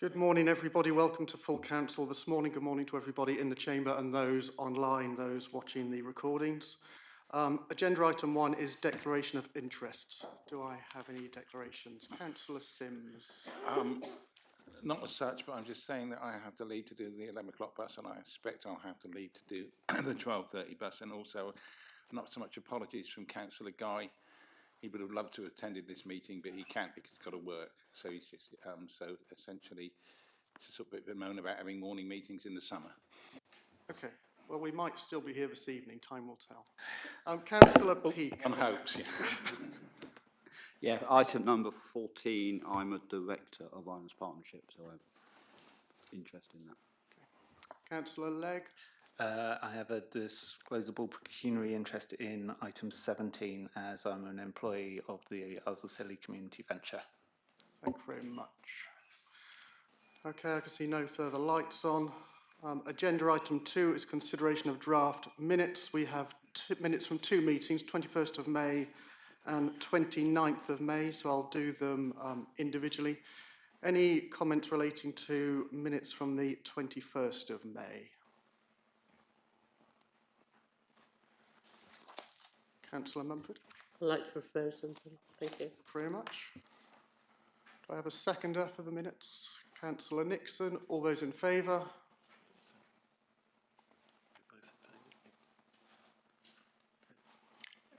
Good morning, everybody. Welcome to full council this morning. Good morning to everybody in the chamber and those online, those watching the recordings. Agenda item 1 is declaration of interests. Do I have any declarations? Councillor Sims. Not as such, but I'm just saying that I have to leave to do the 11 o'clock bus, and I expect I'll have to leave to do the 12:30 bus. And also, not so much apologies from Councillor Guy. He would have loved to have attended this meeting, but he can't because he's got to work. So he's just so essentially, it's a sort of bit of a moan about having morning meetings in the summer. Okay. Well, we might still be here this evening. Time will tell. Councillor Peake. On hopes, yeah. Yeah, item number 14, I'm a director of Islands Partnership, so I'm interested in that. Okay. Councillor Legg. I have a disclosable pecuniary interest in item 17 as I'm an employee of the Arthur Community Venture. Thank you very much. Okay, I can see no further lights on. Agenda item 2 is consideration of draft minutes. We have minutes from 2 meetings, 21st of May and 29th of May, so I'll do them individually. Any comments relating to minutes from the 21st of May? Councillor Mumford. I'd like to propose something. Thank you. Very much. Do I have a seconder for the minutes? Councillor Nixon. All those in favour?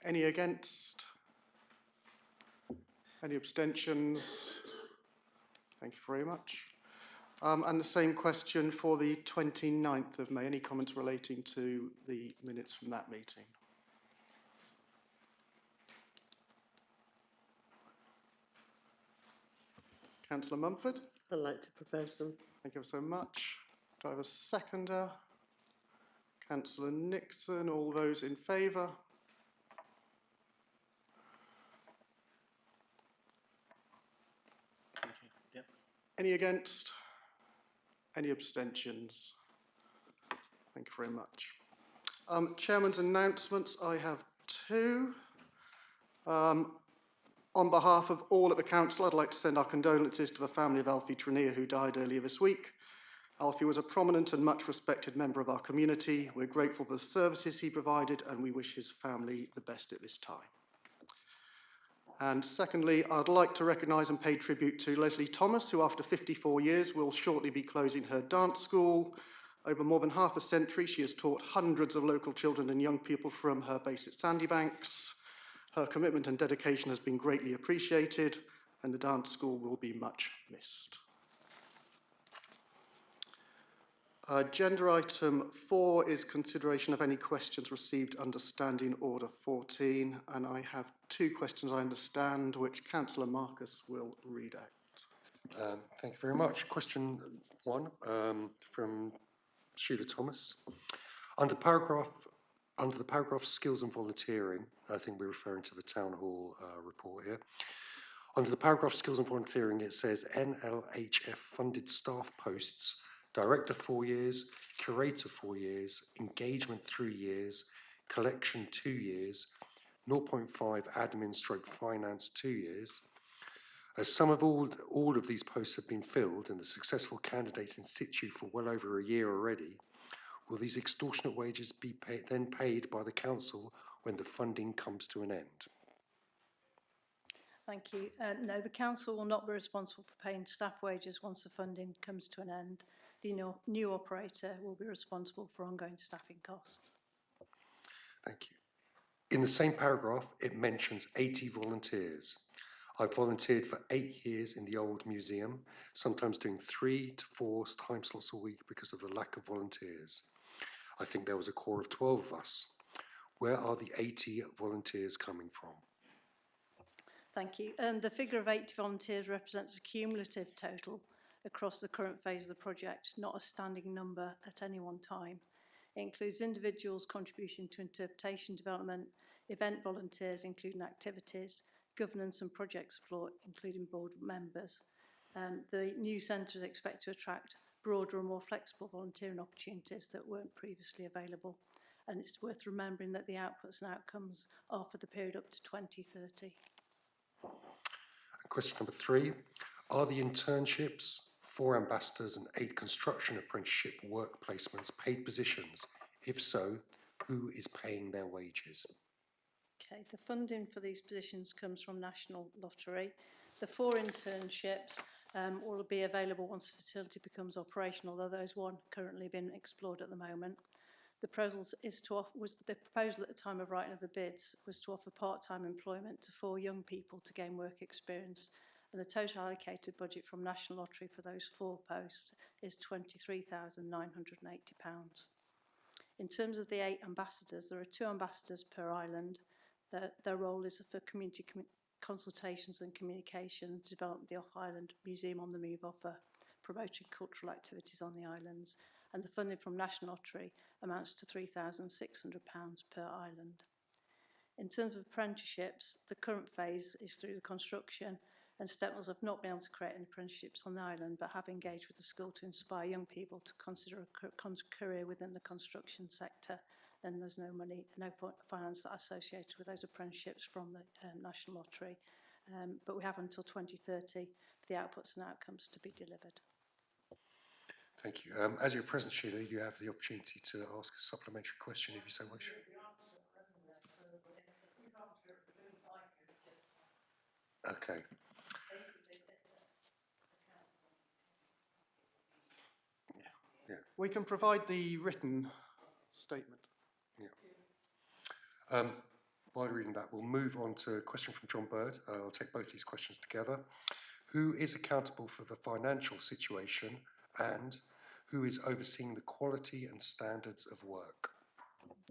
Any against? Any abstentions? Thank you very much. And the same question for the 29th of May. Any comments relating to the minutes from that meeting? Councillor Mumford. I'd like to propose them. Thank you so much. Do I have a seconder? Councillor Nixon. All those in favour? Yep. Any against? Any abstentions? Thank you very much. Chairman's announcements, I have 2. On behalf of all at the council, I'd like to send our condolences to the family of Alfie Trenier, who died earlier this week. Alfie was a prominent and much respected member of our community. We're grateful for the services he provided, and we wish his family the best at this time. And secondly, I'd like to recognise and pay tribute to Leslie Thomas, who after 54 years will shortly be closing her dance school. Over more than half a century, she has taught hundreds of local children and young people from her base at Sandybanks. Her commitment and dedication has been greatly appreciated, and the dance school will be much missed. Agenda item 4 is consideration of any questions received under Standing Order 14, and I have 2 questions I understand, which Councillor Marcus will read out. Thank you very much. Question 1 from Sheila Thomas. Under the paragraph skills and volunteering, I think we're referring to the Town Hall report here. Under the paragraph skills and volunteering, it says NLHF funded staff posts, director 4 years, curator 4 years, engagement 3 years, collection 2 years, 0.5 admin stroke finance 2 years. As some of all of these posts have been filled and the successful candidates in situ for well over a year already, will these extortionate wages be then paid by the council when the funding comes to an end? Thank you. No, the council will not be responsible for paying staff wages once the funding comes to an end. The new operator will be responsible for ongoing staffing costs. Thank you. In the same paragraph, it mentions 80 volunteers. I volunteered for 8 years in the old museum, sometimes doing 3 to 4 time slots a week because of the lack of volunteers. I think there was a core of 12 of us. Where are the 80 volunteers coming from? Thank you. The figure of 80 volunteers represents a cumulative total across the current phase of the project, not a standing number at any one time. It includes individuals contributing to interpretation development, event volunteers including activities, governance and project support including board members. The new centre is expected to attract broader and more flexible volunteering opportunities that weren't previously available. And it's worth remembering that the outputs and outcomes are for the period up to 2030. Question number 3, are the internships 4 ambassadors and 8 construction apprenticeship work placements paid positions? If so, who is paying their wages? Okay, the funding for these positions comes from National Lottery. The 4 internships will be available once the facility becomes operational, although there's one currently being explored at the moment. The proposal at the time of writing of the bids was to offer part-time employment to 4 young people to gain work experience, and the total allocated budget from National Lottery for those 4 posts is £23,980. In terms of the 8 ambassadors, there are 2 ambassadors per island. Their role is for community consultations and communication, development of the Off-Island Museum on the Move offer, promoting cultural activities on the islands, and the funding from National Lottery amounts to £3,600 per island. In terms of apprenticeships, the current phase is through the construction, and Stepnells have not been able to create any apprenticeships on the island, but have engaged with the school to inspire young people to consider a career within the construction sector. And there's no money, no finance associated with those apprenticeships from the National Lottery. But we have until 2030 for the outputs and outcomes to be delivered. Thank you. As you're present, Sheila, you have the opportunity to ask a supplementary question if you so wish. Okay. We can provide the written statement. While reading that, we'll move on to a question from John Bird. I'll take both these questions together. Who is accountable for the financial situation, and who is overseeing the quality and standards of work?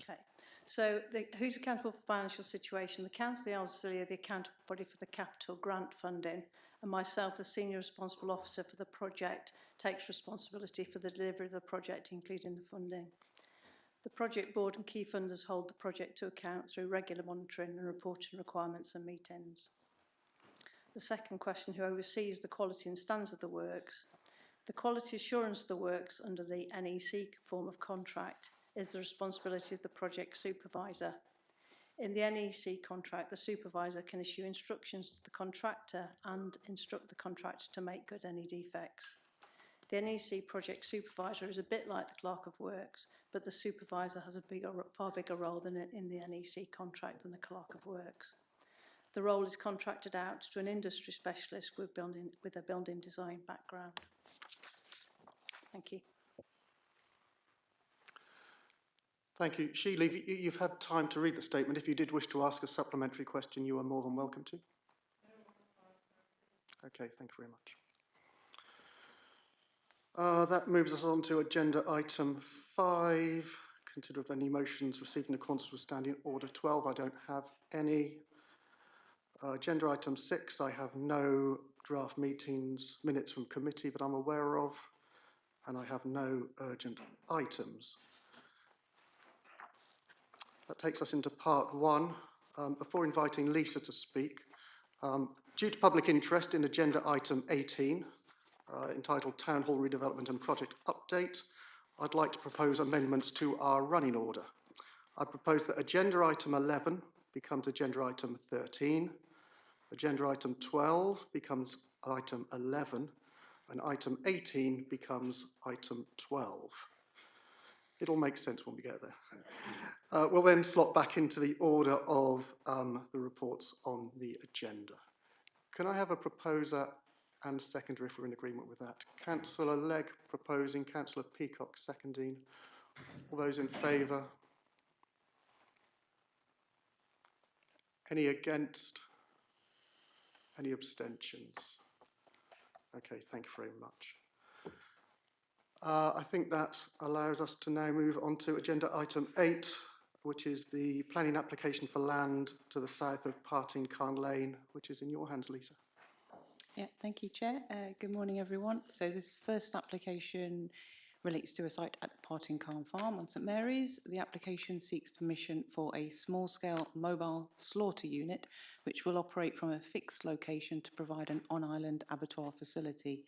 Okay, so who's accountable for the financial situation? The Council of the Isles of Scilly are the accountable body for the capital grant funding, and myself as Senior Responsible Officer for the project takes responsibility for the delivery of the project, including the funding. The project board and key funders hold the project to account through regular monitoring and reporting requirements and meetings. The second question, who oversees the quality and standards of the works? The quality assurance of the works under the NEC form of contract is the responsibility of the project supervisor. In the NEC contract, the supervisor can issue instructions to the contractor and instruct the contractor to make good any defects. The NEC project supervisor is a bit like the clerk of works, but the supervisor has a far bigger role than in the NEC contract than the clerk of works. The role is contracted out to an industry specialist with a building design background. Thank you. Thank you. Sheila, you've had time to read the statement. If you did wish to ask a supplementary question, you are more than welcome to. Okay, thank you very much. That moves us on to agenda item 5. Consider of any motions received in accordance with Standing Order 12. I don't have any. Agenda item 6, I have no draft minutes from committee that I'm aware of, and I have no urgent items. That takes us into part 1. Before inviting Lisa to speak, due to public interest in agenda item 18, entitled Town Hall Redevelopment and Project Update, I'd like to propose amendments to our running order. I propose that agenda item 11 becomes agenda item 13, agenda item 12 becomes item 11, and item 18 becomes item 12. It'll make sense when we get there. We'll then slot back into the order of the reports on the agenda. Can I have a proposer and seconder if we're in agreement with that? Councillor Legg proposing, Councillor Peacock seconding. All those in favour? Any against? Any abstentions? Okay, thank you very much. I think that allows us to now move on to agenda item 8, which is the planning application for land to the south of Parting Carn Lane, which is in your hands, Lisa. Yeah, thank you, Chair. Good morning, everyone. So this first application relates to a site at Parting Carn Farm on St Mary's. The application seeks permission for a small-scale mobile slaughter unit, which will operate from a fixed location to provide an on-island abattoir facility.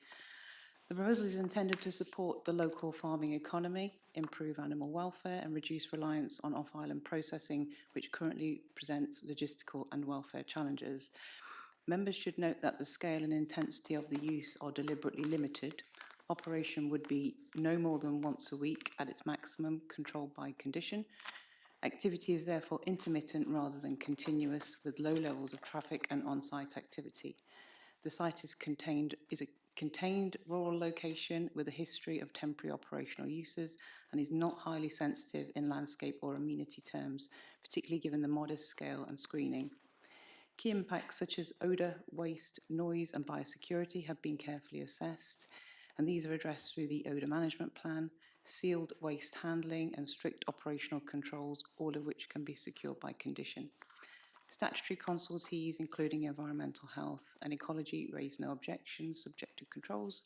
The proposal is intended to support the local farming economy, improve animal welfare and reduce reliance on off-island processing, which currently presents logistical and welfare challenges. Members should note that the scale and intensity of the use are deliberately limited, Operation would be no more than once a week at its maximum, controlled by condition. Activity is therefore intermittent rather than continuous, with low levels of traffic and on-site activity. The site is a contained rural location with a history of temporary operational uses and is not highly sensitive in landscape or amenity terms, particularly given the modest scale and screening. Key impacts such as odour, waste, noise and biosecurity have been carefully assessed, and these are addressed through the odour management plan, sealed waste handling and strict operational controls, all of which can be secured by condition. Statutory consultees, including environmental health and ecology, raised no objections, subject to controls,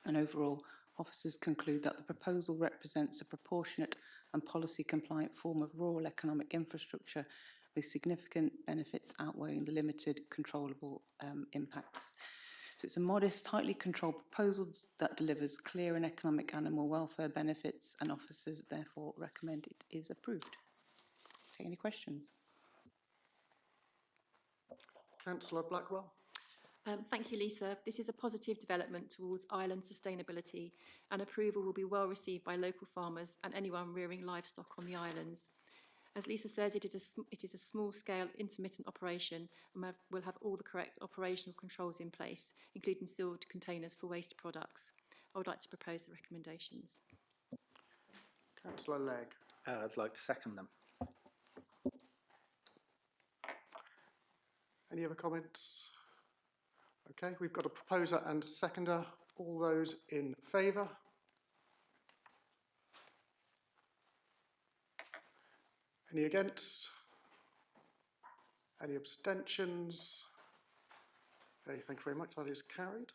and overall, officers conclude that the proposal represents a proportionate and policy-compliant form of rural economic infrastructure with significant benefits outweighing the limited controllable impacts. So it's a modest, tightly controlled proposal that delivers clear and economic animal welfare benefits, and officers therefore recommend it is approved. Take any questions? Councillor Blackwell. Thank you, Lisa. This is a positive development towards island sustainability, and approval will be well received by local farmers and anyone rearing livestock on the islands. As Lisa says, it is a small-scale, intermittent operation, and will have all the correct operational controls in place, including sealed containers for waste products. I would like to propose the recommendations. Councillor Legg. I'd like to second them. Any other comments? Okay, we've got a proposer and a seconder. All those in favour? Any against? Any abstentions? Okay, thank you very much. That is carried.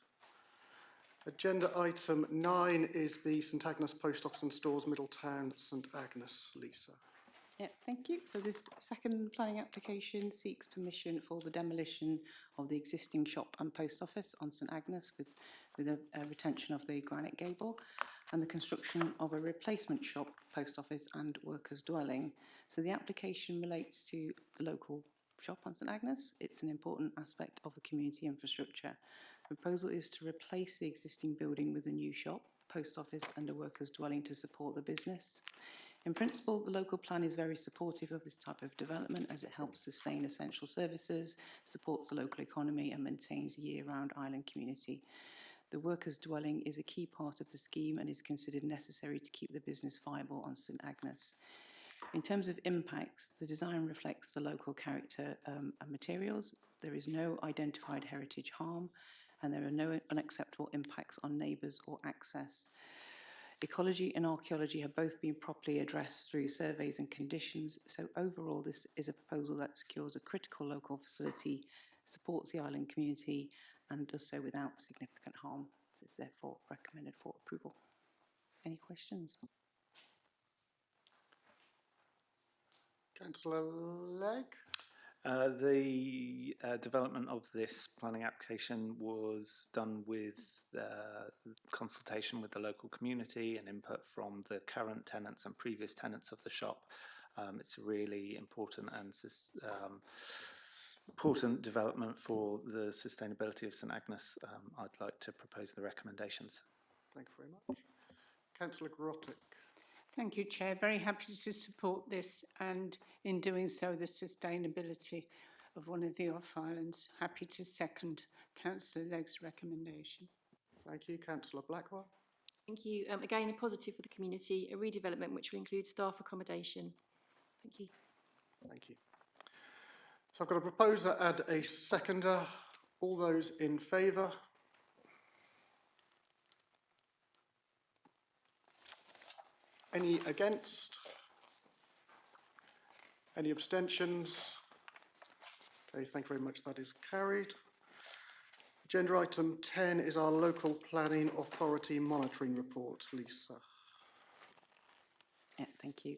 Agenda item 9 is the St Agnes Post Office and Stores, Middletown, St Agnes. Lisa. Yeah, thank you. So this second planning application seeks permission for the demolition of the existing shop and post office on St Agnes with a retention of the granite gable, and the construction of a replacement shop, post office and workers' dwelling. So the application relates to the local shop on St Agnes. It's an important aspect of a community infrastructure. The proposal is to replace the existing building with a new shop, post office and a workers' dwelling to support the business. In principle, the local plan is very supportive of this type of development as it helps sustain essential services, supports the local economy and maintains a year-round island community. The workers' dwelling is a key part of the scheme and is considered necessary to keep the business viable on St Agnes. In terms of impacts, the design reflects the local character and materials. There is no identified heritage harm, and there are no unacceptable impacts on neighbours or access. Ecology and archaeology have both been properly addressed through surveys and conditions, so overall this is a proposal that secures a critical local facility, supports the island community and does so without significant harm. It is therefore recommended for approval. Any questions? Councillor Legg. The development of this planning application was done with consultation with the local community and input from the current tenants and previous tenants of the shop. It's a really important and important development for the sustainability of St Agnes. I'd like to propose the recommendations. Thank you very much. Councillor Grottick. Thank you, Chair. Very happy to support this, and in doing so, the sustainability of one of the off-islands. Happy to second Councillor Legg's recommendation. Thank you. Councillor Blackwell. Thank you. Again, a positive for the community, a redevelopment which will include staff accommodation. Thank you. Thank you. So I've got a proposer and a seconder. All those in favour? Any against? Any abstentions? Okay, thank you very much. That is carried. Agenda item 10 is our local planning authority monitoring report. Lisa. Yeah, thank you.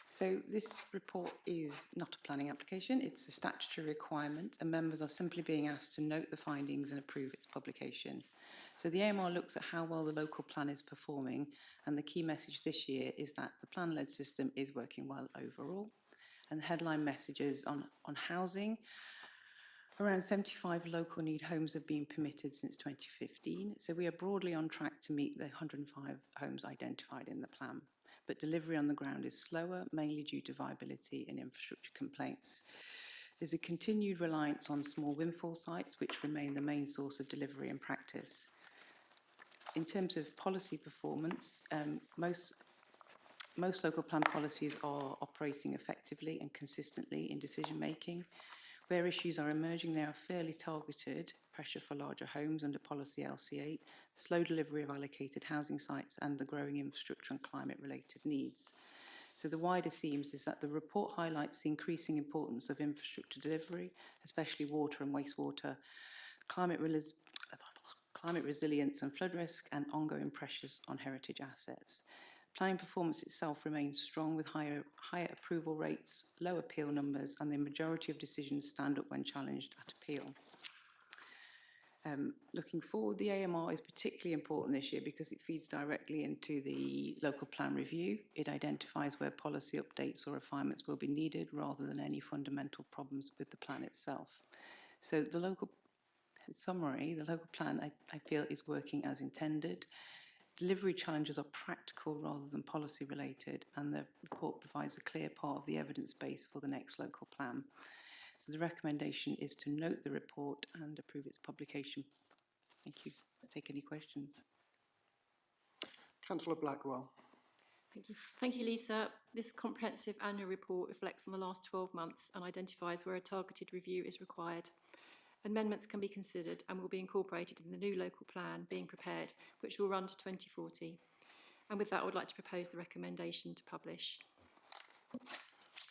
So this report is not a planning application, it's a statutory requirement, and members are simply being asked to note the findings and approve its publication. So the AMR looks at how well the local plan is performing, and the key message this year is that the plan-led system is working well overall. And the headline messages on housing. Around 75 local need homes have been permitted since 2015, so we are broadly on track to meet the 105 homes identified in the plan. But delivery on the ground is slower, mainly due to viability and infrastructure complaints. There's a continued reliance on small windfall sites, which remain the main source of delivery in practice. In terms of policy performance, most local plan policies are operating effectively and consistently in decision making. Where issues are emerging, they are fairly targeted: pressure for larger homes under policy LC8, slow delivery of allocated housing sites, and the growing infrastructure and climate-related needs. So the wider themes is that the report highlights the increasing importance of infrastructure delivery, especially water and wastewater, climate resilience and flood risk, and ongoing pressures on heritage assets. Planning performance itself remains strong with higher approval rates, low appeal numbers, and the majority of decisions stand up when challenged at appeal. Looking forward, the AMR is particularly important this year because it feeds directly into the local plan review. It identifies where policy updates or refinements will be needed rather than any fundamental problems with the plan itself. So the local plan, I feel, is working as intended. Delivery challenges are practical rather than policy related, and the report provides a clear part of the evidence base for the next local plan. So the recommendation is to note the report and approve its publication. Thank you. I'll take any questions. Councillor Blackwell. Thank you. Thank you, Lisa. This comprehensive annual report reflects on the last 12 months and identifies where a targeted review is required. Amendments can be considered and will be incorporated in the new local plan being prepared, which will run to 2040. And with that, I would like to propose the recommendation to publish.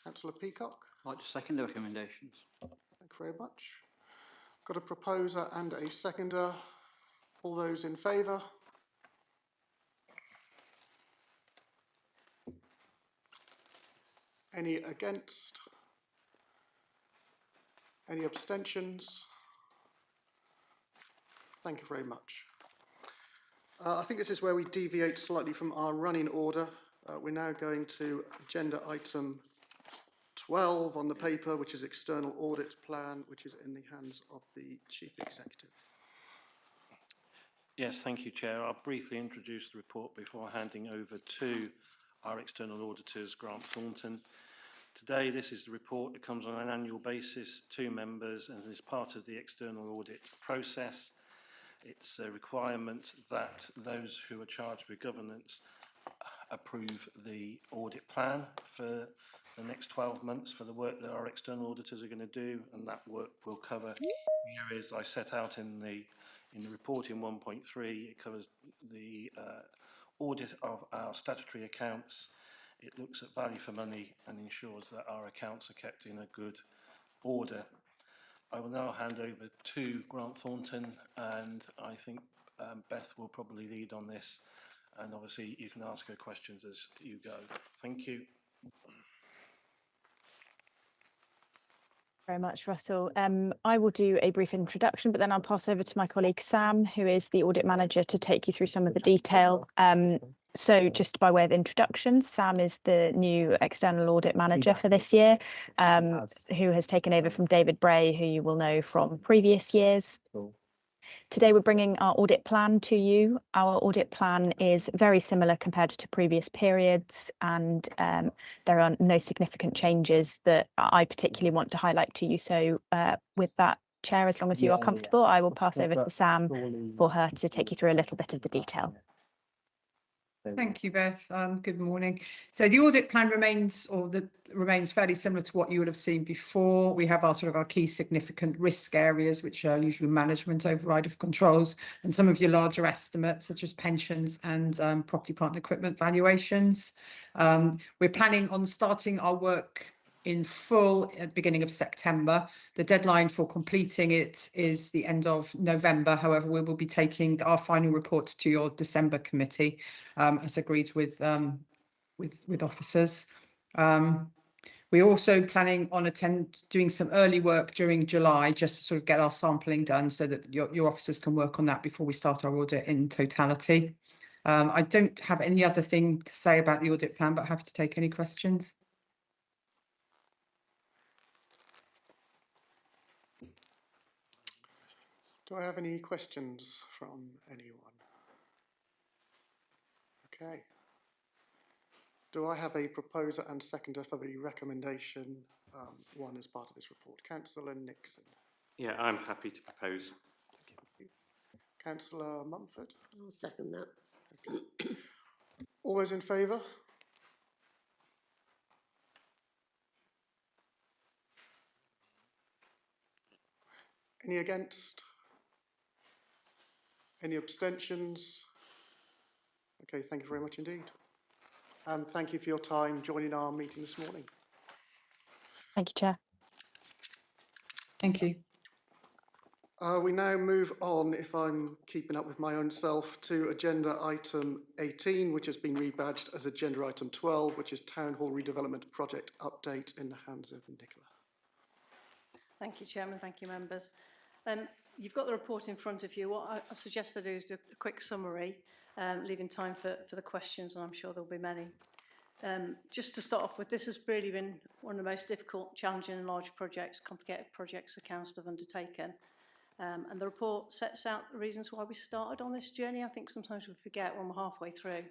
Councillor Peacock. I'd like to second the recommendations. Thank you very much. Got a proposer and a seconder. All those in favour? Any against? Any abstentions? Thank you very much. I think this is where we deviate slightly from our running order. We're now going to agenda item 12 on the paper, which is external audit plan, which is in the hands of the Chief Executive. Yes, thank you, Chair. I'll briefly introduce the report before handing over to our external auditors, Grant Thornton. Today, this is the report that comes on an annual basis to members and is part of the external audit process. It's a requirement that those who are charged with governance approve the audit plan for the next 12 months for the work that our external auditors are going to do, and that work will cover the areas I set out in the report in 1.3. It covers the audit of our statutory accounts. It looks at value for money and ensures that our accounts are kept in a good order. I will now hand over to Grant Thornton, and I think Beth will probably lead on this, and obviously you can ask her questions as you go. Thank you. Very much, Russell. I will do a brief introduction, but then I'll pass over to my colleague Sam, who is the audit manager, to take you through some of the detail. So just by way of introduction, Sam is the new external audit manager for this year, who has taken over from David Bray, who you will know from previous years. Today, we're bringing our audit plan to you. Our audit plan is very similar compared to previous periods, and there are no significant changes that I particularly want to highlight to you. So with that, Chair, as long as you are comfortable, I will pass over to Sam for her to take you through a little bit of the detail. Thank you, Beth. Good morning. So the audit plan remains fairly similar to what you would have seen before. We have our key significant risk areas, which are usually management, override of controls, and some of your larger estimates, such as pensions and property, plant and equipment valuations. We're planning on starting our work in full at the beginning of September. The deadline for completing it is the end of November. However, we will be taking our final reports to your December committee, as agreed with officers. We're also planning on doing some early work during July, just to sort of get our sampling done so that your officers can work on that before we start our audit in totality. I don't have any other thing to say about the audit plan, but happy to take any questions. Do I have any questions from anyone? Okay. Do I have a proposer and seconder for the recommendation one as part of this report? Councillor Nixon. Yeah, I'm happy to propose. Councillor Mumford. I'll second that. Okay. All those in favour? Any against? Any abstentions? Okay, thank you very much indeed. And thank you for your time joining our meeting this morning. Thank you, Chair. Thank you. We now move on, if I'm keeping up with my own self, to agenda item 18, which has been rebadged as agenda item 12, which is Town Hall Redevelopment Project Update, in the hands of Nicola. Thank you, Chairman. Thank you, members. You've got the report in front of you. What I suggest I do is do a quick summary, leaving time for the questions, and I'm sure there'll be many. Just to start off with, this has really been one of the most difficult, challenging and large projects, complicated projects the Council have undertaken. And the report sets out the reasons why we started on this journey. I think sometimes we forget when we're halfway through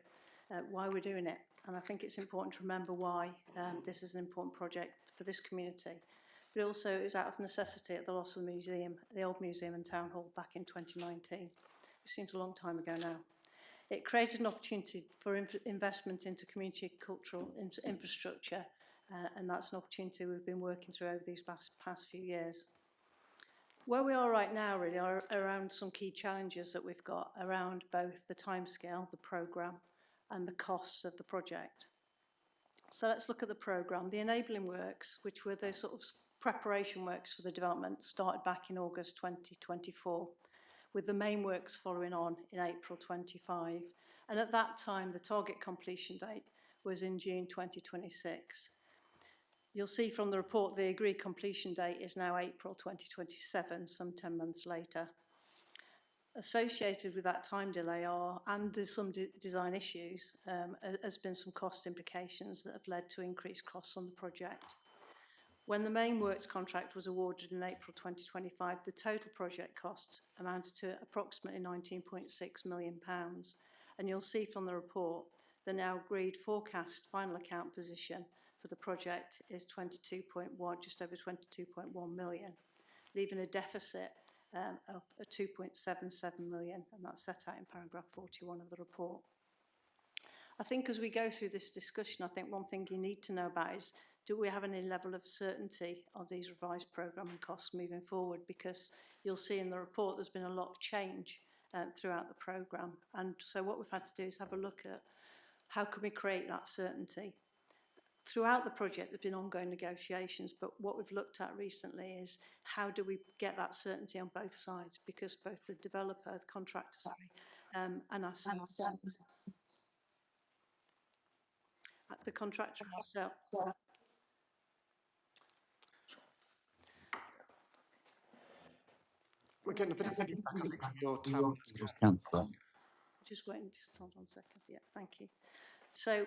why we're doing it. And I think it's important to remember why this is an important project for this community. But also it was out of necessity at the loss of the museum, the old museum and town hall back in 2019, which seems a long time ago now. It created an opportunity for investment into community cultural infrastructure, and that's an opportunity we've been working through over these past few years. Where we are right now really are around some key challenges that we've got around both the timescale, the programme, and the costs of the project. So let's look at the programme. The enabling works, which were the sort of preparation works for the development, started back in August 2024, with the main works following on in April 25. And at that time, the target completion date was in June 2026. You'll see from the report the agreed completion date is now April 2027, some 10 months later. Associated with that time delay are, and there's some design issues, has been some cost implications that have led to increased costs on the project. When the main works contract was awarded in April 2025, the total project costs amounted to approximately £19.6 million. And you'll see from the report the now agreed forecast final account position for the project is 22.1, just over 22.1 million, leaving a deficit of 2.77 million, and that's set out in paragraph 41 of the report. I think as we go through this discussion, I think one thing you need to know about is, do we have any level of certainty of these revised programming costs moving forward? Because you'll see in the report there's been a lot of change throughout the programme. And so what we've had to do is have a look at how can we create that certainty. Throughout the project, there have been ongoing negotiations, but what we've looked at recently is how do we get that certainty on both sides, because both the developer, the contractor, and ourselves, the contractor and ourselves. We're getting a bit of feedback, I think, from your tablet. Just waiting, just hold on a second. Yeah, thank you. So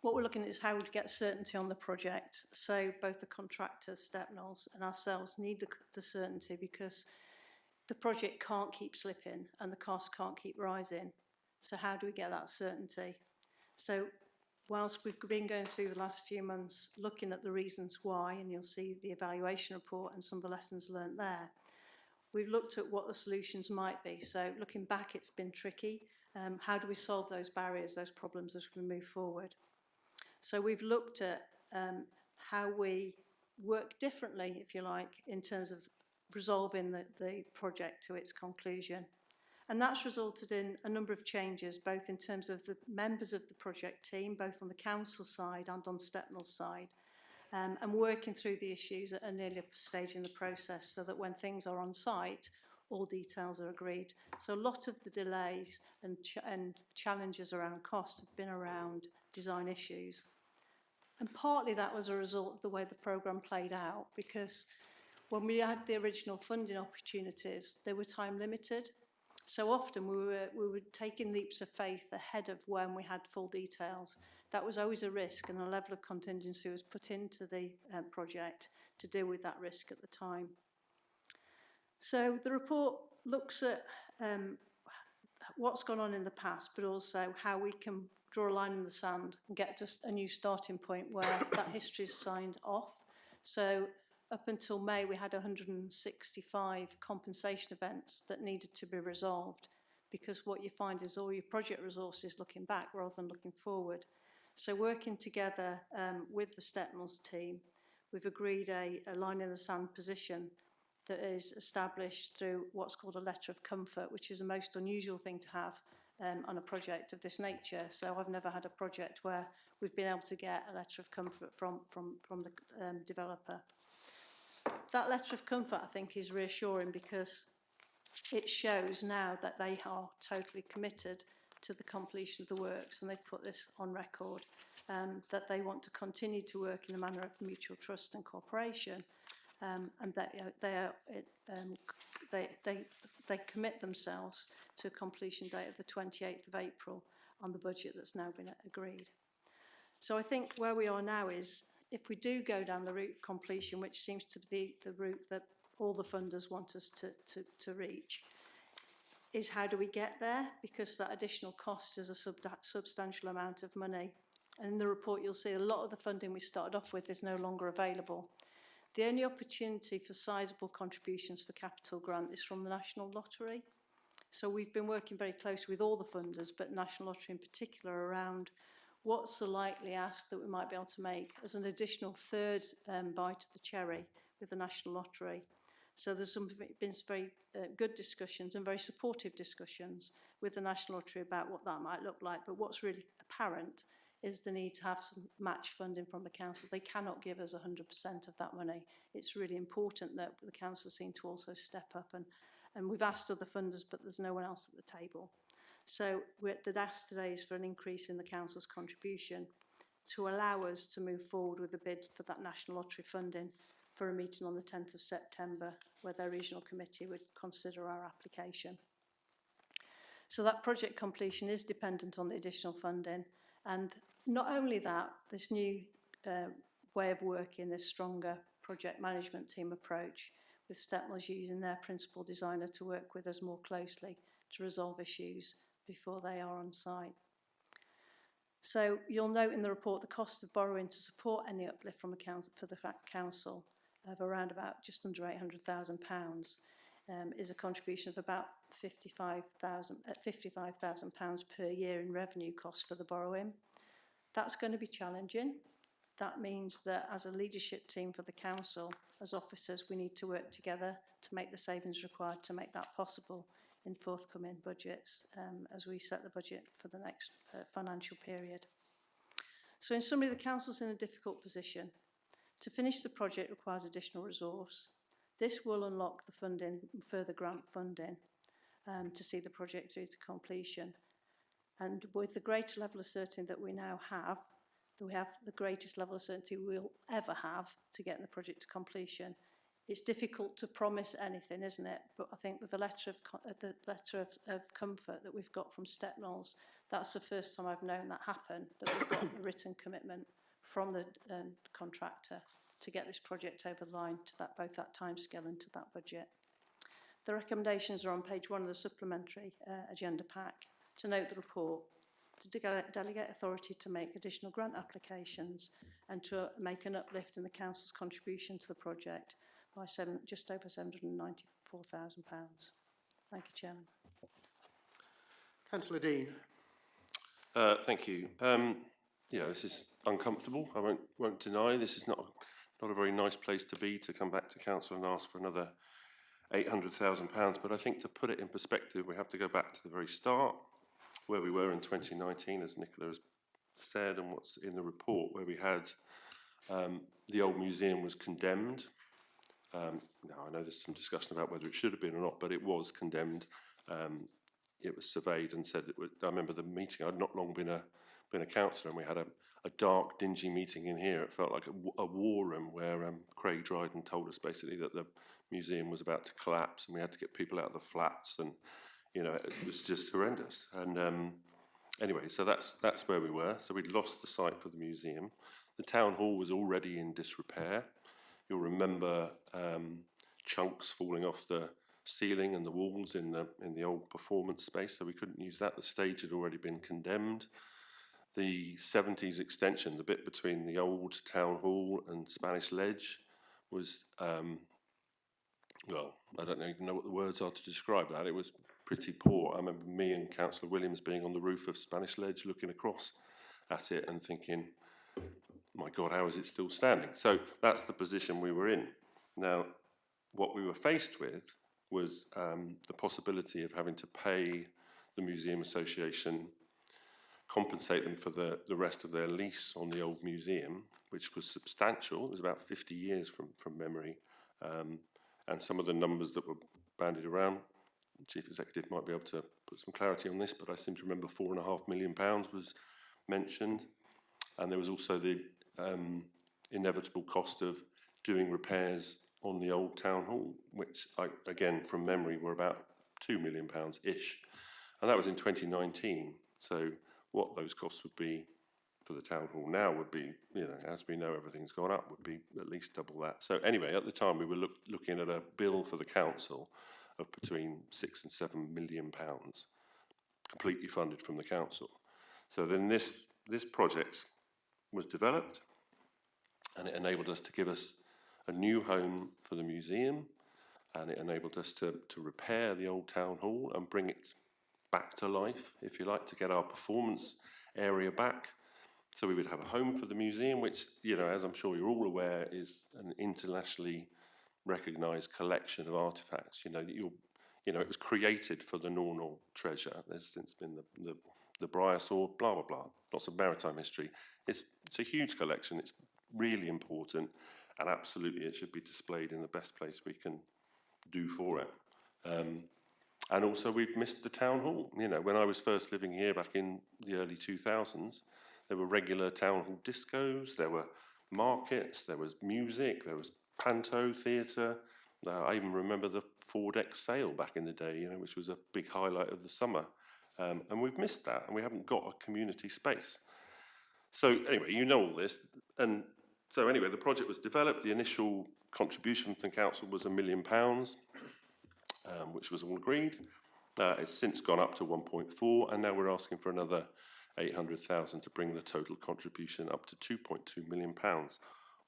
what we're looking at is how we get certainty on the project. So both the contractors, Stepnells, and ourselves need the certainty, because the project can't keep slipping and the costs can't keep rising. So how do we get that certainty? So whilst we've been going through the last few months looking at the reasons why, and you'll see the evaluation report and some of the lessons learnt there, we've looked at what the solutions might be. So looking back, it's been tricky. How do we solve those barriers, those problems as we move forward? So we've looked at how we work differently, if you like, in terms of resolving the project to its conclusion. And that's resulted in a number of changes, both in terms of the members of the project team, both on the council side and on Stepnell's side, and working through the issues at an earlier stage in the process, so that when things are on site, all details are agreed. So a lot of the delays and challenges around cost have been around design issues. And partly that was a result of the way the programme played out, because when we had the original funding opportunities, they were time limited. So often we were taking leaps of faith ahead of when we had full details. That was always a risk, and a level of contingency was put into the project to deal with that risk at the time. So the report looks at what's gone on in the past, but also how we can draw a line in the sand and get to a new starting point where that history is signed off. So up until May, we had 165 compensation events that needed to be resolved, because what you find is all your project resources looking back rather than looking forward. So working together with the Stepnel's team, we've agreed a line in the sand position that is established through what's called a letter of comfort, which is a most unusual thing to have on a project of this nature. So I've never had a project where we've been able to get a letter of comfort from the developer. That letter of comfort, I think, is reassuring because it shows now that they are totally committed to the completion of the works, and they've put this on record, that they want to continue to work in a manner of mutual trust and cooperation, and that they commit themselves to a completion date of the 28th of April on the budget that's now been agreed. So I think where we are now is, if we do go down the route of completion, which seems to be the route that all the funders want us to reach, is how do we get there? Because that additional cost is a substantial amount of money. And in the report, you'll see a lot of the funding we started off with is no longer available. The only opportunity for sizable contributions for capital grant is from the National Lottery. So we've been working very closely with all the funders, but National Lottery in particular, around what's the likely ask that we might be able to make as an additional third bite of the cherry with the National Lottery. So there's been some very good discussions and very supportive discussions with the National Lottery about what that might look like. But what's really apparent is the need to have some match funding from the council. They cannot give us 100% of that money. It's really important that the council seem to also step up, and we've asked other funders, but there's no one else at the table. So the ask today is for an increase in the council's contribution to allow us to move forward with the bid for that National Lottery funding for a meeting on the 10th of September, where their regional committee would consider our application. So that project completion is dependent on the additional funding. And not only that, this new way of working, this stronger project management team approach, with Stepnel's using their principal designer to work with us more closely to resolve issues before they are on site. So you'll note in the report the cost of borrowing to support any uplift from the council, for the council, of around about just under £800,000 is a contribution of about £55,000 per year in revenue costs for the borrowing. That's going to be challenging. That means that as a leadership team for the council, as officers, we need to work together to make the savings required to make that possible in forthcoming budgets as we set the budget for the next financial period. So in summary, the council's in a difficult position. To finish the project requires additional resource. This will unlock the funding, further grant funding, to see the project through to completion. And with the greater level of certainty that we now have, that we have the greatest level of certainty we'll ever have to get the project to completion. It's difficult to promise anything, isn't it? But I think with the letter of comfort that we've got from Stepnel's, that's the first time I've known that happen, that we've got a written commitment from the contractor to get this project over the line to that, both that timescale and to that budget. The recommendations are on page 1 of the supplementary agenda pack. To note the report, to delegate authority to make additional grant applications and to make an uplift in the council's contribution to the project by just over £794,000. Thank you, Chairman. Councillor Dean. Thank you. Yeah, this is uncomfortable. I won't deny this is not a very nice place to be, to come back to council and ask for another £800,000. But I think to put it in perspective, we have to go back to the very start, where we were in 2019, as Nicola has said, and what's in the report, where we had the old museum was condemned. Now, I know there's some discussion about whether it should have been or not, but it was condemned. It was surveyed and said, I remember the meeting, I'd not long been a councillor, and we had a dark, dingy meeting in here. It felt like a war room where Craig Dryden told us basically that the museum was about to collapse and we had to get people out of the flats, and you know, it was just horrendous. And anyway, so that's where we were. So we'd lost the site for the museum. The town hall was already in disrepair. You'll remember chunks falling off the ceiling and the walls in the old performance space, so we couldn't use that. The stage had already been condemned. The 70s extension, the bit between the old town hall and Spanish Ledge, was, well, I don't even know what the words are to describe that. It was pretty poor. I remember me and Councillor Williams being on the roof of Spanish Ledge looking across at it and thinking, my God, how is it still standing? So that's the position we were in. Now, what we were faced with was the possibility of having to pay the Museum Association, compensate them for the rest of their lease on the old museum, which was substantial. It was about 50 years from memory. And some of the numbers that were bandied around, the Chief Executive might be able to put some clarity on this, but I seem to remember £4.5 million was mentioned. And there was also the inevitable cost of doing repairs on the old town hall, which, again, from memory, were about £2 million-ish. And that was in 2019. So what those costs would be for the town hall now would be, you know, as we know everything's gone up, would be at least double that. So anyway, at the time we were looking at a bill for the council of between £6 and £7 million, completely funded from the council. So then this project was developed, and it enabled us to give us a new home for the museum, and it enabled us to repair the old town hall and bring it back to life, if you like, to get our performance area back. So we would have a home for the museum, which, you know, as I'm sure you're all aware, is an internationally recognised collection of artefacts. You know, it was created for the Nornall treasure. There's since been the Briar sword, blah, blah, blah, lots of maritime history. It's a huge collection. It's really important, and absolutely it should be displayed in the best place we can do for it. And also we've missed the town hall. You know, when I was first living here back in the early 2000s, there were regular town hall discos, there were markets, there was music, there was panto theatre. I even remember the four-deck sail back in the day, you know, which was a big highlight of the summer. And we've missed that, and we haven't got a community space. So anyway, you know all this. And so anyway, the project was developed. The initial contribution from the council was £1 million, which was all agreed. It's since gone up to 1.4, and now we're asking for another 800,000 to bring the total contribution up to 2.2 million pounds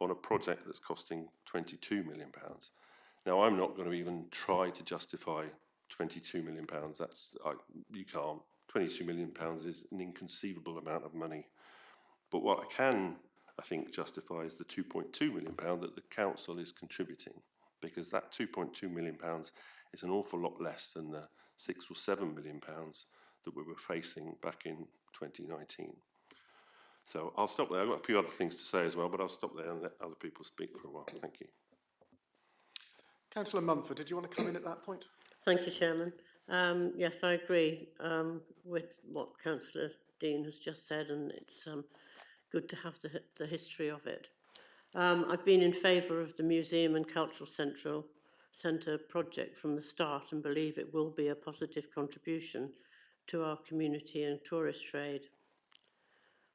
on a project that's costing 22 million pounds. Now, I'm not going to even try to justify 22 million pounds. You can't. 22 million pounds is an inconceivable amount of money. But what I can, I think, justify is the 2.2 million pound that the council is contributing, because that 2.2 million pounds is an awful lot less than the 6 or 7 million pounds that we were facing back in 2019. So I'll stop there. I've got a few other things to say as well, but I'll stop there and let other people speak for a while. Thank you. Councillor Mumford, did you want to come in at that point? Thank you, Chairman. Yes, I agree with what Councillor Dean has just said, and it's good to have the history of it. I've been in favour of the Museum and Cultural Centre project from the start, and believe it will be a positive contribution to our community and tourist trade.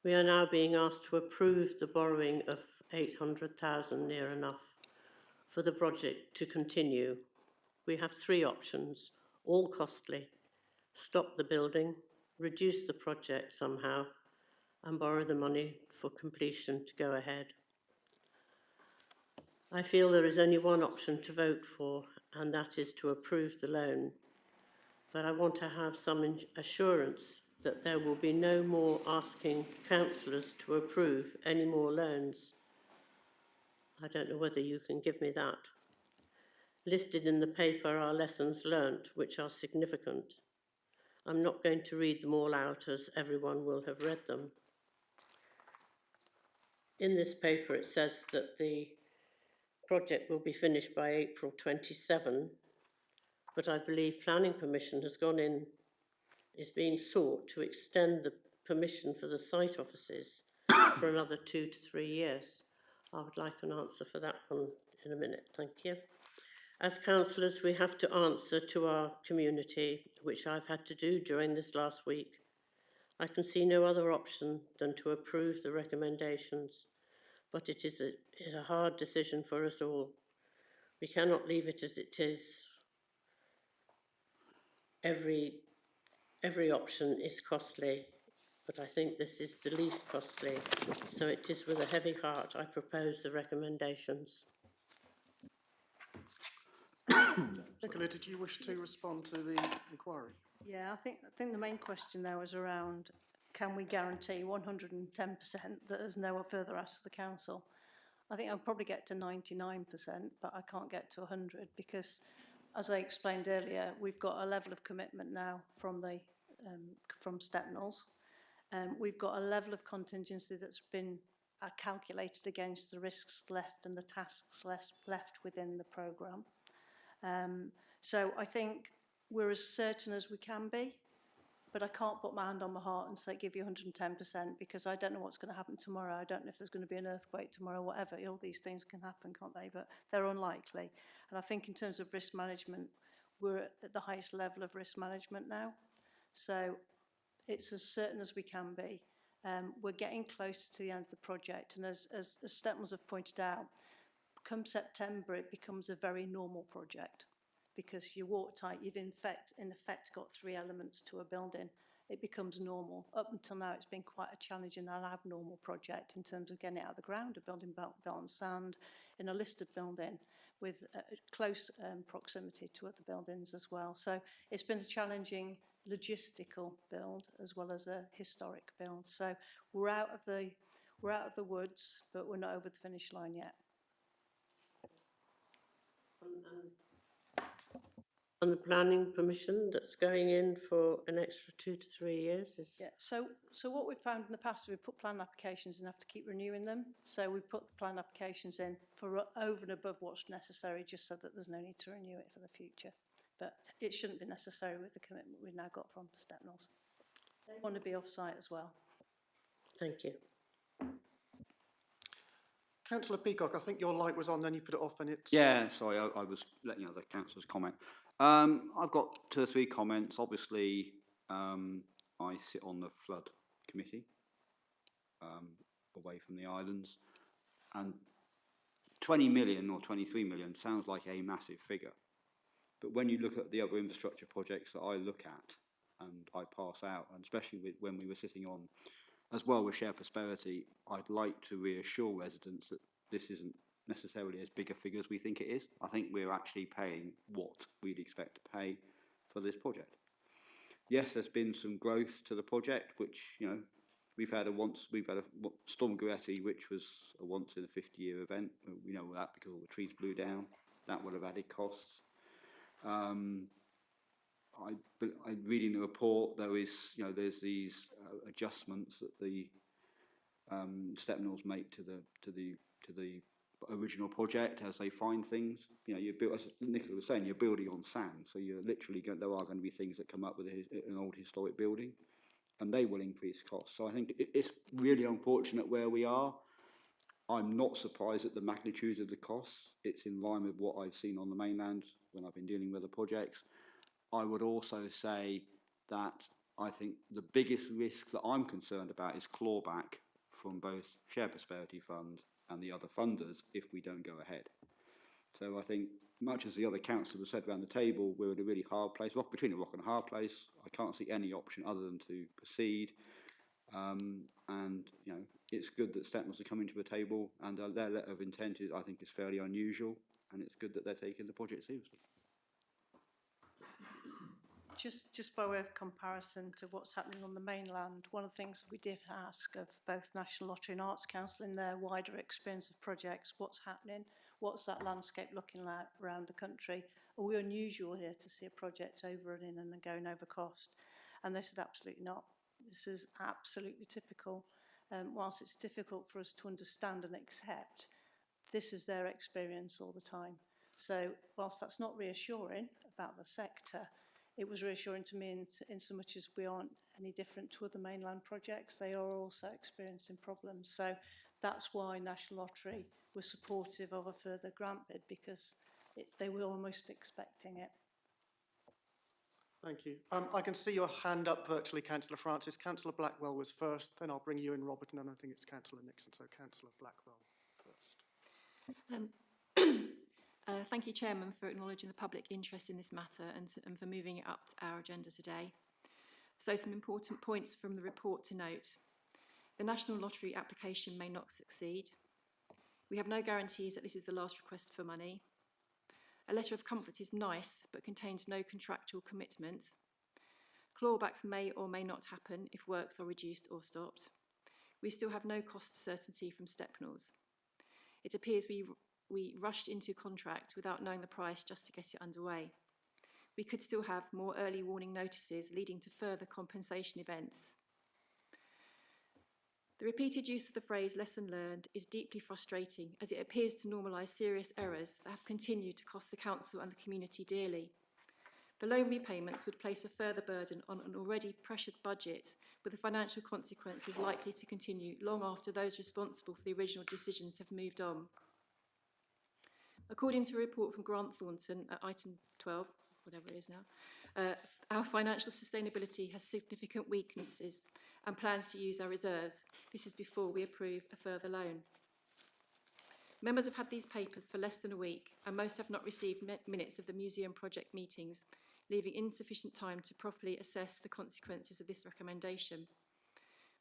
We are now being asked to approve the borrowing of 800,000, near enough, for the project to continue. We have three options, all costly: stop the building, reduce the project somehow, and borrow the money for completion to go ahead. I feel there is only one option to vote for, and that is to approve the loan. But I want to have some assurance that there will be no more asking councillors to approve any more loans. I don't know whether you can give me that. Listed in the paper are lessons learnt, which are significant. I'm not going to read them all out, as everyone will have read them. In this paper it says that the project will be finished by April 27, but I believe planning permission has gone in, is being sought to extend the permission for the site offices for another 2 to 3 years. I would like an answer for that one in a minute. Thank you. As councillors, we have to answer to our community, which I've had to do during this last week. I can see no other option than to approve the recommendations, but it is a hard decision for us all. We cannot leave it as it is every option is costly, but I think this is the least costly. So it is with a heavy heart I propose the recommendations. Nicola, did you wish to respond to the inquiry? Yeah, I think the main question there was around, can we guarantee 110% that there's no further ask to the council? I think I'll probably get to 99%, but I can't get to 100 because, as I explained earlier, we've got a level of commitment now from Stepnel's. We've got a level of contingency that's been calculated against the risks left and the tasks left within the programme. So I think we're as certain as we can be, but I can't put my hand on my heart and say give you 110% because I don't know what's going to happen tomorrow. I don't know if there's going to be an earthquake tomorrow, whatever. All these things can happen, can't they? But they're unlikely. And I think in terms of risk management, we're at the highest level of risk management now. So it's as certain as we can be. We're getting closer to the end of the project. And as the Stepnels have pointed out, come September, it becomes a very normal project because you're watertight. You've in effect got 3 elements to a building. It becomes normal. Up until now, it's been quite a challenging and abnormal project in terms of getting it out of the ground, a building built on sand in a listed building with close proximity to other buildings as well. So it's been a challenging logistical build as well as a historic build. So we're out of the woods, but we're not over the finish line yet. And the planning permission that's going in for an extra 2 to 3 years is... Yeah, so what we've found in the past, we put plan applications and have to keep renewing them. So we put the plan applications in for over and above what's necessary, just so that there's no need to renew it for the future. But it shouldn't be necessary with the commitment we've now got from Stepnels. They want to be off-site as well. Thank you. Councillor Peacock, I think your light was on, then you put it off and it's... Yeah, sorry, I was letting other councillors comment. I've got 2 or 3 comments. Obviously, I sit on the flood committee away from the islands, and 20 million or 23 million sounds like a massive figure. But when you look at the other infrastructure projects that I look at and I pass out, and especially when we were sitting on, as well with Share Prosperity, I'd like to reassure residents that this isn't necessarily as big a figure as we think it is. I think we're actually paying what we'd expect to pay for this project. Yes, there's been some growth to the project, which, you know, we've had a Storm Goretti, which was a once in a 50-year event. We know that because all the trees blew down. That would have added costs. I reading the report, there's these adjustments that the Stepnels make to the original project as they find things. You know, as Nicola was saying, you're building on sand, so you're literally there are going to be things that come up with an old historic building, and they will increase costs. So I think it's really unfortunate where we are. I'm not surprised at the magnitude of the costs. It's in line with what I've seen on the mainland when I've been dealing with the projects. I would also say that I think the biggest risk that I'm concerned about is clawback from both Share Prosperity Fund and the other funders if we don't go ahead. So I think, much as the other councillors said around the table, we're in a really hard place, between a rock and a hard place. I can't see any option other than to proceed. And, you know, it's good that Stepnels are coming to the table, and their letter of intent is, I think, is fairly unusual, and it's good that they're taking the project seriously. Just by way of comparison to what's happening on the mainland, one of the things we did ask of both National Lottery and Arts Council in their wider experience of projects, what's happening, what's that landscape looking like around the country? Are we unusual here to see a project overrunning and then going over cost? And they said absolutely not. This is absolutely typical. Whilst it's difficult for us to understand and accept, this is their experience all the time. So whilst that's not reassuring about the sector, it was reassuring to me in so much as we aren't any different to other mainland projects. They are also experiencing problems. So that's why National Lottery was supportive of a further grant bid, because they were almost expecting it. Thank you. I can see your hand up virtually, Councillor Francis. Councillor Blackwell was first, then I'll bring you in, Robert, and then I think it's Councillor Nixon. So Councillor Blackwell first. Thank you, Chairman, for acknowledging the public interest in this matter and for moving it up our agenda today. So some important points from the report to note. The National Lottery application may not succeed. We have no guarantees that this is the last request for money. A letter of comfort is nice, but contains no contractual commitment. Clawbacks may or may not happen if works are reduced or stopped. We still have no cost certainty from Stepnel's. It appears we rushed into contract without knowing the price just to get it underway. We could still have more early warning notices leading to further compensation events. The repeated use of the phrase lesson learned is deeply frustrating as it appears to normalise serious errors that have continued to cost the council and the community dearly. The loan repayments would place a further burden on an already pressured budget, with the financial consequences likely to continue long after those responsible for the original decisions have moved on. According to a report from Grant Thornton at item 12, whatever it is now, our financial sustainability has significant weaknesses and plans to use our reserves. This is before we approve a further loan. Members have had these papers for less than a week and most have not received minutes of the museum project meetings, leaving insufficient time to properly assess the consequences of this recommendation.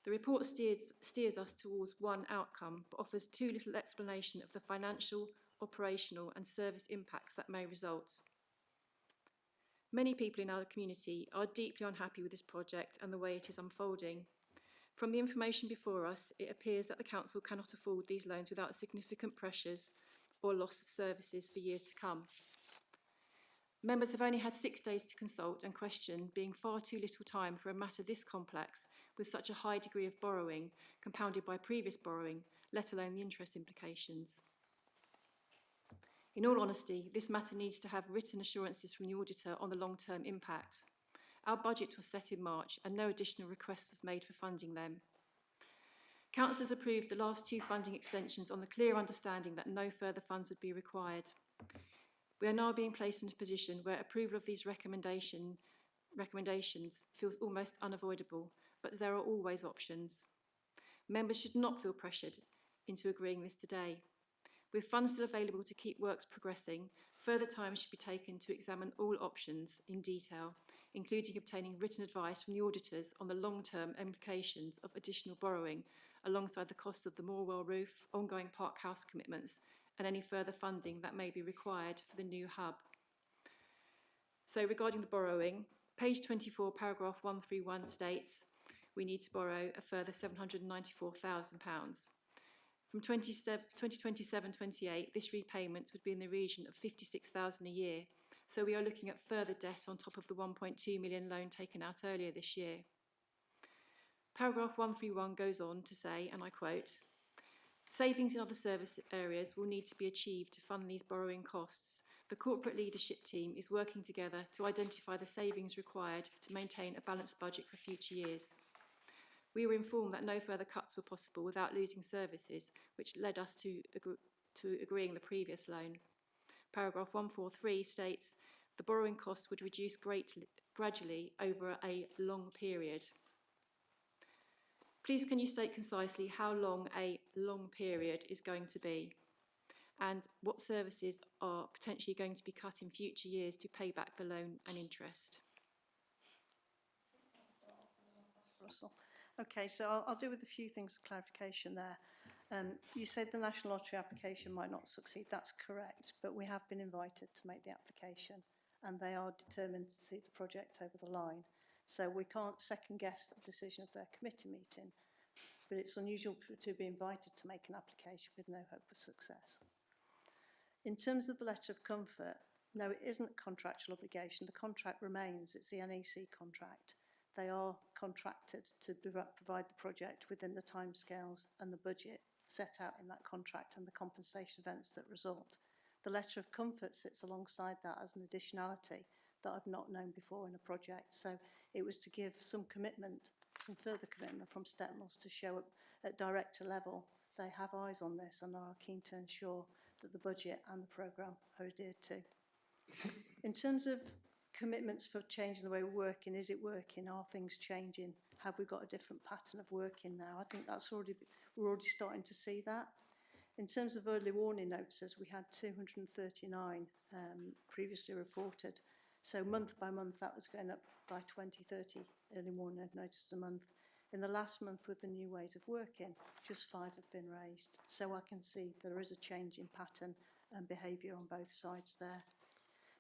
The report steers us towards one outcome, but offers too little explanation of the financial, operational and service impacts that may result. Many people in our community are deeply unhappy with this project and the way it is unfolding. From the information before us, it appears that the council cannot afford these loans without significant pressures or loss of services for years to come. Members have only had 6 days to consult and question, being far too little time for a matter this complex with such a high degree of borrowing, compounded by previous borrowing, let alone the interest implications. In all honesty, this matter needs to have written assurances from the auditor on the long-term impact. Our budget was set in March and no additional request was made for funding them. Councillors approved the last 2 funding extensions on the clear understanding that no further funds would be required. We are now being placed in a position where approval of these recommendations feels almost unavoidable, but there are always options. Members should not feel pressured into agreeing this today. With funds still available to keep works progressing, further time should be taken to examine all options in detail, including obtaining written advice from the auditors on the long-term implications of additional borrowing, alongside the costs of the Morwell roof, ongoing park house commitments, and any further funding that may be required for the new hub. So regarding the borrowing, page 24, paragraph 131 states we need to borrow a further £794,000. From 2027-28, this repayment would be in the region of £56,000 a year, so we are looking at further debt on top of the £1.2 million loan taken out earlier this year. Paragraph 131 goes on to say, and I quote, "Savings in other service areas will need to be achieved to fund these borrowing costs. The corporate leadership team is working together to identify the savings required to maintain a balanced budget for future years. We were informed that no further cuts were possible without losing services, which led us to agreeing the previous loan." Paragraph 143 states, "The borrowing costs would reduce gradually over a long period." Please can you state concisely how long a long period is going to be, and what services are potentially going to be cut in future years to pay back the loan and interest? Russell. Okay, so I'll do with a few things of clarification there. You said the National Lottery application might not succeed. That's correct, but we have been invited to make the application and they are determined to see the project over the line. So we can't second guess the decision of their committee meeting, but it's unusual to be invited to make an application with no hope of success. In terms of the letter of comfort, no, it isn't a contractual obligation. The contract remains. It's the NEC contract. They are contracted to provide the project within the timescales and the budget set out in that contract and the compensation events that result. The letter of comfort sits alongside that as an additionality that I've not known before in a project. So it was to give some commitment, some further commitment from Stepnel's to show up at director level. They have eyes on this and are keen to ensure that the budget and the programme are adhered to. In terms of commitments for changing the way we're working, is it working? Are things changing? Have we got a different pattern of working now? I think that's we're already starting to see that. In terms of early warning notices, we had 239 previously reported. So month by month, that was going up by 20, 30 early warning notices a month. In the last month, with the new ways of working, just 5 have been raised. So I can see there is a change in pattern and behaviour on both sides there.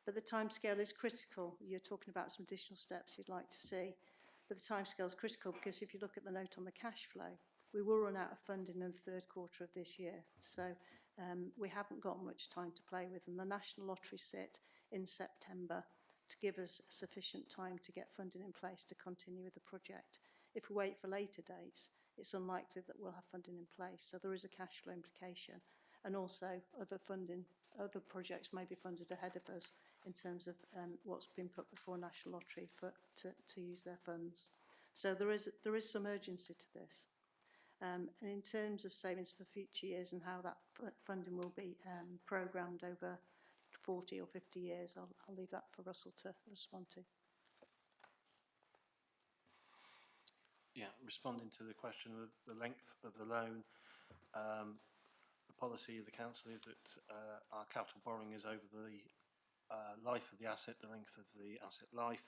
But the timescale is critical. You're talking about some additional steps you'd like to see. But the timescale is critical because if you look at the note on the cash flow, we will run out of funding in the 3rd quarter of this year. So we haven't got much time to play with. And the National Lottery sit in September to give us sufficient time to get funding in place to continue with the project. If we wait for later dates, it's unlikely that we'll have funding in place. So there is a cash flow implication. And also other projects may be funded ahead of us in terms of what's been put before National Lottery to use their funds. So there is some urgency to this. And in terms of savings for future years and how that funding will be programmed over 40 or 50 years, I'll leave that for Russell to respond to. Yeah, responding to the question of the length of the loan, the policy of the council is that our capital borrowing is over the life of the asset, the length of the asset life,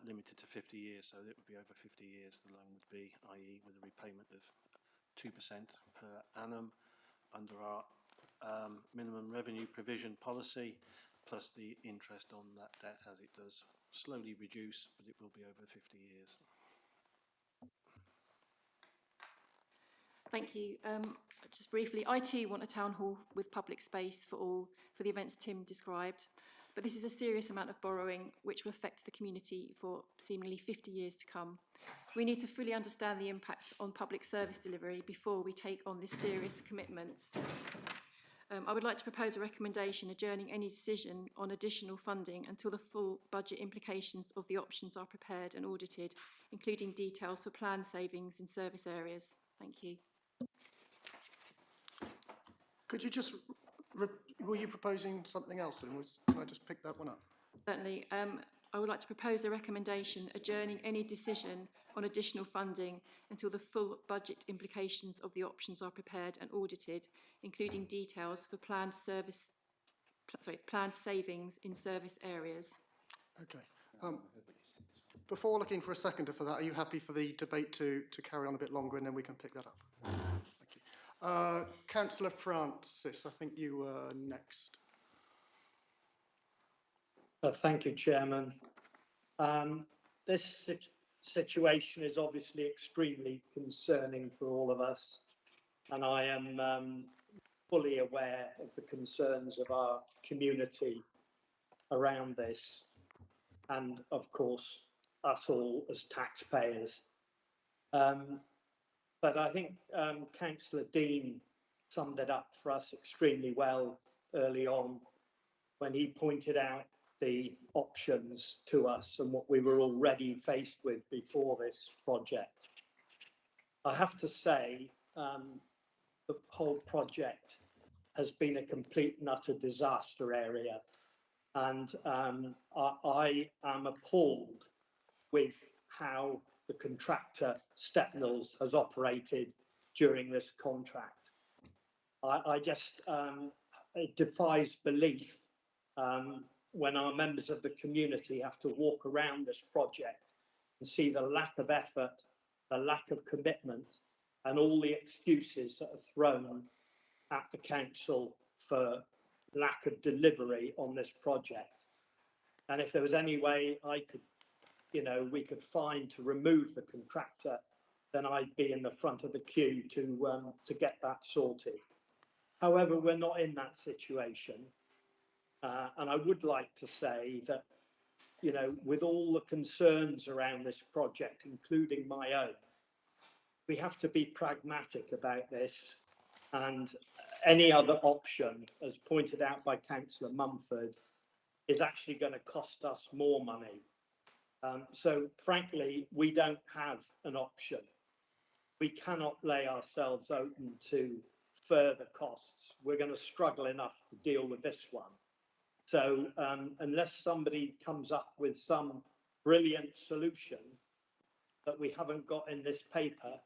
limited to 50 years, so it would be over 50 years the loan would be, i.e. with a repayment of 2% per annum under our minimum revenue provision policy, plus the interest on that debt as it does slowly reduce, but it will be over 50 years. Thank you. Just briefly, I too want a town hall with public space for the events Tim described, but this is a serious amount of borrowing which will affect the community for seemingly 50 years to come. We need to fully understand the impact on public service delivery before we take on this serious commitment. I would like to propose a recommendation adjourning any decision on additional funding until the full budget implications of the options are prepared and audited, including details for planned savings in service areas. Thank you. Could you just, were you proposing something else? And can I just pick that one up? Certainly. I would like to propose a recommendation adjourning any decision on additional funding until the full budget implications of the options are prepared and audited, including details for planned savings in service areas. Okay. Before looking for a seconder for that, are you happy for the debate to carry on a bit longer and then we can pick that up? Thank you. Councillor Francis, I think you were next. Thank you, Chairman. This situation is obviously extremely concerning for all of us, and I am fully aware of the concerns of our community around this, and of course us all as taxpayers. But I think Councillor Dean summed it up for us extremely well early on when he pointed out the options to us and what we were already faced with before this project. I have to say, the whole project has been a complete and utter disaster area, and I am appalled with how the contractor Stepnells has operated during this contract. I just, it defies belief when our members of the community have to walk around this project and see the lack of effort, the lack of commitment, and all the excuses that are thrown at the council for lack of delivery on this project. And if there was any way I could, we could find to remove the contractor, then I'd be in the front of the queue to get that sorted. However, we're not in that situation. And I would like to say that, with all the concerns around this project, including my own, we have to be pragmatic about this, and any other option, as pointed out by Councillor Mumford, is actually going to cost us more money. So frankly, we don't have an option. We cannot lay ourselves open to further costs. We're going to struggle enough to deal with this one. So unless somebody comes up with some brilliant solution that we haven't got in this paper,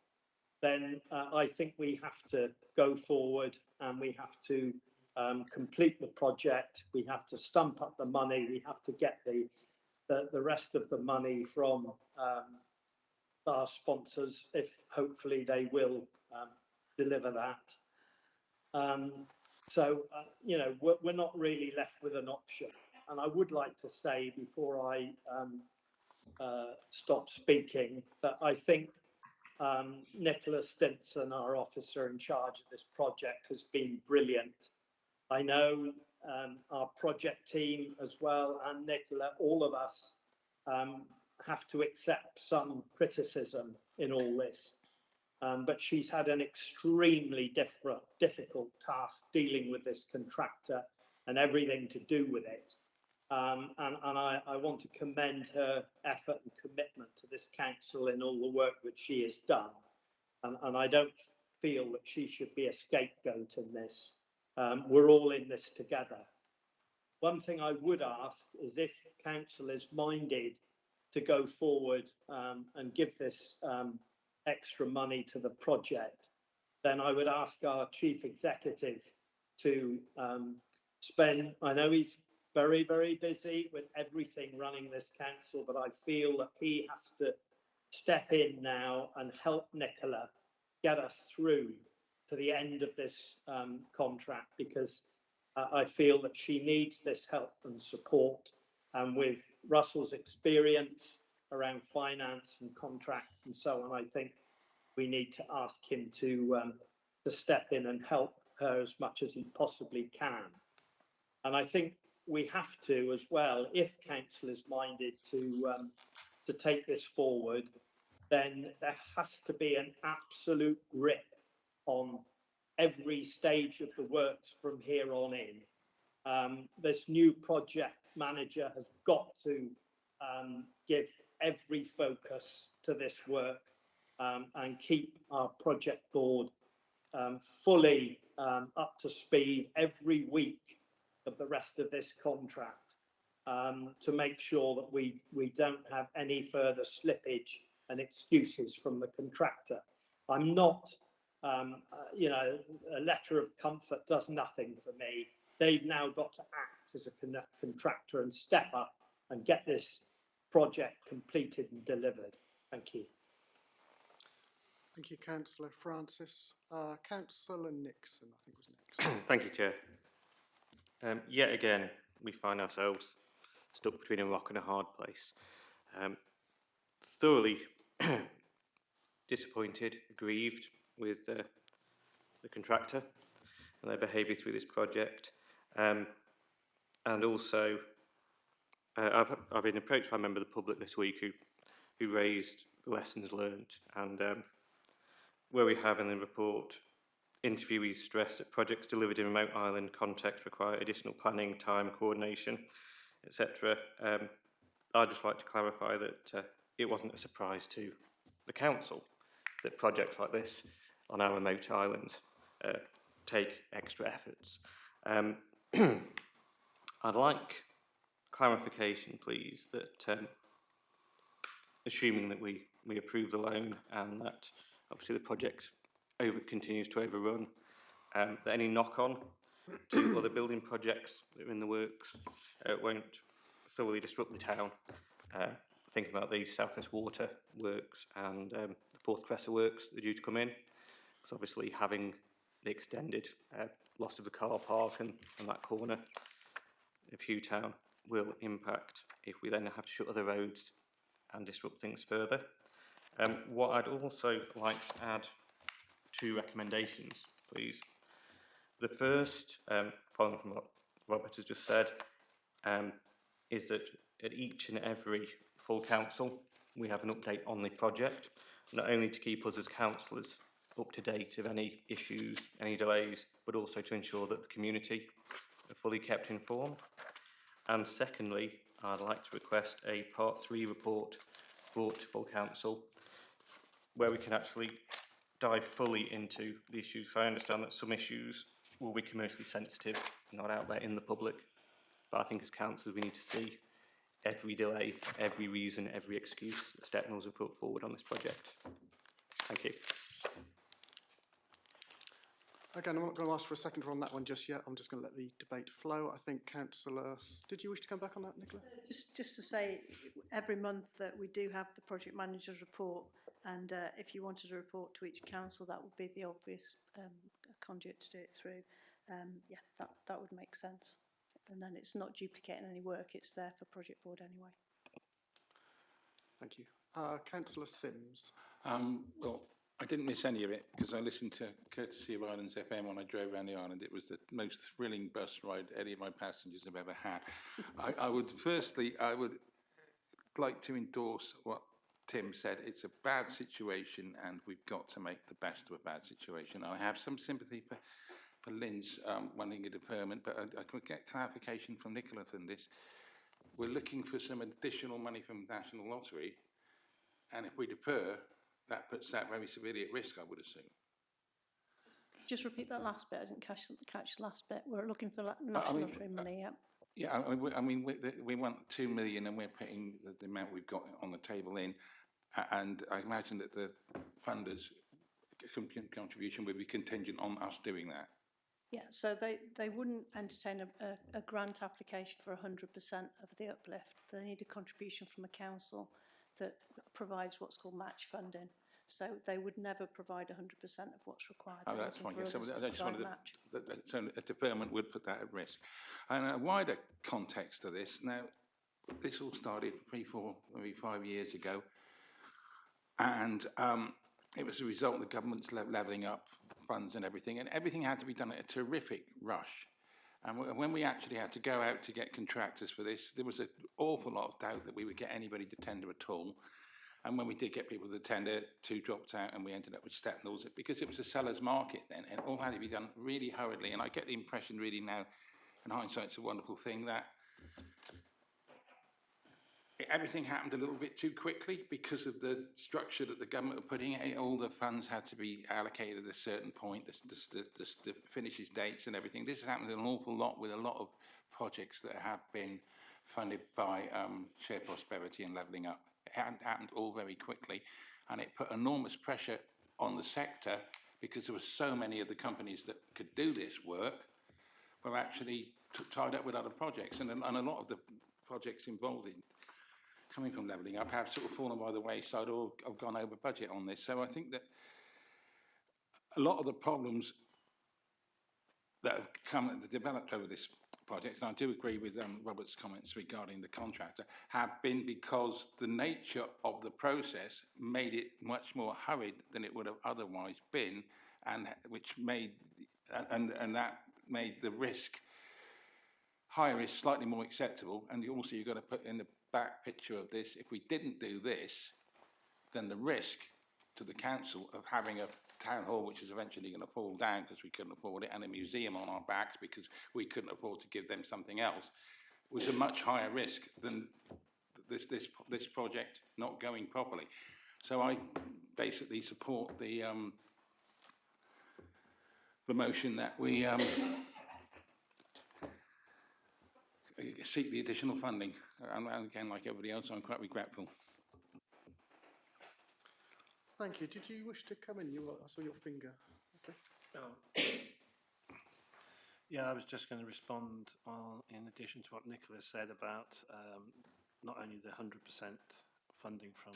then I think we have to go forward and we have to complete the project. We have to stump up the money. We have to get the rest of the money from our sponsors, if hopefully they will deliver that. You know, we're not really left with an option. And I would like to say before I stop speaking that I think Nicola Stinson, our officer in charge of this project, has been brilliant. I know our project team as well, and Nicola, all of us have to accept some criticism in all this. But she's had an extremely difficult task dealing with this contractor and everything to do with it. And I want to commend her effort and commitment to this council in all the work that she has done. And I don't feel that she should be a scapegoat in this. We're all in this together. One thing I would ask is if council is minded to go forward and give this extra money to the project, then I would ask our chief executive to spend, I know he's very, very busy with everything running this council, but I feel that he has to step in now and help Nicola get us through to the end of this contract, because I feel that she needs this help and support. And with Russell's experience around finance and contracts and so on, I think we need to ask him to step in and help her as much as he possibly can. And I think we have to as well, if council is minded to take this forward, then there has to be an absolute grip on every stage of the works from here on in. This new project manager has got to give every focus to this work and keep our project board fully up to speed every week of the rest of this contract to make sure that we don't have any further slippage and excuses from the contractor. I'm not, you know, a letter of comfort does nothing for me. They've now got to act as a contractor and step up and get this project completed and delivered. Thank you. Thank you, Councillor Francis. Councillor Nixon, I think was next. Thank you, Chair. Yet again, we find ourselves stuck between a rock and a hard place. Thoroughly disappointed, grieved with the contractor and their behaviour through this project. And also, I've been approached by a member of the public this week who raised lessons learned, and where we have in the report, interviewees stress that projects delivered in remote island context require additional planning, time, coordination, etc. I'd just like to clarify that it wasn't a surprise to the council that projects like this on our remote islands take extra efforts. I'd like clarification, please, that assuming that we approve the loan and that obviously the project continues to overrun, that any knock-on to other building projects that are in the works won't thoroughly disrupt the town. Think about the South West Water works and the Porth Cressa works that are due to come in. Because obviously having the extended loss of the car park and that corner of Hugh Town will impact if we then have to shut other roads and disrupt things further. What I'd also like to add 2 recommendations, please. The first, following from what Robert has just said, is that at each and every full council we have an update on the project, not only to keep us as councillors up to date of any issues, any delays, but also to ensure that the community are fully kept informed. And secondly, I'd like to request a Part 3 report brought to full council where we can actually dive fully into the issues. I understand that some issues will be commercially sensitive, not out there in the public, but I think as councillors we need to see every delay, every reason, every excuse that Stepnells have put forward on this project. Thank you. Again, I'm not going to ask for a seconder on that one just yet. I'm just going to let the debate flow. I think Councillor, did you wish to come back on that, Nicola? Just to say, every month that we do have the project manager's report, and if you wanted a report to each council, that would be the obvious conduit to do it through. Yeah, that would make sense. And then it's not duplicating any work, it's there for project board anyway. Thank you. Councillor Sims. Well, I didn't miss any of it because I listened to Courtesy of Islands FM when I drove around the island. It was the most thrilling bus ride any of my passengers have ever had. I would like to endorse what Tim said. It's a bad situation and we've got to make the best of a bad situation. I have some sympathy for Lynn's wanting a deferment, but I could get clarification from Nicola on this. We're looking for some additional money from the National Lottery, and if we defer, that puts that very severely at risk, I would assume. Just repeat that last bit. I didn't catch the last bit. We're looking for national lottery money, yeah. Yeah, I mean, we want 2 million, and we're putting the amount we've got on the table in, and I imagine that the funders' contribution would be contingent on us doing that. Yeah, so they wouldn't entertain a grant application for 100% of the uplift. They need a contribution from a council that provides what's called match funding. So they would never provide 100% of what's required. Oh, that's fine. Yeah, so I just wanted so a deferment would put that at risk. And a wider context to this, now, this all started 3, 4, maybe 5 years ago. And it was a result of the government's levelling up funds and everything had to be done at a terrific rush. And when we actually had to go out to get contractors for this, there was an awful lot of doubt that we would get anybody to tender at all. And when we did get people to tender, 2 dropped out and we ended up with Stepnel's because it was a seller's market then, and it all had to be done really hurriedly. And I get the impression really now, in hindsight, it's a wonderful thing that everything happened a little bit too quickly because of the structure that the government were putting in. All the funds had to be allocated at a certain point, the finishes dates and everything. This has happened an awful lot with a lot of projects that have been funded by shared prosperity and levelling up. It happened all very quickly, and it put enormous pressure on the sector because there were so many of the companies that could do this work were actually tied up with other projects, and a lot of the projects involved in coming from levelling up have sort of fallen by the wayside or have gone over budget on this. So I think that a lot of the problems that have developed over this project, and I do agree with Robert's comments regarding the contractor, have been because the nature of the process made it much more hurried than it would have otherwise been, and which made and that made the risk, higher risk, slightly more acceptable. And also you've got to put in the back picture of this, if we didn't do this, then the risk to the council of having a town hall which is eventually going to fall down because we couldn't afford it, and a museum on our backs because we couldn't afford to give them something else, was a much higher risk than this project not going properly. So I basically support the motion that we seek the additional funding. And again, like everybody else, I'm quite regretful. Thank you. Did you wish to come in? I saw your finger. Okay. Yeah, I was just going to respond in addition to what Nicola said about not only the 100% funding from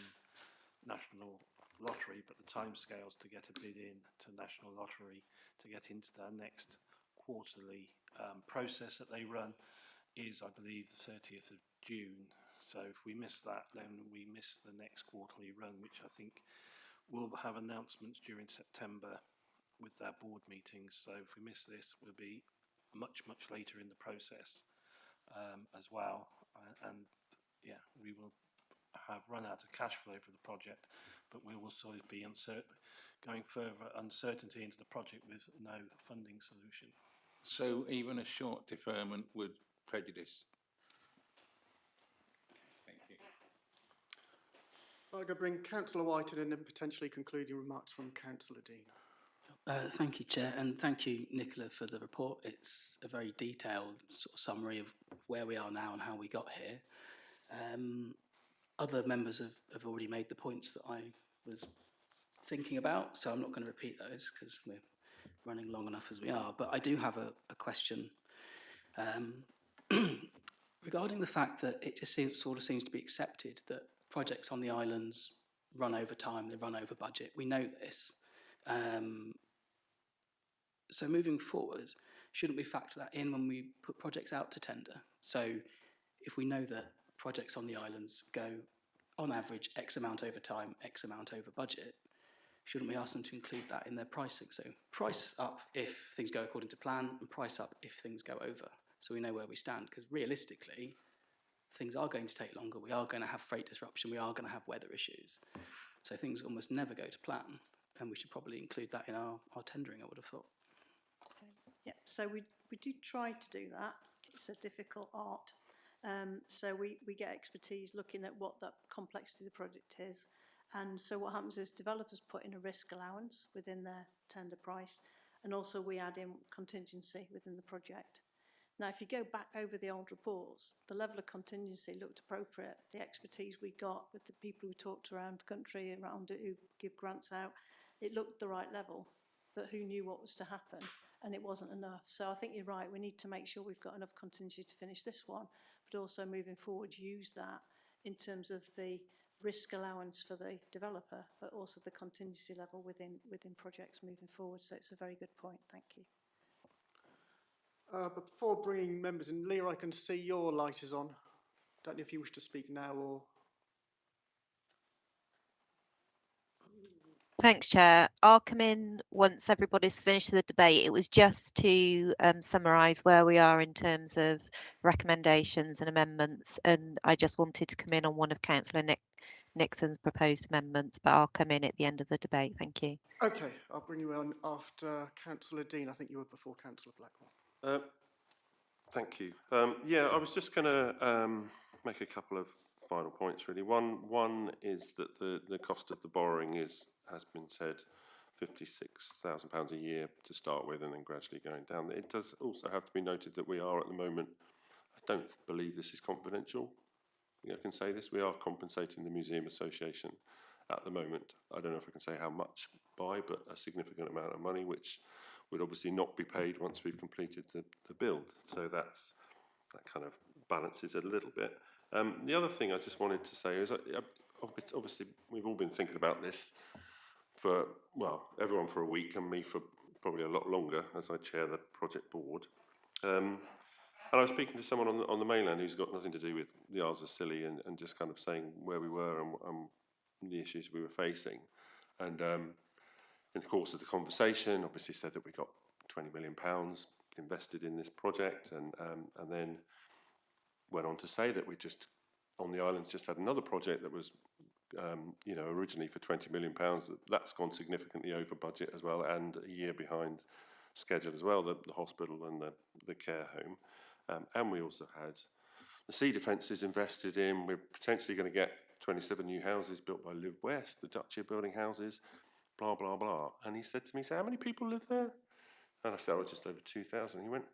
National Lottery, but the timescales to get a bid in to National Lottery to get into their next quarterly process that they run is, I believe, the 30th of June. So if we miss that, then we miss the next quarterly run, which I think will have announcements during September with their board meetings. So if we miss this, we'll be much later in the process as well. And yeah, we will have run out of cash flow for the project, but we will sort of be going further uncertainty into the project with no funding solution. So even a short deferment would prejudice. Thank you. I'm going to bring Councillor White in and then potentially concluding remarks from Councillor Dean. Thank you, Chair, and thank you, Nicola, for the report. It's a very detailed sort of summary of where we are now and how we got here. Other members have already made the points that I was thinking about, so I'm not going to repeat those because we're running long enough as we are. But I do have a question regarding the fact that it just sort of seems to be accepted that projects on the islands run over time, they run over budget. We know this. So moving forward, shouldn't we factor that in when we put projects out to tender? So if we know that projects on the islands go on average X amount over time, X amount over budget, shouldn't we ask them to include that in their pricing? So price up if things go according to plan and price up if things go over, so we know where we stand. Because realistically, things are going to take longer. We are going to have freight disruption. We are going to have weather issues. So things almost never go to plan, and we should probably include that in our tendering, I would have thought. Yeah, so we do try to do that. It's a difficult art. So we get expertise looking at what that complexity of the project is. And so what happens is developers put in a risk allowance within their tender price, and also we add in contingency within the project. Now, if you go back over the old reports, the level of contingency looked appropriate. The expertise we got with the people who talked around the country, around it, who give grants out, it looked the right level, but who knew what was to happen? And it wasn't enough. So I think you're right, we need to make sure we've got enough contingency to finish this one, but also moving forward, use that in terms of the risk allowance for the developer, but also the contingency level within projects moving forward. So it's a very good point. Thank you. But before bringing members in, Leah, I can see your light is on. Don't know if you wish to speak now or... Thanks, Chair. I'll come in once everybody's finished the debate. It was just to summarise where we are in terms of recommendations and amendments, and I just wanted to come in on one of Councillor Nixon's proposed amendments, but I'll come in at the end of the debate. Thank you. Okay, I'll bring you on after Councillor Dean. I think you were before Councillor Blackwell. Thank you. Yeah, I was just going to make a couple of final points, really. One is that the cost of the borrowing has been said, £56,000 a year to start with, and then gradually going down. It does also have to be noted that we are at the moment, I don't believe this is confidential, I can say this, we are compensating the Museum Association at the moment. I don't know if I can say how much by, but a significant amount of money, which would obviously not be paid once we've completed the build. So that kind of balances it a little bit. The other thing I just wanted to say is, obviously, we've all been thinking about this for, well, everyone for a week and me for probably a lot longer as I chair the project board. And I was speaking to someone on the mainland who's got nothing to do with the Isles of Scilly and just kind of saying where we were and the issues we were facing. And in the course of the conversation, obviously said that we got £20 million invested in this project, and then went on to say that we just, on the islands, just had another project that was, originally for £20 million. That's gone significantly over budget as well, and a year behind schedule as well, the hospital and the care home. And we also had the sea defences invested in. We're potentially going to get 27 new houses built by Live West, the Dutch are building houses, blah, blah, blah. And he said to me, so how many people live there? And I said, oh, just over 2,000. He went,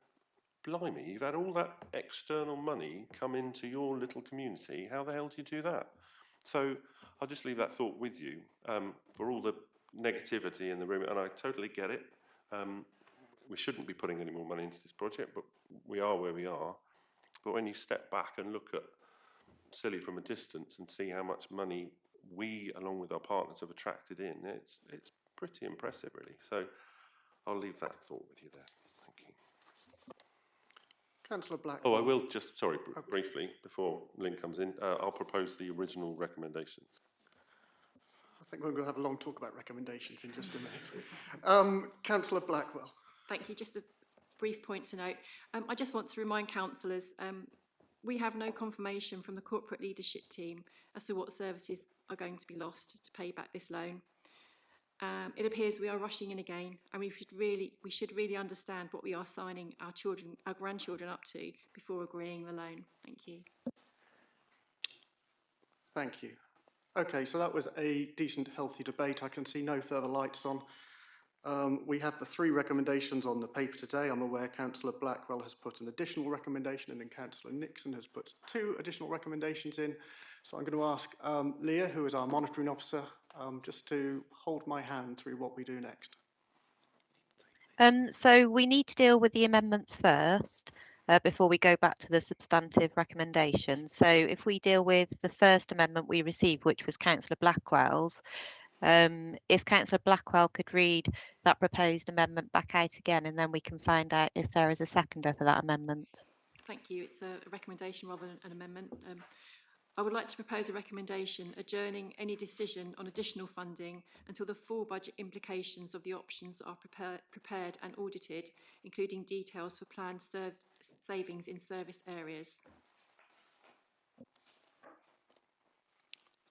blimey, you've had all that external money come into your little community. How the hell do you do that? So I'll just leave that thought with you for all the negativity in the room. And I totally get it. We shouldn't be putting any more money into this project, but we are where we are. But when you step back and look at Scilly from a distance and see how much money we, along with our partners, have attracted in, it's pretty impressive, really. So I'll leave that thought with you there. Thank you. Councillor Black. Oh, I will just, sorry, briefly, before Lynn comes in, I'll propose the original recommendations. I think we're going to have a long talk about recommendations in just a minute. Councillor Blackwell. Thank you. Just a brief point to note. I just want to remind councillors, we have no confirmation from the corporate leadership team as to what services are going to be lost to pay back this loan. It appears we are rushing in again, and we should really understand what we are signing our grandchildren up to before agreeing the loan. Thank you. Thank you. Okay, so that was a decent, healthy debate. I can see no further lights on. We have the 3 recommendations on the paper today. I'm aware Councillor Blackwell has put an additional recommendation, and then Councillor Nixon has put 2 additional recommendations in. So I'm going to ask Leah, who is our monitoring officer, just to hold my hand through what we do next. So we need to deal with the amendments first before we go back to the substantive recommendations. So if we deal with the first amendment we received, which was Councillor Blackwell's, if Councillor Blackwell could read that proposed amendment back out again, and then we can find out if there is a seconder for that amendment. Thank you. It's a recommendation rather than an amendment. I would like to propose a recommendation adjourning any decision on additional funding until the full budget implications of the options are prepared and audited, including details for planned savings in service areas.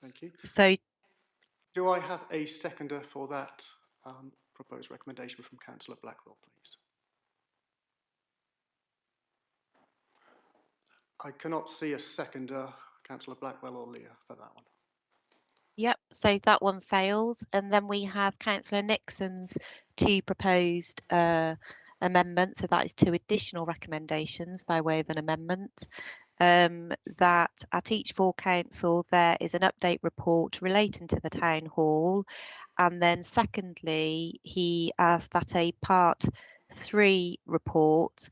Thank you. So, do I have a seconder for that proposed recommendation from Councillor Blackwell, please? I cannot see a seconder, Councillor Blackwell or Leah, for that one. yep, so that one fails. And then we have Councillor Nixon's two proposed amendments. So that is two additional recommendations by way of an amendment. That at each full council there is an update report relating to the town hall, and then secondly he asked that a part 3 report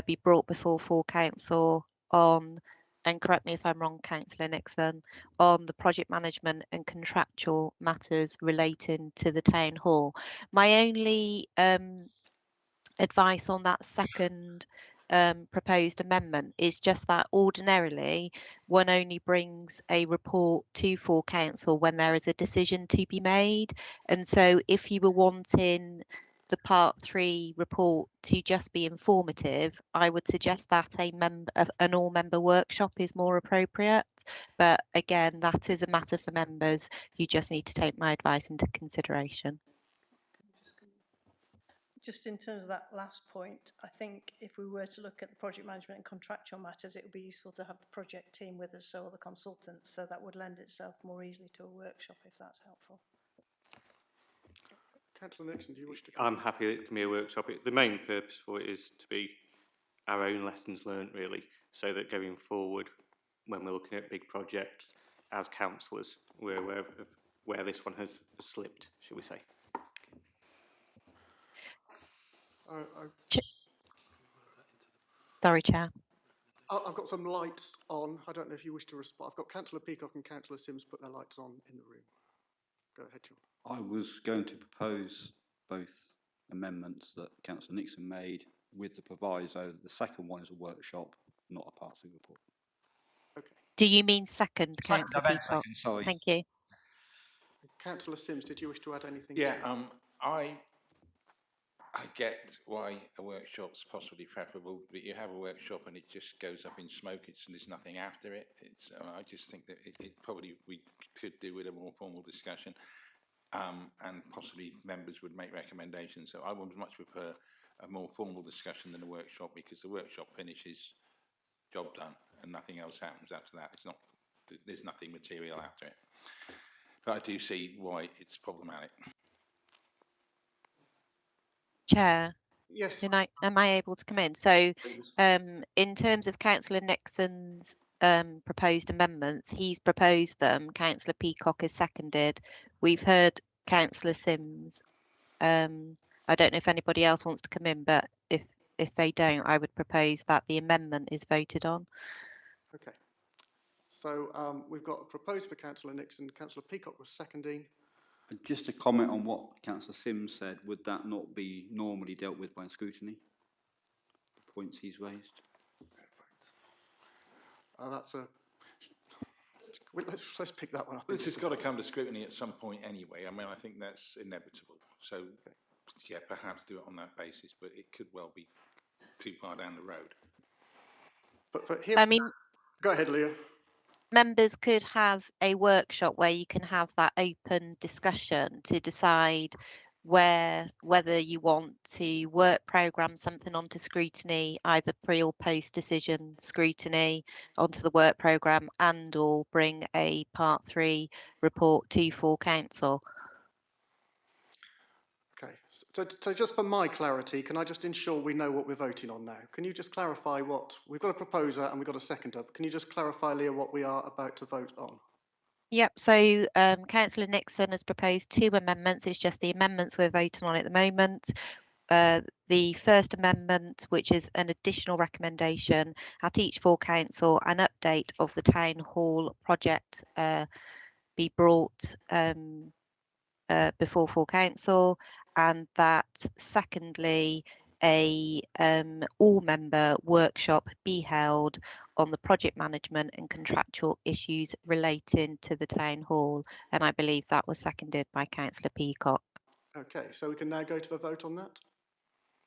be brought before full council on, and correct me if I'm wrong, Councillor Nixon, on the project management and contractual matters relating to the town hall. My only advice on that second proposed amendment is just that ordinarily one only brings a report to full council when there is a decision to be made, and so if you were wanting the part 3 report to just be informative, I would suggest that an all-member workshop is more appropriate, but again that is a matter for members. You just need to take my advice into consideration. Just in terms of that last point, I think if we were to look at the project management and contractual matters, it would be useful to have the project team with us, so the consultants, so that would lend itself more easily to a workshop if that's helpful. Councillor Nixon, do you wish to? I'm happy it can be a workshop. The main purpose for it is to be our own lessons learned, really, so that going forward, when we're looking at big projects as councillors, we're aware of where this one has slipped, shall we say. Sorry, Chair. I've got some lights on. I don't know if you wish to respond. I've got Councillor Peacock and Councillor Sims put their lights on in the room. Go ahead, John. I was going to propose both amendments that Councillor Nixon made with the proviso that the second one is a workshop, not a part 2 report. Okay. Do you mean second, Councillor Peacock? Second, sorry. Thank you. Councillor Sims, did you wish to add anything? Yeah, I get why a workshop's possibly preferable, but you have a workshop and it just goes up in smoke. There's nothing after it. I just think that it probably we could do with a more formal discussion, and possibly members would make recommendations. So I would much prefer a more formal discussion than a workshop, because the workshop finishes, job done, and nothing else happens after that. There's nothing material after it. But I do see why it's problematic. Chair. Yes. Am I able to come in? So, in terms of Councillor Nixon's proposed amendments, he's proposed them. Councillor Peacock has seconded. We've heard Councillor Sims. I don't know if anybody else wants to come in, but if they don't, I would propose that the amendment is voted on. Okay. So we've got a proposal for Councillor Nixon. Councillor Peacock was seconding. And just to comment on what Councillor Sims said, would that not be normally dealt with by scrutiny? The points he's raised? That's a... Let's pick that one up. This has got to come to scrutiny at some point anyway. I mean, I think that's inevitable. So, yeah, perhaps do it on that basis, but it could well be too far down the road. But here, I mean, go ahead, Leah. Members could have a workshop where you can have that open discussion to decide whether you want to work programme something onto scrutiny, either pre or post decision scrutiny onto the work programme, and or bring a part 3 report to full council. Okay, so just for my clarity, can I just ensure we know what we're voting on now? Can you just clarify what, we've got a proposer and we've got a seconder, but can you just clarify, Leah, what we are about to vote on? Yep, so Councillor Nixon has proposed 2 amendments. It's just the amendments we're voting on at the moment. the first amendment, which is an additional recommendation at each full council, an update of the town hall project be brought before full council, and that secondly, a all member workshop be held on the project management and contractual issues relating to the town hall, and I believe that was seconded by Councillor Peacock. Okay, so we can now go to the vote on that.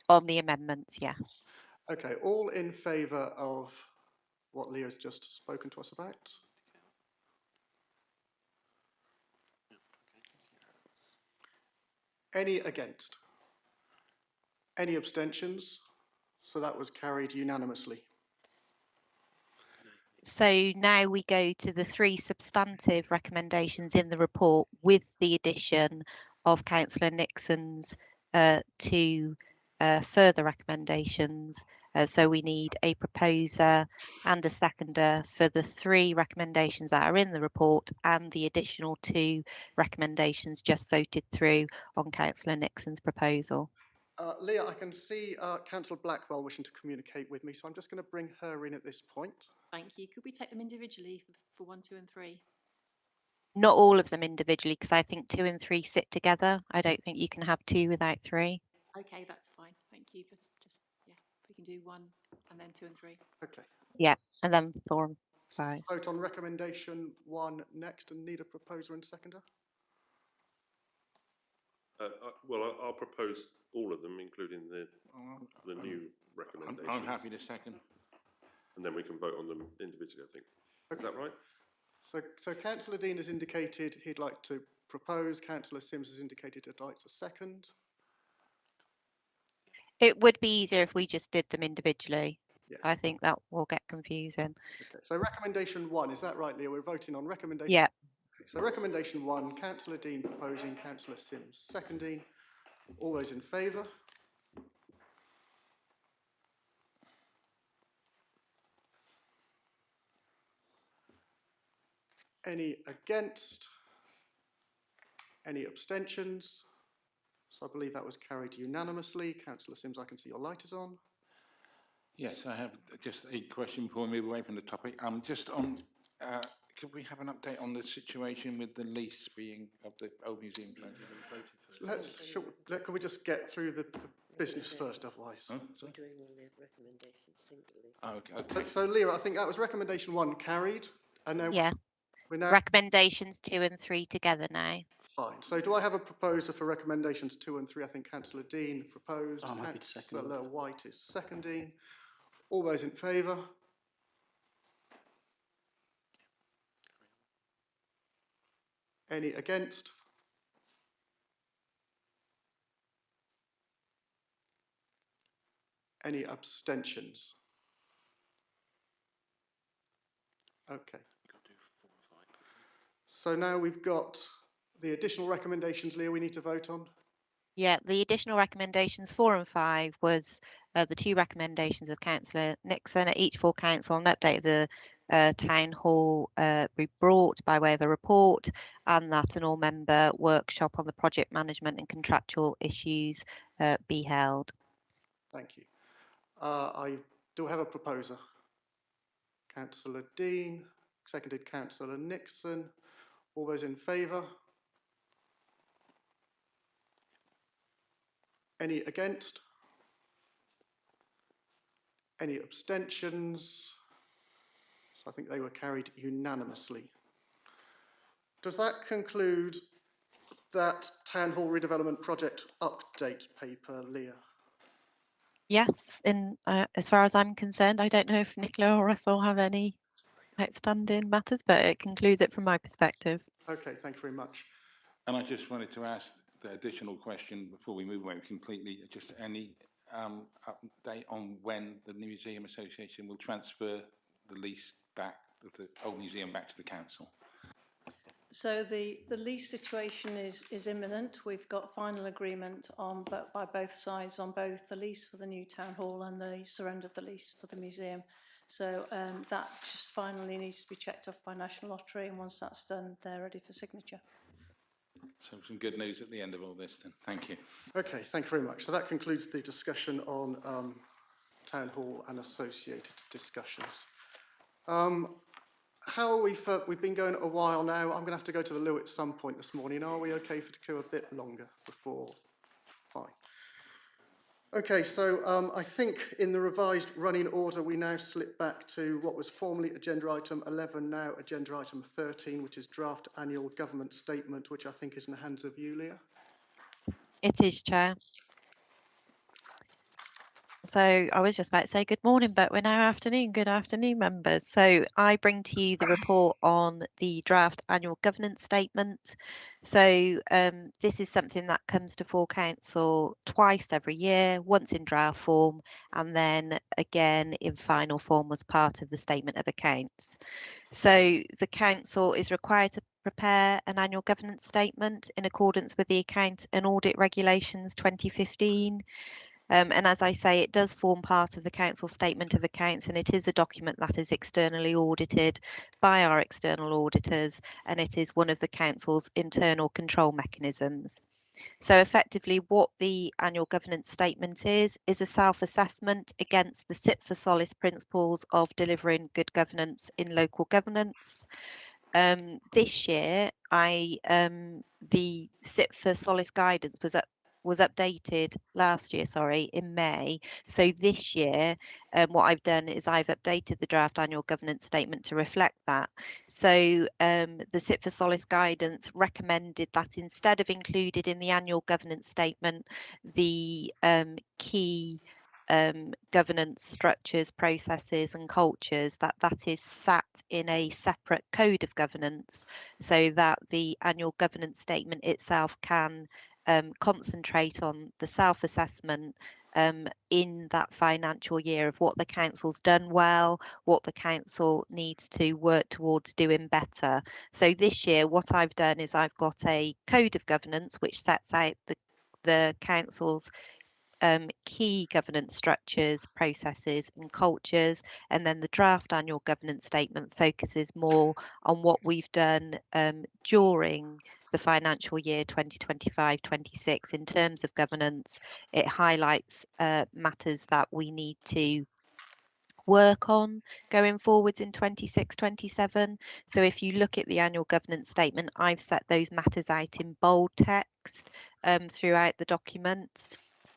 On the amendments, yes. Okay, all in favour of what Leah's just spoken to us about? Any against? Any abstentions? So that was carried unanimously. So now we go to the 3 substantive recommendations in the report with the addition of Councillor Nixon's 2 further recommendations. So we need a proposer and a seconder for the 3 recommendations that are in the report and the additional 2 recommendations just voted through on Councillor Nixon's proposal. Leah, I can see Councillor Blackwell wishing to communicate with me, so I'm just going to bring her in at this point. Thank you. Could we take them individually for 1, 2 and 3? Not all of them individually, because I think 2 and 3 sit together. I don't think you can have 2 without 3. Okay, that's fine. Thank you. But just, yeah, if we can do 1 and then 2 and 3. Okay. Yeah, and then 4 and 5. Vote on recommendation 1 next, and need a proposer and seconder. Well, I'll propose all of them, including the new recommendations. I'm happy to second. And then we can vote on them individually, I think. Is that right? So Councillor Dean has indicated he'd like to propose. Councillor Sims has indicated he'd like to second. It would be easier if we just did them individually. Yes. I think that will get confusing. Okay, so recommendation 1, is that right, Leah? We're voting on recommendation. Yeah. Okay, so recommendation 1, Councillor Dean proposing, Councillor Sims seconding. All those in favour? Any against? Any abstentions? So I believe that was carried unanimously. Councillor Sims, I can see your light is on. Yes, I have just a question before we move away from the topic. Just on, could we have an update on the situation with the lease being of the old museum? Can we just get through the business first, otherwise? Huh? We're doing all the recommendations singly. Oh, okay. So Leah, I think that was recommendation 1 carried, and now Yeah. we're now Recommendations 2 and 3 together now. fine. So do I have a proposer for recommendations 2 and 3? I think Councillor Dean proposed. I'm happy to second it. Councillor White is seconding. All those in favour? Any against? Any abstentions? Okay. So now we've got the additional recommendations, Leah, we need to vote on. Yeah, the additional recommendations 4 and 5 was the 2 recommendations of Councillor Nixon at each full council, an update of the town hall be brought by way of a report, and that an all-member workshop on the project management and contractual issues be held. Thank you. I do have a proposer. Councillor Dean, seconded Councillor Nixon. All those in favour? Any against? Any abstentions? So I think they were carried unanimously. Does that conclude that Town Hall redevelopment project update paper, Leah? Yes, in as far as I'm concerned, I don't know if Nicola or Russell have any outstanding matters, but it concludes it from my perspective. Okay, thank you very much. And I just wanted to ask the additional question before we move away completely, just any update on when the Museum Association will transfer the lease back of the old museum back to the council? So the lease situation is imminent. We've got final agreement on by both sides on both the lease for the new town hall and the surrender of the lease for the museum. So that just finally needs to be checked off by National Lottery, and once that's done, they're ready for signature. So some good news at the end of all this then. Thank you. Okay, thank you very much. So that concludes the discussion on Town Hall and associated discussions. How are we for, we've been going a while now. I'm going to have to go to the loo at some point this morning. Are we okay for to go a bit longer before? Fine. Okay, so I think in the revised running order, we now slip back to what was formerly agenda item 11, now agenda item 13, which is draft annual government statement, which I think is in the hands of you, Leah. It is, Chair. So I was just about to say good morning, but we're now afternoon. Good afternoon, members. So I bring to you the report on the draft annual governance statement. So this is something that comes to full council twice every year, once in draft form, and then again in final form as part of the statement of accounts. So the council is required to prepare an annual governance statement in accordance with the Account and Audit Regulations 2015. And as I say, it does form part of the council statement of accounts, and it is a document that is externally audited by our external auditors, and it is one of the council's internal control mechanisms. So effectively what the annual governance statement is a self-assessment against the SIP for Solace principles of delivering good governance in local governance. This year, the SIP for Solace guidance was updated last year, in May. So this year, what I've done is I've updated the draft annual governance statement to reflect that. So the SIP for Solace guidance recommended that instead of included in the annual governance statement, the key governance structures, processes and cultures, that is sat in a separate code of governance, so that the annual governance statement itself can concentrate on the self-assessment in that financial year of what the council's done well, what the council needs to work towards doing better. So this year what I've done is I've got a code of governance which sets out the council's key governance structures, processes and cultures, and then the draft annual governance statement focuses more on what we've done during the financial year 2025-26 in terms of governance. It highlights matters that we need to work on going forwards in 26-27. So if you look at the annual governance statement, I've set those matters out in bold text throughout the document.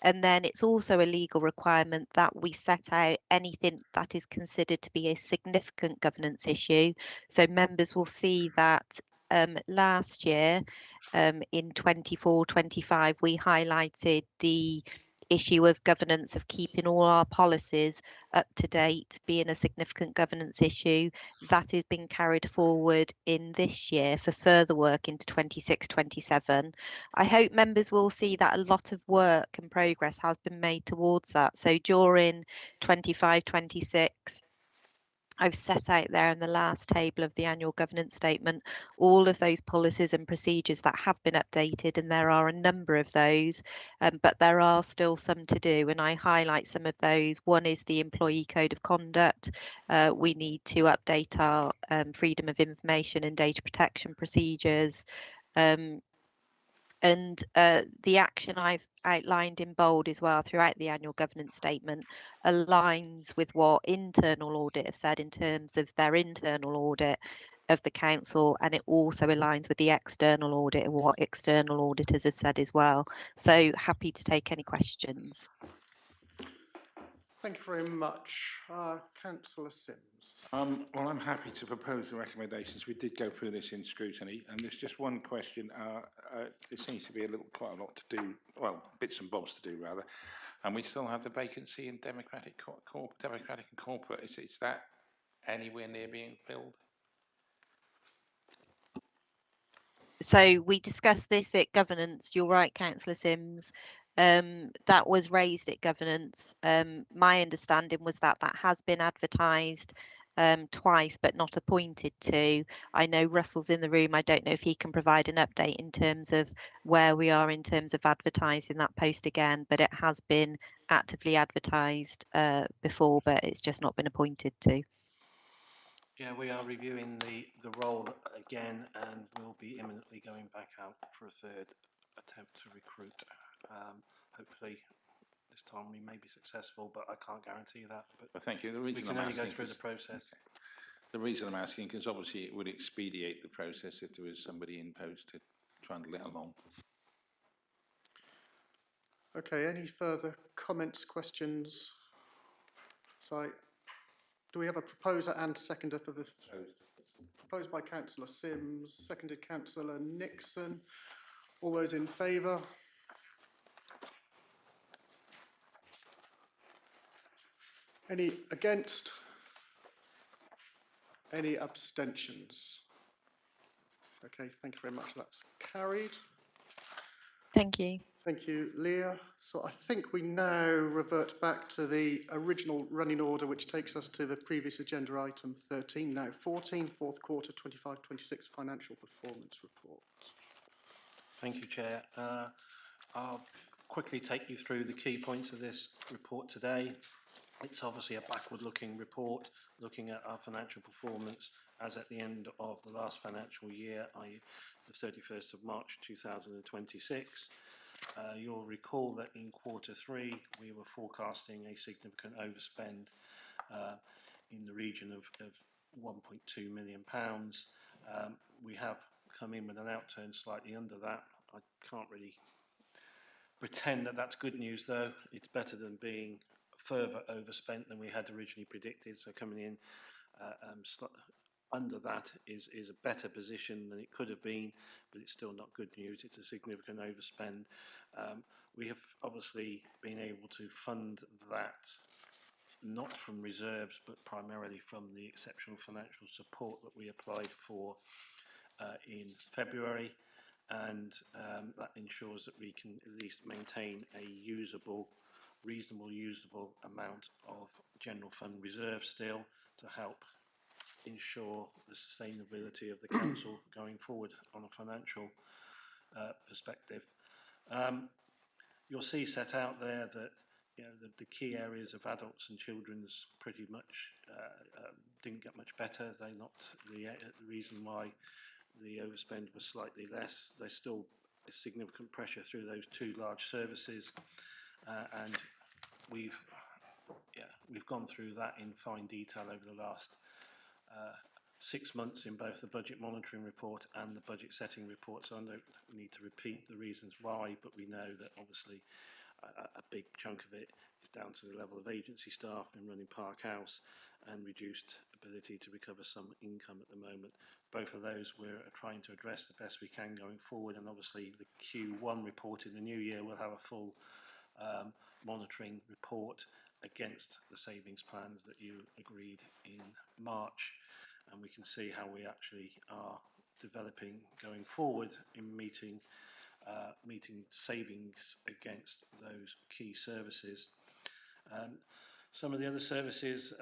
And then it's also a legal requirement that we set out anything that is considered to be a significant governance issue. So members will see that last year in 24-25, we highlighted the issue of governance, of keeping all our policies up to date, being a significant governance issue. That has been carried forward in this year for further work into 26-27. I hope members will see that a lot of work and progress has been made towards that. So during 25-26, I've set out there in the last table of the annual governance statement all of those policies and procedures that have been updated, and there are a number of those, but there are still some to do, and I highlight some of those. One is the employee code of conduct. We need to update our freedom of information and data protection procedures. And the action I've outlined in bold as well throughout the annual governance statement aligns with what internal audit have said in terms of their internal audit of the council, and it also aligns with the external audit and what external auditors have said as well. So happy to take any questions. Thank you very much. Councillor Sims. Well, I'm happy to propose the recommendations. We did go through this in scrutiny, and there's just one question. There seems to be quite a lot to do, well, bits and bobs to do rather, and we still have the vacancy in Democratic and Corporate. Is that anywhere near being filled? So we discussed this at governance. You're right, Councillor Sims. That was raised at governance. My understanding was that has been advertised twice but not appointed to. I know Russell's in the room. I don't know if he can provide an update in terms of where we are in terms of advertising that post again, but it has been actively advertised before, but it's just not been appointed to. Yeah, we are reviewing the role again, and we'll be imminently going back out for a third attempt to recruit. Hopefully this time we may be successful, but I can't guarantee that. But Well, thank you. The we reason can I'm only go asking through is- the process. The reason I'm asking, because obviously it would expedite the process if there was somebody in post to trundle it along. Okay, any further comments, questions? So, do we have a proposer and seconder for this? Proposed by Councillor Sims, seconded Councillor Nixon. All those in favour? Any against? Any abstentions? Okay, thank you very much. That's carried. Thank you. Thank you, Leah. So I think we now revert back to the original running order, which takes us to the previous agenda item 13, now 14, fourth quarter 25-26 financial performance report. Thank you, Chair. I'll quickly take you through the key points of this report today. It's obviously a backward-looking report, looking at our financial performance as at the end of the last financial year, i.e. the 31st of March 2026. You'll recall that in quarter 3 we were forecasting a significant overspend in the region of £1.2 million. We have come in with an outturn slightly under that. I can't really pretend that that's good news, though. It's better than being further overspent than we had originally predicted. So coming in under that is a better position than it could have been, but it's still not good news. It's a significant overspend. We have obviously been able to fund that not from reserves, but primarily from the exceptional financial support that we applied for in February, and that ensures that we can at least maintain a reasonable usable amount of general fund reserve still to help ensure the sustainability of the council going forward on a financial perspective. You'll see set out there that the key areas of adults and children's pretty much didn't get much better. They're not the reason why the overspend was slightly less. There's still a significant pressure through those two large services, and we've gone through that in fine detail over the last 6 months in both the budget monitoring report and the budget setting report, so I don't need to repeat the reasons why, but we know that obviously a big chunk of it is down to the level of agency staff in running Park House and reduced ability to recover some income at the moment. Both of those we're trying to address the best we can going forward, and obviously the Q1 report in the new year will have a full monitoring report against the savings plans that you agreed in March, and we can see how we actually are developing going forward in meeting savings against those key services. Some of the other services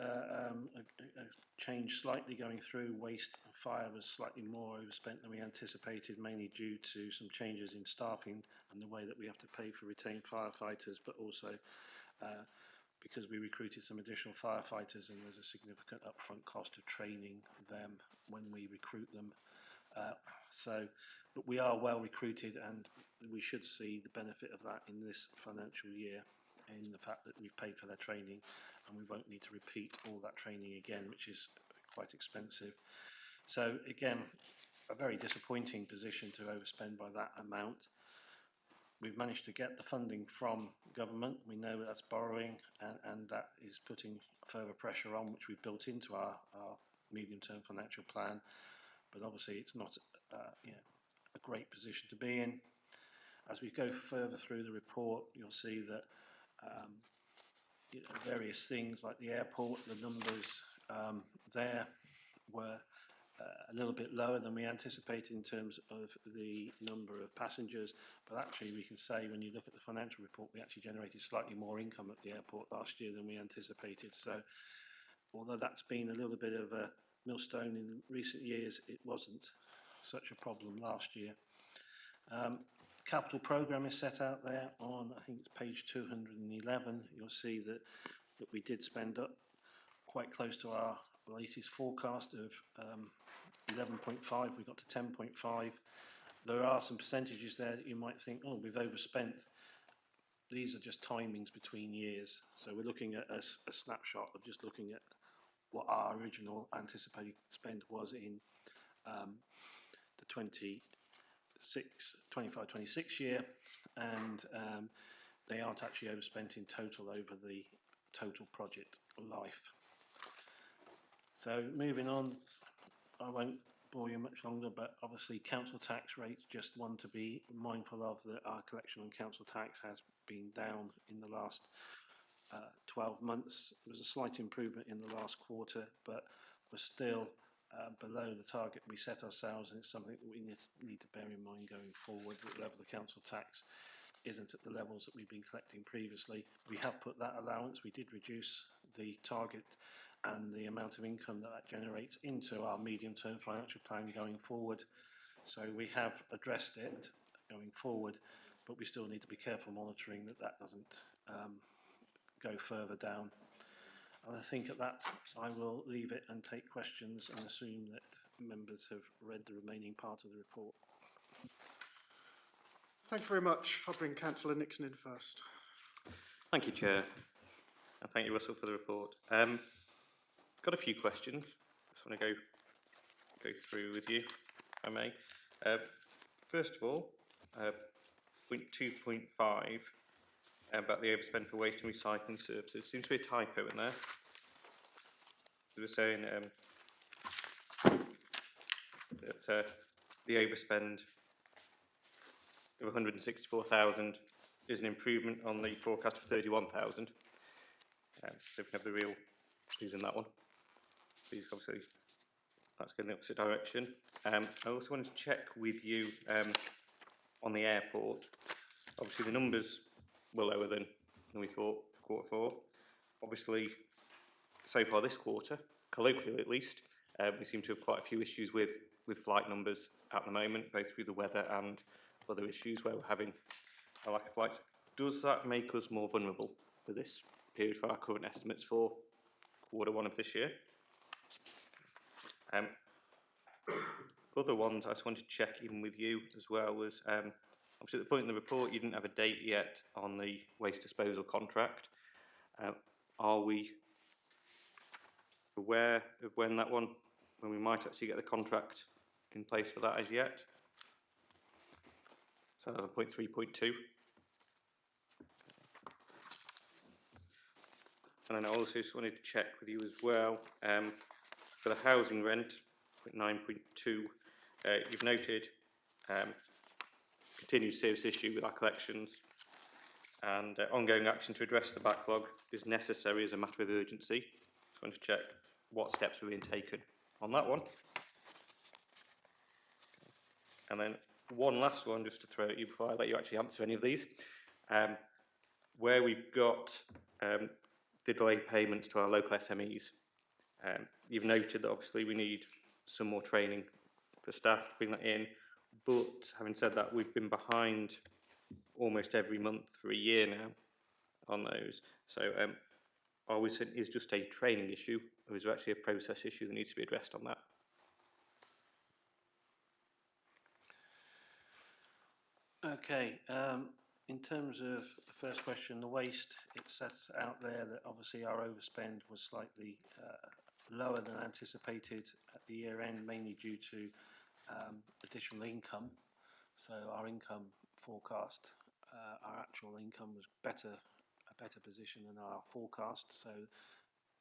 changed slightly going through. Waste and fire was slightly more overspent than we anticipated, mainly due to some changes in staffing and the way that we have to pay for retained firefighters, but also because we recruited some additional firefighters and there's a significant upfront cost of training them when we recruit them. But we are well recruited, and we should see the benefit of that in this financial year, in the fact that we've paid for their training and we won't need to repeat all that training again, which is quite expensive. So again, a very disappointing position to overspend by that amount. We've managed to get the funding from government. We know that's borrowing, and that is putting further pressure on, which we've built into our medium-term financial plan. But obviously it's not a great position to be in. As we go further through the report, you'll see that various things like the airport, the numbers there were a little bit lower than we anticipated in terms of the number of passengers, but actually we can say when you look at the financial report, we actually generated slightly more income at the airport last year than we anticipated. So although that's been a little bit of a millstone in recent years, it wasn't such a problem last year. Capital programme is set out there on, I think it's page 211. You'll see that we did spend up quite close to our the latest forecast of 11.5, we got to 10.5. There are some percentages there that you might think, oh, we've overspent. These are just timings between years. So we're looking at a snapshot of just looking at what our original anticipated spend was in the 25-26 year, and they aren't actually overspent in total over the total project life. So moving on, I won't bore you much longer, but obviously council tax rates, just one to be mindful of, that our collection on council tax has been down in the last 12 months. There was a slight improvement in the last quarter, but we're still below the target we set ourselves, and it's something that we need to bear in mind going forward. The level of council tax isn't at the levels that we've been collecting previously. We have put that allowance, we did reduce the target and the amount of income that generates into our medium-term financial plan going forward. So we have addressed it going forward, but we still need to be careful monitoring that that doesn't go further down. And I think at that I will leave it and take questions, and assume that members have read the remaining part of the report. Thank you very much. I'll bring Councillor Nixon in first. Thank you, Chair, and thank you, Russell, for the report. Got a few questions. Just want to go through with you, if I may. First of all, point 2.5 about the overspend for waste and recycling services. Seems to be a typo in there. They were saying that the overspend of 164,000 is an improvement on the forecast of 31,000. So we can have the real views in that one. Please, obviously, that's going in the opposite direction. I also wanted to check with you on the airport. Obviously, the numbers were lower than we thought for Q4. Obviously, so far this quarter, colloquially at least, we seem to have quite a few issues with flight numbers at the moment, both through the weather and other issues where we're having a lack of flights. Does that make us more vulnerable for this period for our current estimates for Q1 of this year? Other ones I just wanted to check in with you as well was, obviously at the point in the report you didn't have a date yet on the waste disposal contract. Are we aware of when we might actually get the contract in place for that as yet? So that's point 3.2. And then I also just wanted to check with you as well, for the housing rent, 9.2, you've noted continued serious issue with our collections, and ongoing action to address the backlog is necessary as a matter of urgency. Just wanted to check what steps were being taken on that one. And then one last one just to throw at you before I let you actually answer any of these. Where we've got the delayed payments to our local SMEs, you've noted that obviously we need some more training for staff to bring that in, but having said that, we've been behind almost every month for a year now on those. So are we saying is just a training issue, or is there actually a process issue that needs to be addressed on that? Okay, in terms of the first question, the waste, it sets out there that obviously our overspend was slightly lower than anticipated at the year end, mainly due to additional income. So our income forecast, our actual income was a better position than our forecast. So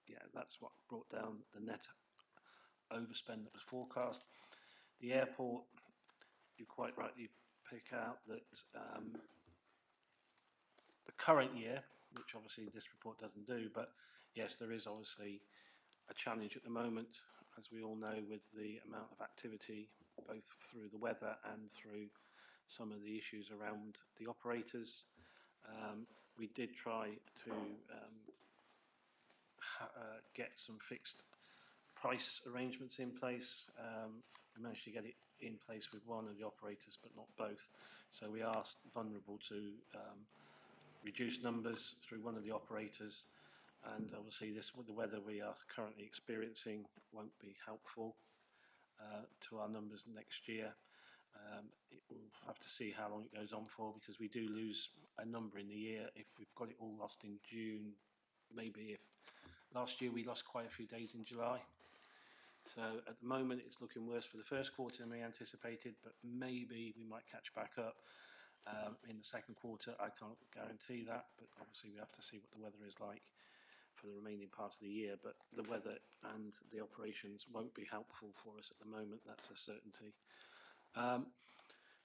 yeah, that's what brought down the net overspend that was forecast. The airport, you quite rightly pick out that the current year, which obviously this report doesn't do, but yes, there is obviously a challenge at the moment, as we all know, with the amount of activity, both through the weather and through some of the issues around the operators. We did try to get some fixed price arrangements in place. We managed to get it in place with one of the operators, but not both. So we are vulnerable to reduced numbers through one of the operators, and obviously the weather we are currently experiencing won't be helpful to our numbers next year. We'll have to see how long it goes on for, because we do lose a number in the year if we've got it all lost in June. Maybe if last year we lost quite a few days in July. So at the moment it's looking worse for the first quarter than we anticipated, but maybe we might catch back up in the second quarter. I can't guarantee that, but obviously we have to see what the weather is like for the remaining part of the year. But the weather and the operations won't be helpful for us at the moment, that's a certainty.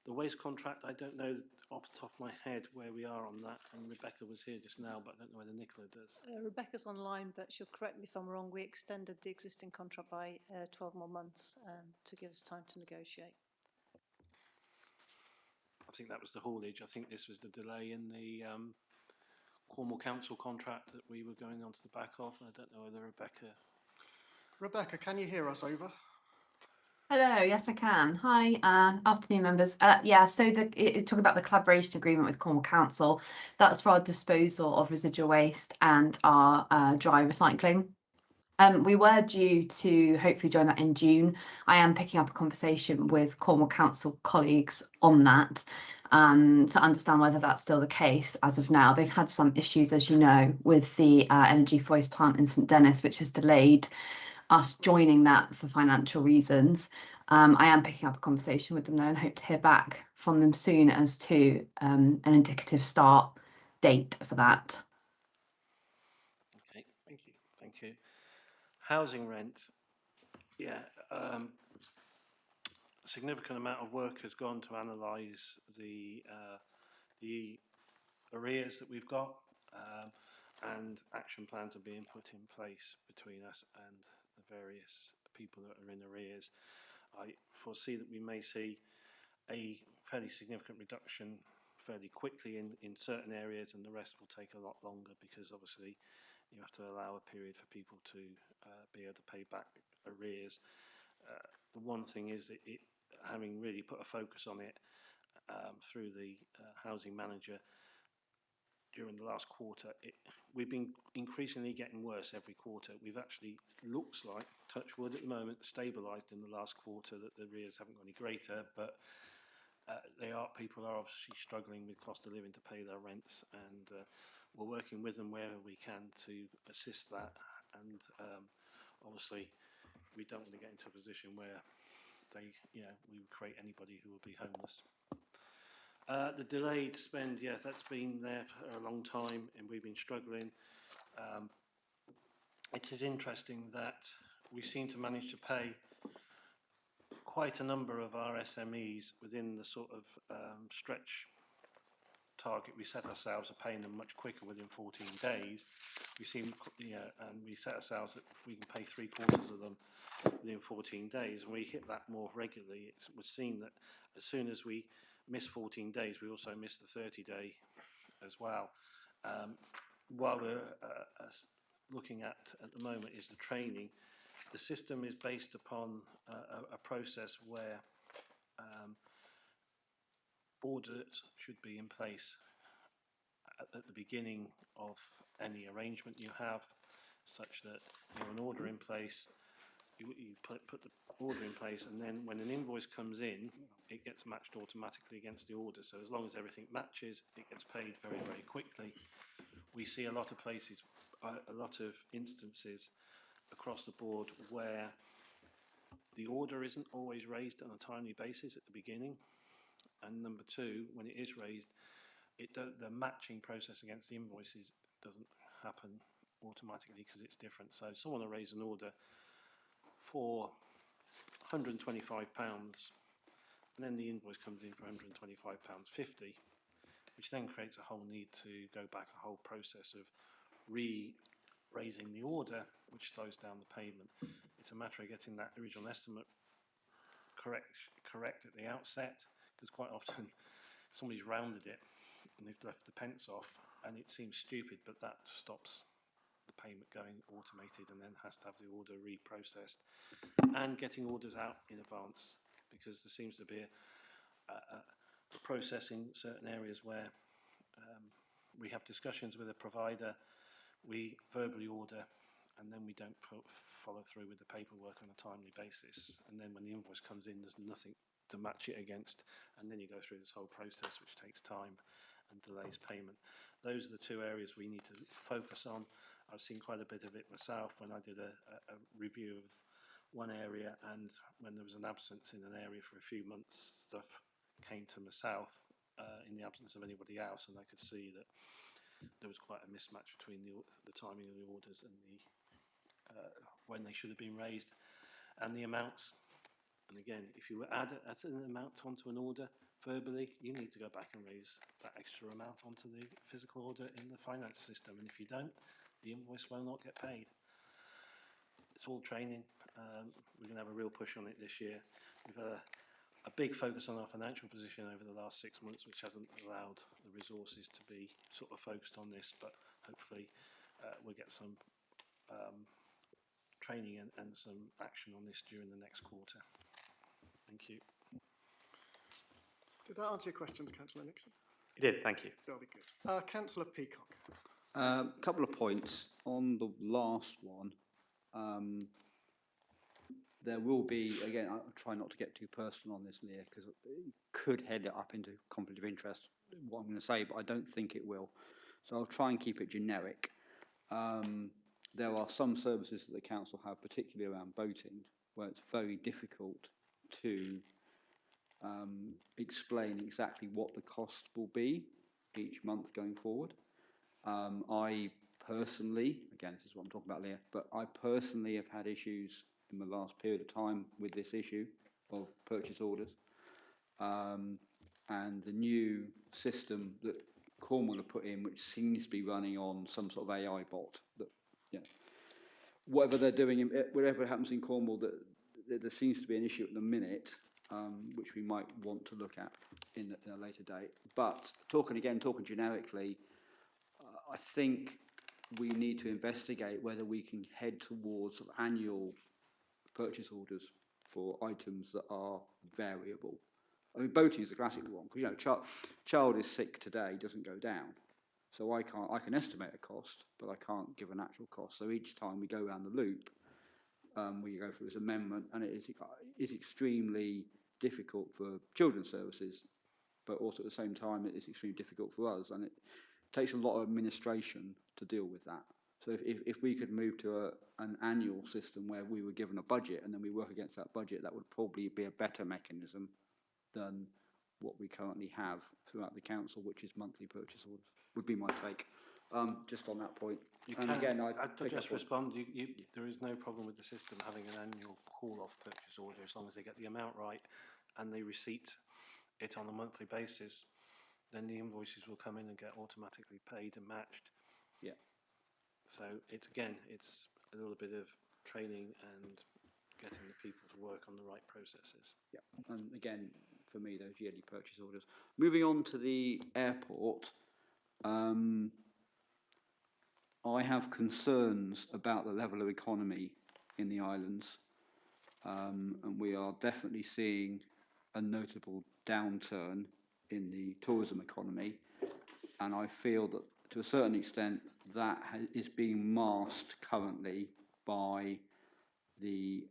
The waste contract, I don't know off the top of my head where we are on that, and Rebecca was here just now, but I don't know whether Nicola does. Rebecca's online, but she'll correct me if I'm wrong. We extended the existing contract by 12 more months to give us time to negotiate. I think that was the haulage. I think this was the delay in the Cornwall Council contract that we were going on to the back of. I don't know whether Rebecca, can you hear us over? Hello, yes I can. Hi, afternoon members. Yeah, so talking about the collaboration agreement with Cornwall Council, that's for our disposal of residual waste and our dry recycling. We were due to hopefully join that in June. I am picking up a conversation with Cornwall Council colleagues on that to understand whether that's still the case as of now. They've had some issues, as you know, with the Energy for Waste plant in St Dennis, which has delayed us joining that for financial reasons. I am picking up a conversation with them though and hope to hear back from them soon as to an indicative start date for that. Okay, thank you. Housing rent, yeah, a significant amount of work has gone to analyse the arrears that we've got, and action plans are being put in place between us and the various people that are in arrears. I foresee that we may see a fairly significant reduction fairly quickly in certain areas, and the rest will take a lot longer, because obviously you have to allow a period for people to be able to pay back arrears. The one thing is that having really put a focus on it through the housing manager during the last quarter, we've been increasingly getting worse every quarter. We've actually, looks like, touch wood at the moment, stabilised in the last quarter, that the arrears haven't got any greater, but people are obviously struggling with cost of living to pay their rents, and we're working with them wherever we can to assist that. And obviously we don't want to get into a position where we would create anybody who will be homeless. The delayed spend, yeah, that's been there for a long time, and we've been struggling. It is interesting that we seem to manage to pay quite a number of our SMEs within the sort of stretch target we set ourselves of paying them much quicker within 14 days. We seem, and we set ourselves that if we can pay 3/4 of them within 14 days, and we hit that more regularly, it would seem that as soon as we miss 14 days, we also miss the 30-day as well. While we're looking at the moment is the training. The system is based upon a process where audit should be in place at the beginning of any arrangement you have, such that you have an order in place, you put the order in place, and then when an invoice comes in, it gets matched automatically against the order. So as long as everything matches, it gets paid very, very quickly. We see a lot of places, a lot of instances across the board where the order isn't always raised on a timely basis at the beginning, and number two, when it is raised, the matching process against the invoices doesn't happen automatically because it's different. So someone will raise an order for £125, and then the invoice comes in for £125.50, which then creates a whole need to go back a whole process of raising the order, which slows down the payment. It's a matter of getting that original estimate correct at the outset, because quite often somebody's rounded it and they've left the pence off, and it seems stupid, but that stops the payment going automated, and then has to have the order reprocessed, and getting orders out in advance, because there seems to be a process in certain areas where we have discussions with a provider we verbally order and then we don't follow through with the paperwork on a timely basis. And then when the invoice comes in, there's nothing to match it against. And then you go through this whole process, which takes time and delays payment. Those are the two areas we need to focus on. I've seen quite a bit of it myself when I did a review of one area, and when there was an absence in an area for a few months, stuff came to myself in the absence of anybody else, and I could see that there was quite a mismatch between the timing of the orders and the when they should have been raised and the amounts. And again, if you add an amount onto an order verbally, you need to go back and raise that extra amount onto the physical order in the finance system, and if you don't, the invoice will not get paid. It's all training. We're going to have a real push on it this year. We've had a big focus on our financial position over the last 6 months, which hasn't allowed the resources to be sort of focused on this, but hopefully we'll get some training and some action on this during the next quarter. Thank you. Did that answer your questions, Councillor Nixon? It did, thank you. Very good. Councillor Peacock. A couple of points. On the last one, there will be, again, I'll try not to get too personal on this, Leah, because it could head it up into conflict of interest, what I'm going to say, but I don't think it will. So I'll try and keep it generic. There are some services that the council have, particularly around boating, where it's very difficult to explain exactly what the cost will be each month going forward. I personally, again, this is what I'm talking about, Leah, but I personally have had issues in the last period of time with this issue of purchase orders. And the new system that Cornwall have put in, which seems to be running on some sort of AI bot, that, you know, whatever they're doing, whatever happens in Cornwall, that there seems to be an issue at the minute, which we might want to look at in a later date. But talking generically, I think we need to investigate whether we can head towards sort of annual purchase orders for items that are variable. I mean, boating is a classic one, because, you know, child is sick today, doesn't go down. So I can estimate a cost, but I can't give an actual cost. So each time we go around the loop, we go through this amendment, and it is extremely difficult for children's services, but also at the same time, it is extremely difficult for us, and it takes a lot of administration to deal with that. So if we could move to an annual system where we were given a budget and then we work against that budget, that would probably be a better mechanism than what we currently have throughout the council, which is monthly purchase orders, would be my take. Just on that point. I'd just respond. There is no problem with the system having an annual call-off purchase order as long as they get the amount right and they receipt it on a monthly basis. Then the invoices will come in and get automatically paid and matched. Yeah. So it's a little bit of training and getting the people to work on the right processes. Yeah, and again, for me, those yearly purchase orders. Moving on to the airport, I have concerns about the level of economy in the islands, and we are definitely seeing a notable downturn in the tourism economy, and I feel that to a certain extent that is being masked currently by the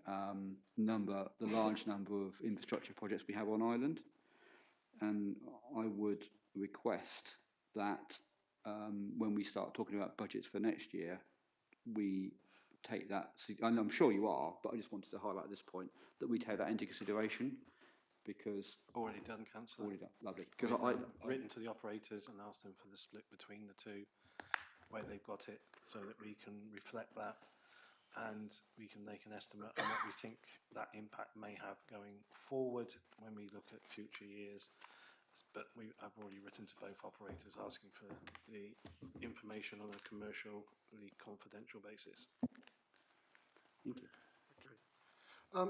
large number of infrastructure projects we have on island, and I would request that when we start talking about budgets for next year, we take that, and I'm sure you are, but I just wanted to highlight at this point that we take that into consideration, because already done, Councillor. Already done, lovely. Because I've written to the operators and asked them for the split between the two, where they've got it, so that we can reflect that and we can make an estimate on what we think that impact may have going forward when we look at future years. But I've already written to both operators asking for the information on a commercially confidential basis. Thank you.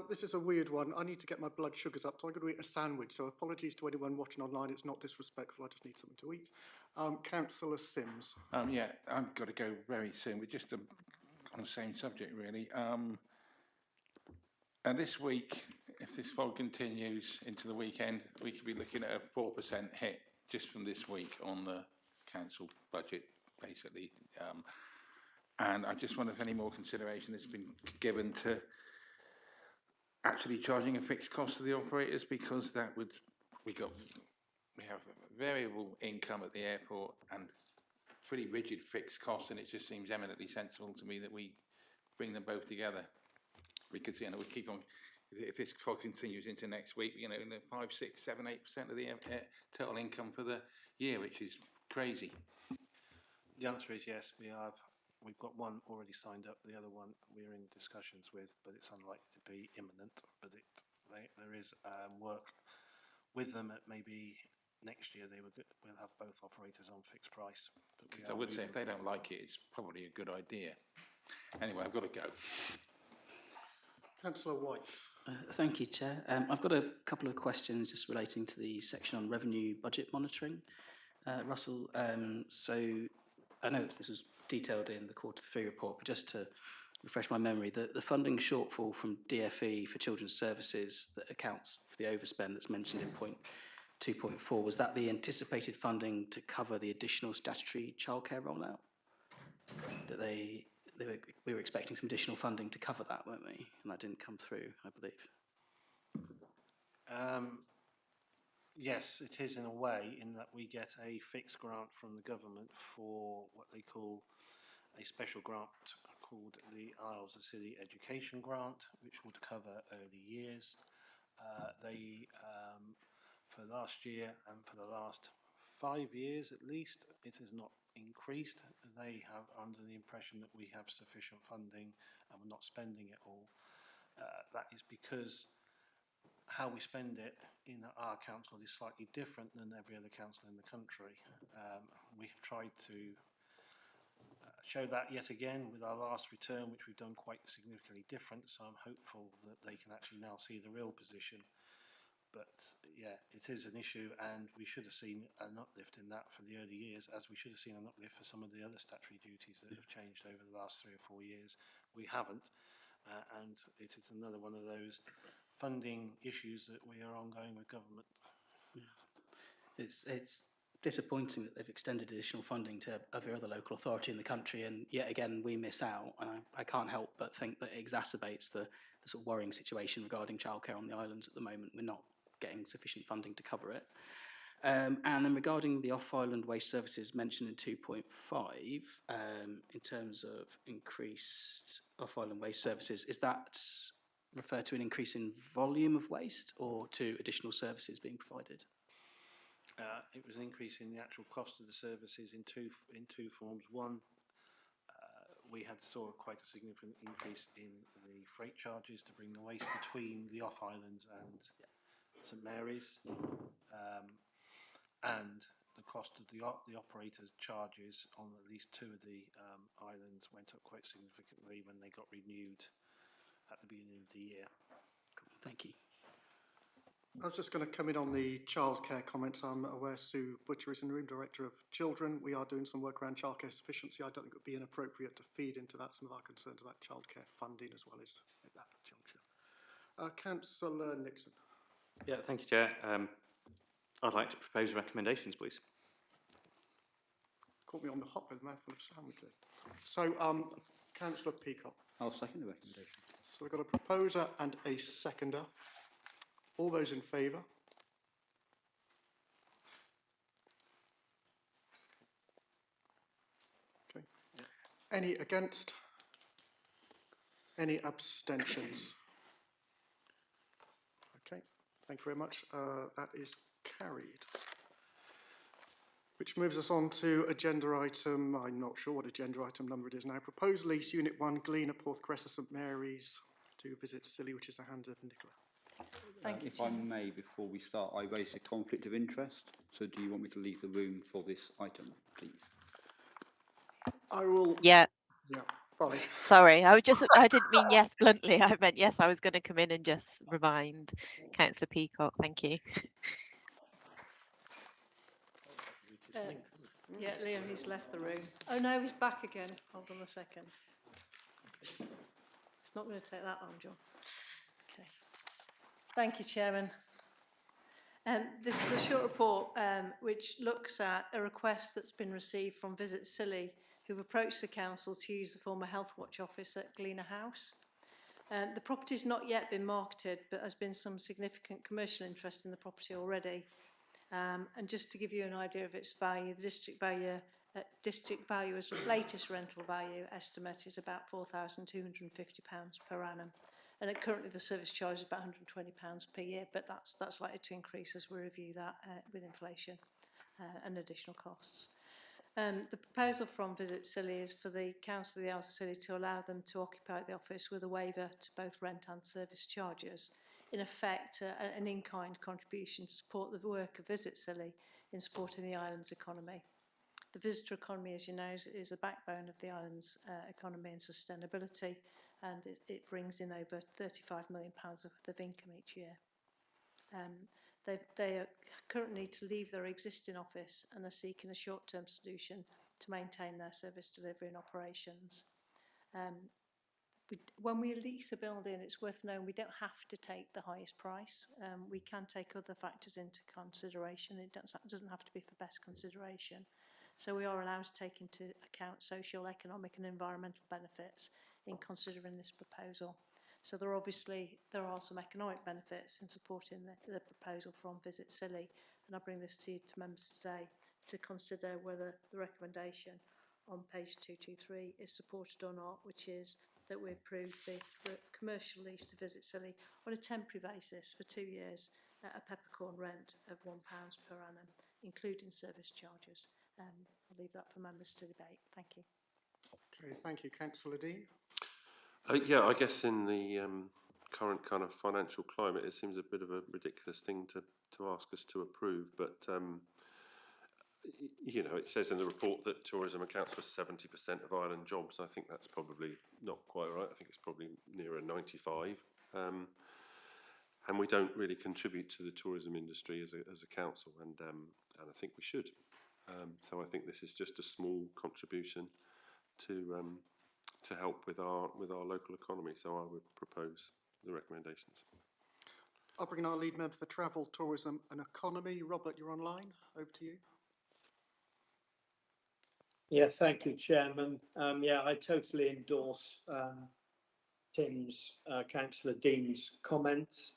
This is a weird one. I need to get my blood sugars up, so I'm going to eat a sandwich. So apologies to anyone watching online. It's not disrespectful. I just need something to eat. Councillor Sims. Yeah, I've got to go very soon. We're just on the same subject, really. And this week, if this fog continues into the weekend, we could be looking at a 4% hit just from this week on the council budget, basically. And I just wonder if any more consideration has been given to actually charging a fixed cost to the operators, because that would, we have variable income at the airport and pretty rigid fixed costs, and it just seems eminently sensible to me that we bring them both together. Because, you know, we keep on, if this continues into next week, you know, in the 5, 6, 7, 8% of the total income for the year, which is crazy. The answer is yes, we've got one already signed up, the other one we're in discussions with, but it's unlikely to be imminent. But there is work with them at maybe next year. We'll have both operators on fixed price. Because I would say if they don't like it, it's probably a good idea. Anyway, I've got to go. Councillor White. Thank you, Chair. I've got a couple of questions just relating to the section on revenue budget monitoring. Russell, so I know this was detailed in the Q3 report, but just to refresh my memory, the funding shortfall from DFE for children's services that accounts for the overspend that's mentioned in point 2.4, was that the anticipated funding to cover the additional statutory childcare rollout? That we were expecting some additional funding to cover that, weren't we? And that didn't come through, I believe. Yes, it is in a way, in that we get a fixed grant from the government for what they call a special grant called the Isles of Scilly Education Grant, which would cover early years. For last year and for the last 5 years at least, it has not increased. They have under the impression that we have sufficient funding and we're not spending it all. That is because how we spend it in our council is slightly different than every other council in the country. We have tried to show that yet again with our last return, which we've done quite significantly different, so I'm hopeful that they can actually now see the real position. But yeah, it is an issue, and we should have seen an uplift in that for the early years, as we should have seen an uplift for some of the other statutory duties that have changed over the last 3 or 4 years. We haven't, and it is another one of those funding issues that we are ongoing with government. Yeah. It's disappointing that they've extended additional funding to every other local authority in the country, and yet again we miss out. And I can't help but think that it exacerbates the sort of worrying situation regarding childcare on the islands at the moment. We're not getting sufficient funding to cover it. And then regarding the off-island waste services mentioned in 2.5, in terms of increased off-island waste services, is that refer to an increase in volume of waste or to additional services being provided? It was an increase in the actual cost of the services in two forms. One, we saw quite a significant increase in the freight charges to bring the waste between the off-islands and St Mary's, and the cost of the operators' charges on at least 2 of the islands went up quite significantly when they got renewed at the beginning of the year. Cool. Thank you. I was just going to come in on the childcare comments. I'm aware Sue Butcher is in the room, Director of Children. We are doing some work around childcare sufficiency. I don't think it would be inappropriate to feed into that some of our concerns about childcare funding as well as at that juncture. Councillor Nixon. Yeah, thank you, Chair. I'd like to propose recommendations, please. Caught me on the hop with a mouthful of sandwiches. So, Councillor Peacock. I'll second the recommendation. So we've got a proposer and a seconder. All those in favour? Okay. Any against? Any abstentions? Okay, thank you very much. That is carried. Which moves us on to agenda item, I'm not sure what agenda item number it is now. Proposed lease Unit 1, Gleaner, Porthcressa, St Mary's to visit Scilly, which is the hand of Nicola. Thank you, If I may, before we start, I raised a conflict of interest. So do you want me to leave the room for this item, please? I will. Yeah. Yeah, fine. Sorry, I didn't mean yes bluntly. I meant yes, I was going to come in and just remind Councillor Peacock. Thank you. Yeah, Liam, he's left the room. Oh no, he's back again. Hold on a second. It's not going to take that long, John. Okay. Thank you, Chairman. This is a short report which looks at a request that's been received from Visit Scilly who've approached the council to use the former Health Watch office at Gleaner House. The property has not yet been marketed, but has been some significant commercial interest in the property already. And just to give you an idea of its value, the district valuer's latest rental value estimate is about £4,250 per annum. And currently the service charge is about £120 per year, but that's likely to increase as we review that with inflation and additional costs. The proposal from Visit Scilly is for the Council of the Isles of Scilly to allow them to occupy the office with a waiver to both rent and service charges. In effect, an in-kind contribution to support the work of Visit Scilly in supporting the island's economy. The visitor economy, as you know, is a backbone of the island's economy and sustainability, and it brings in over £35 million worth of income each year. They are currently need to leave their existing office and are seeking a short-term solution to maintain their service delivery and operations. When we lease a building, it's worth knowing we don't have to take the highest price. We can take other factors into consideration. It doesn't have to be for best consideration. So we are allowed to take into account social, economic and environmental benefits in considering this proposal. So there are some economic benefits in supporting the proposal from Visit Scilly, and I bring this to members today to consider whether the recommendation on page 223 is supported or not, which is that we approve the commercial lease to Visit Scilly on a temporary basis for 2 years at a peppercorn rent of £1 per annum, including service charges. I'll leave that for members to debate. Thank you. Okay, thank you. Councillor Dean. Yeah, I guess in the current kind of financial climate, it seems a bit of a ridiculous thing to ask us to approve. But, you know, it says in the report that tourism accounts for 70% of island jobs. I think that's probably not quite right. I think it's probably nearer 95. And we don't really contribute to the tourism industry as a council, and I think we should. So I think this is just a small contribution to help with our local economy. So I would propose the recommendations. I'll bring in our lead member for travel, tourism and economy. Robert, you're online. Over to you. Yeah, thank you, Chairman. Yeah, I totally endorse Councillor Dean's comments.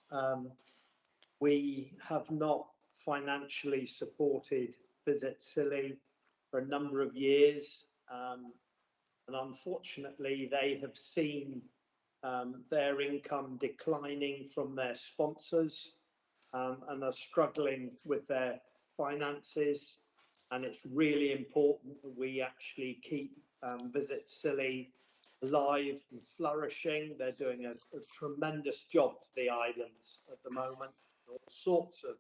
We have not financially supported Visit Scilly for a number of years. And unfortunately, they have seen their income declining from their sponsors and are struggling with their finances. And it's really important that we actually keep Visit Scilly alive and flourishing. They're doing a tremendous job for the islands at the moment. All sorts of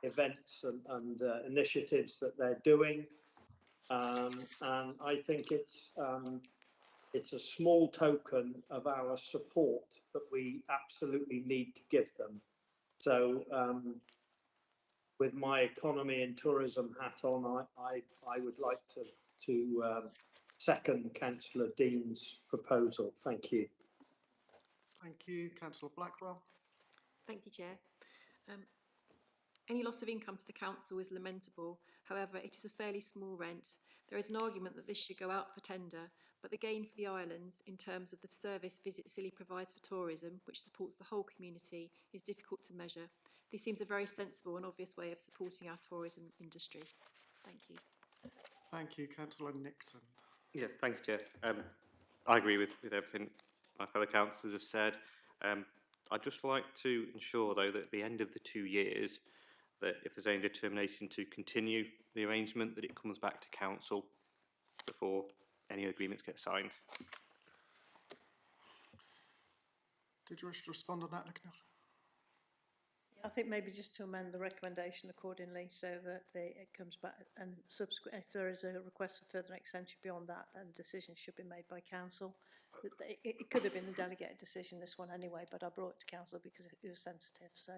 events and initiatives that they're doing. And I think it's a small token of our support that we absolutely need to give them. So with my economy and tourism hat on, I would like to second Councillor Dean's proposal. Thank you. Thank you. Councillor Blackwell. Thank you, Chair. Any loss of income to the council is lamentable. However, it is a fairly small rent. There is an argument that this should go out for tender, but the gain for the islands in terms of the service Visit Scilly provides for tourism, which supports the whole community, is difficult to measure. This seems a very sensible and obvious way of supporting our tourism industry. Thank you. Thank you. Councillor Nixon. Yeah, thank you, Chair. I agree with everything my fellow councillors have said. I'd just like to ensure, though, that at the end of the 2 years, that if there's any determination to continue the arrangement, that it comes back to council before any agreements get signed. Did you wish to respond on that, Nicola? I think maybe just to amend the recommendation accordingly so that it comes back, and subsequent, if there is a request for further extension beyond that, then decisions should be made by council. It could have been a delegated decision, this one anyway, but I brought it to council because it was sensitive. So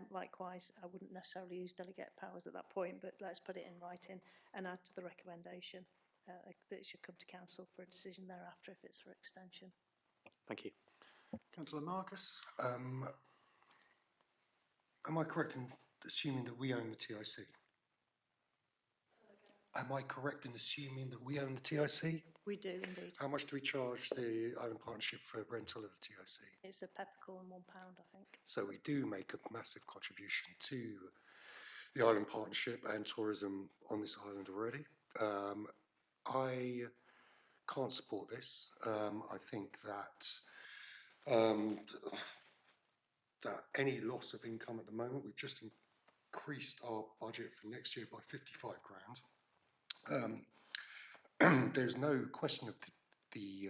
likewise, I wouldn't necessarily use delegate powers at that point, but let's put it in writing and add to the recommendation that it should come to council for a decision thereafter if it's for extension. Thank you. Councillor Marcus. Am I correct in assuming that we own the TIC? Am I correct in assuming that we own the TIC? We do indeed. How much do we charge the Island Partnership for rental of the TOC? It's a peppercorn, £1, I think. So we do make a massive contribution to the Island Partnership and tourism on this island already. I can't support this. I think that that any loss of income at the moment, we've just increased our budget for next year by 55 grand. There's no question of the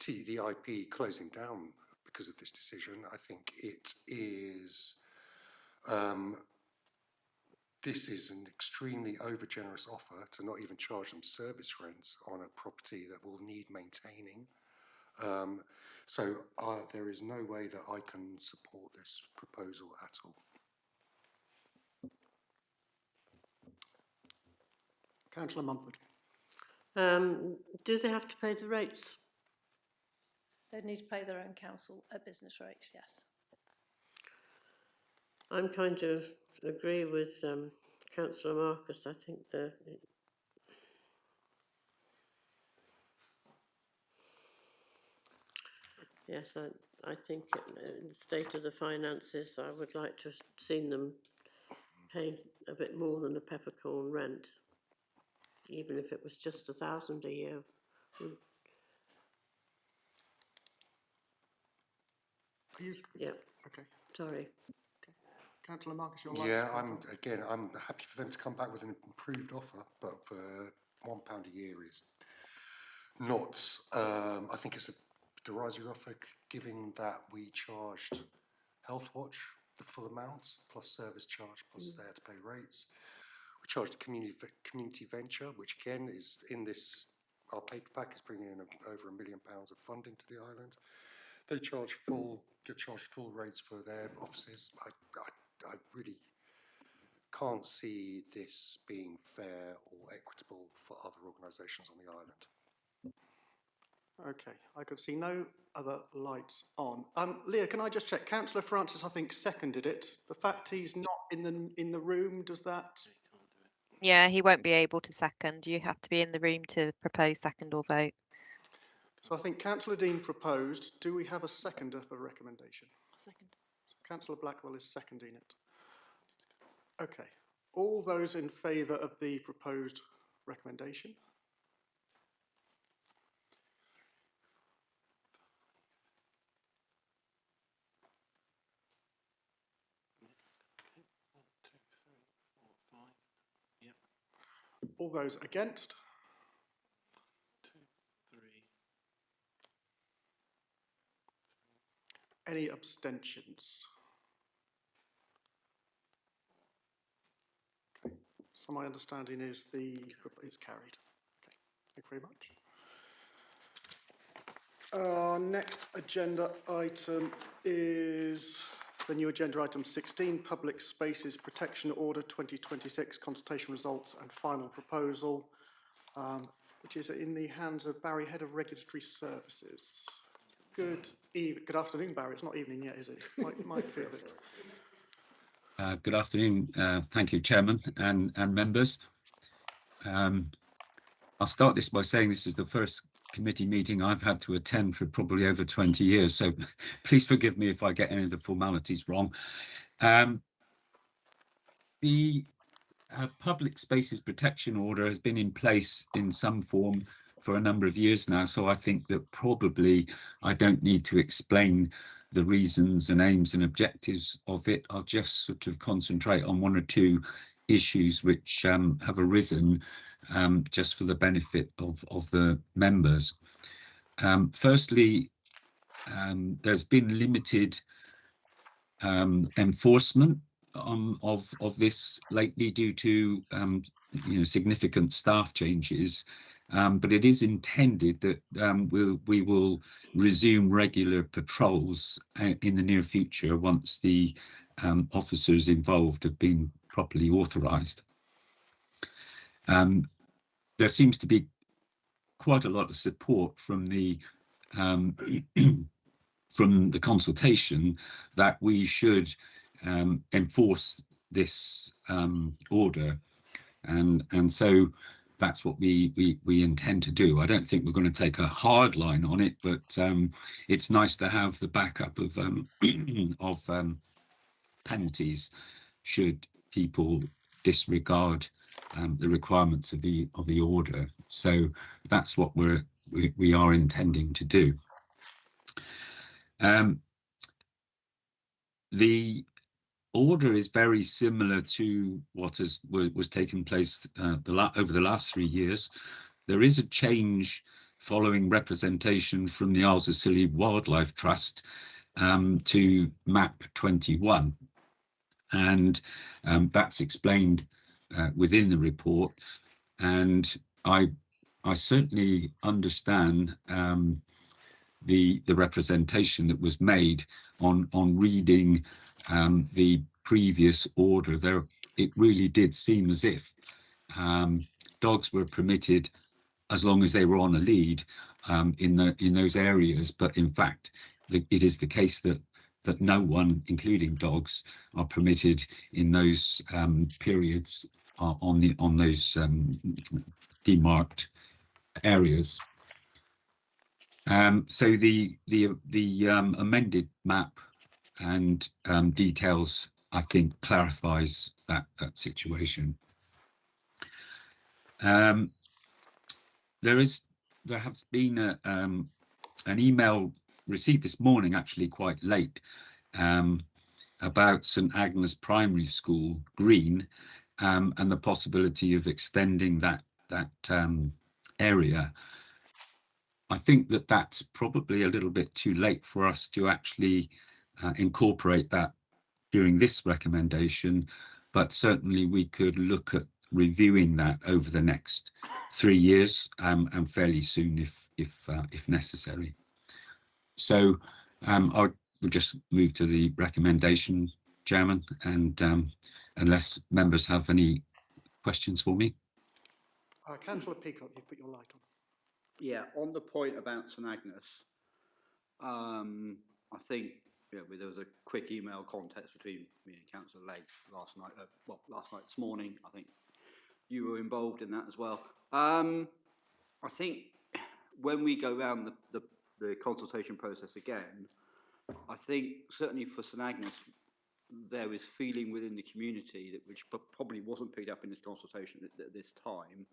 IP closing down because of this decision. I think it is, this is an extremely over-generous offer to not even charge them service rents on a property that will need maintaining. So there is no way that I can support this proposal at all. Councillor Mumford. Do they have to pay the rates? They need to pay their own council at business rates, yes. I'm kind of agree with Councillor Marcus. I think yes, I think in the state of the finances, I would like to have seen them pay a bit more than a peppercorn rent, even if it was just £1,000 a year. Yeah. Okay. Sorry. Councillor Marcus, your Yeah, I'm happy for them to come back with an improved offer, but for £1 a year is not, I think it's a derisory offer, given that we charged Health Watch the full amount, plus service charge, plus they had to pay rates. We charged a community venture, which again is in this, our paper pack is bringing in over £1 million of funding to the island. They charge get charged full rates for their offices. I really can't see this being fair or equitable for other organisations on the island. Okay, I could see no other lights on. Leah, can I just check? Councillor Francis, I think, seconded it. The fact he's not in the room, does that? Yeah, he won't be able to second. You have to be in the room to propose second or vote. So I think Councillor Dean proposed. Do we have a seconder for recommendation? Second. So Councillor Blackwell is seconding it. Okay. All those in favour of the proposed recommendation? All those against? 2, 3. Any abstentions? Okay. So my understanding is it's carried. Okay. Thank you very much. Our next agenda item is the new agenda item 16, Public Spaces Protection Order 2026, consultation results and final proposal, which is in the hands of Barry, Head of Regulatory Services. Good afternoon, Barry. It's not evening yet, is it? Might feel it. Good afternoon. Thank you, Chairman and members. I'll start this by saying this is the first committee meeting I've had to attend for probably over 20 years, so please forgive me if I get any of the formalities wrong. The Public Spaces Protection Order has been in place in some form for a number of years now, so I think that probably I don't need to explain the reasons and aims and objectives of it. I'll just sort of concentrate on one or two issues which have arisen just for the benefit of the members. Firstly, there's been limited enforcement of this lately due to significant staff changes, but it is intended that we will resume regular patrols in the near future once the officers involved have been properly authorised. There seems to be quite a lot of support from the consultation that we should enforce this order, and so that's what we intend to do. I don't think we're going to take a hard line on it, but it's nice to have the backup of penalties should people disregard the requirements of the order. So that's what we are intending to do. The order is very similar to what was taking place over the last 3 years. There is a change following representation from the Isles of Scilly Wildlife Trust to map 21, and that's explained within the report. And I certainly understand the representation that was made on reading the previous order. There, it really did seem as if dogs were permitted as long as they were on a lead in those areas, but in fact, it is the case that no one, including dogs, are permitted in those periods on those demarked areas. So the amended map and details, I think, clarifies that situation. There has been an email received this morning, actually quite late, about St Agnes Primary School Green and the possibility of extending that area. I think that that's probably a little bit too late for us to actually incorporate that during this recommendation, but certainly we could look at reviewing that over the next 3 years and fairly soon if necessary. So I would just move to the recommendation, Chairman, and unless members have any questions for me. Councillor Peacock, you've put your light on. Yeah, on the point about St Agnes, I think there was a quick email context between me and Councillor Legg last night. This morning. I think you were involved in that as well. I think when we go around the consultation process again, I think certainly for St Agnes, there is feeling within the community that which probably wasn't picked up in this consultation at this time,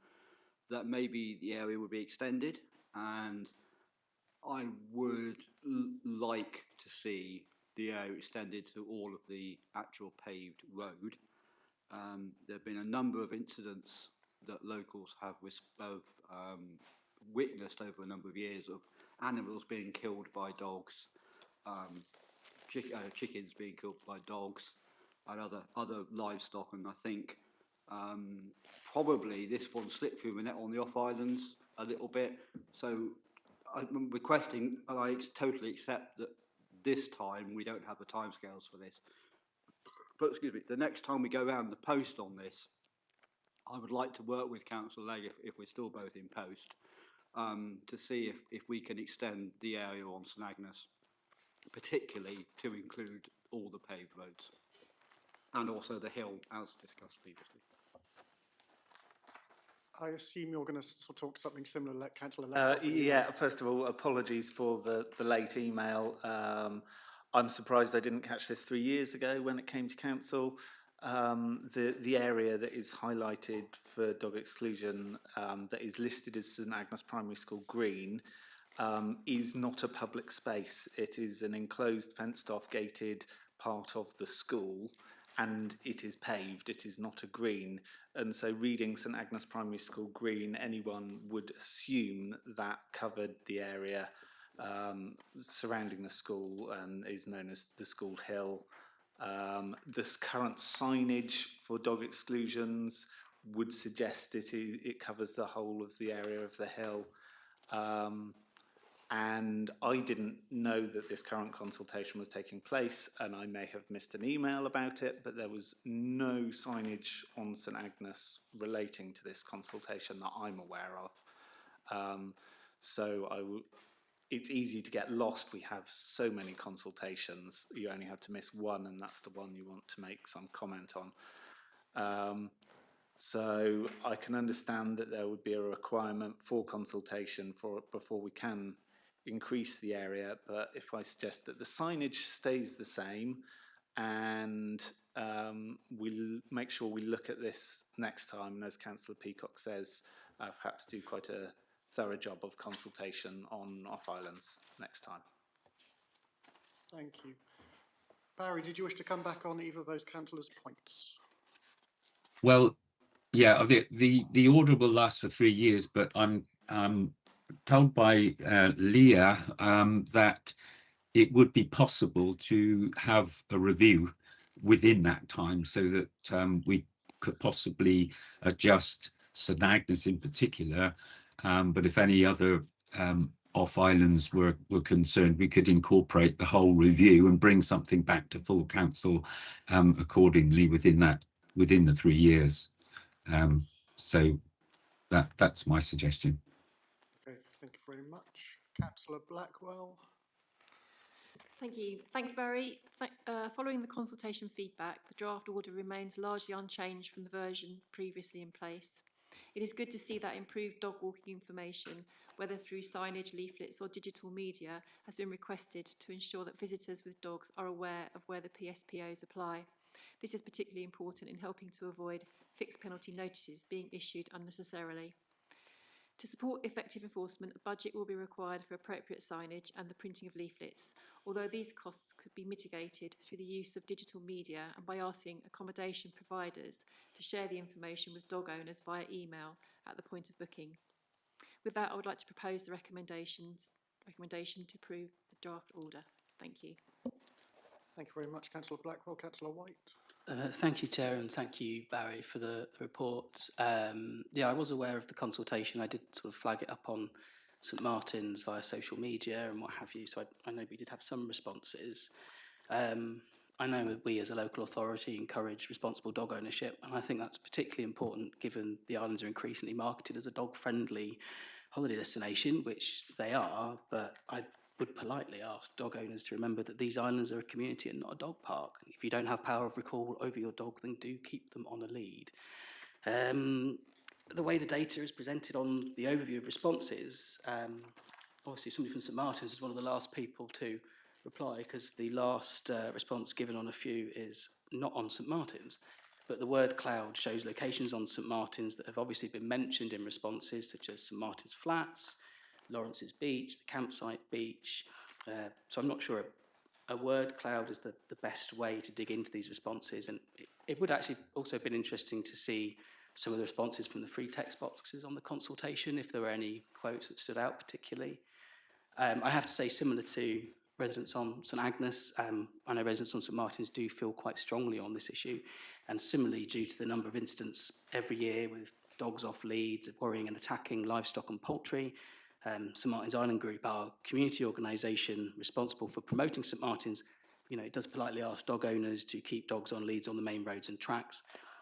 that maybe the area would be extended, and I would like to see the area extended to all of the actual paved road. There have been a number of incidents that locals have witnessed over a number of years of animals being killed by dogs, chickens being killed by dogs, and other livestock, and I think probably this one slipped through the net on the off islands a little bit. So I'm requesting, and I totally accept that this time we don't have the timescales for this. But excuse me, the next time we go around the post on this, I would like to work with Councillor Legg if we're still both in post to see if we can extend the area on St Agnes, particularly to include all the paved roads and also the hill as discussed previously. I assume you're going to talk something similar, like Councillor Legg. Yeah, first of all, apologies for the late email. I'm surprised I didn't catch this 3 years ago when it came to council. The area that is highlighted for dog exclusion that is listed as St Agnes Primary School Green is not a public space. It is an enclosed, fenced-off, gated part of the school, and it is paved. It is not a green. And so reading St Agnes Primary School Green, anyone would assume that covered the area surrounding the school and is known as the school hill. This current signage for dog exclusions would suggest it covers the whole of the area of the hill. And I didn't know that this current consultation was taking place, and I may have missed an email about it, but there was no signage on St Agnes relating to this consultation that I'm aware of. It's easy to get lost. We have so many consultations. You only have to miss one, and that's the one you want to make some comment on. So I can understand that there would be a requirement for consultation before we can increase the area, but if I suggest that the signage stays the same and we'll make sure we look at this next time, and as Councillor Peacock says, perhaps do quite a thorough job of consultation on off-islands next time. Thank you. Barry, did you wish to come back on either of those councillors' points? Well, yeah, the order will last for 3 years, but I'm told by Leah that it would be possible to have a review within that time, so that we could possibly adjust St Agnes in particular, but if any other off-islands were concerned, we could incorporate the whole review and bring something back to full council accordingly within the 3 years. So that's my suggestion. Okay, thank you very much. Councillor Blackwell. Thank you. Thanks, Barry. Following the consultation feedback, the draft order remains largely unchanged from the version previously in place. It is good to see that improved dog walking information, whether through signage, leaflets or digital media, has been requested to ensure that visitors with dogs are aware of where the PSPOs apply. This is particularly important in helping to avoid fixed penalty notices being issued unnecessarily. To support effective enforcement, a budget will be required for appropriate signage and the printing of leaflets, although these costs could be mitigated through the use of digital media and by asking accommodation providers to share the information with dog owners via email at the point of booking. With that, I would like to propose the recommendation to approve the draft order. Thank you. Thank you very much, Councillor Blackwell. Councillor White. Thank you, Chair, and thank you, Barry, for the report. Yeah, I was aware of the consultation. I did sort of flag it up on St Martin's via social media and what have you, so I know we did have some responses. I know that we as a local authority encourage responsible dog ownership, and I think that's particularly important given the islands are increasingly marketed as a dog-friendly holiday destination, which they are, but I would politely ask dog owners to remember that these islands are a community and not a dog park. If you don't have power of recall over your dog, then do keep them on a lead. The way the data is presented on the overview of responses, obviously somebody from St Martin's is one of the last people to reply, because the last response given on a few is not on St Martin's, but the word cloud shows locations on St Martin's that have obviously been mentioned in responses, such as St Martin's Flats, Lawrence's Beach, the campsite beach. So I'm not sure a word cloud is the best way to dig into these responses, and it would actually also have been interesting to see some of the responses from the free text boxes on the consultation, if there were any quotes that stood out particularly. I have to say, similar to residents on St Agnes, I know residents on St Martin's do feel quite strongly on this issue, and similarly due to the number of incidents every year with dogs off leads, worrying and attacking livestock and poultry, St Martin's Island Group, our community organisation responsible for promoting St Martin's, it does politely ask dog owners to keep dogs on leads on the main roads and tracks.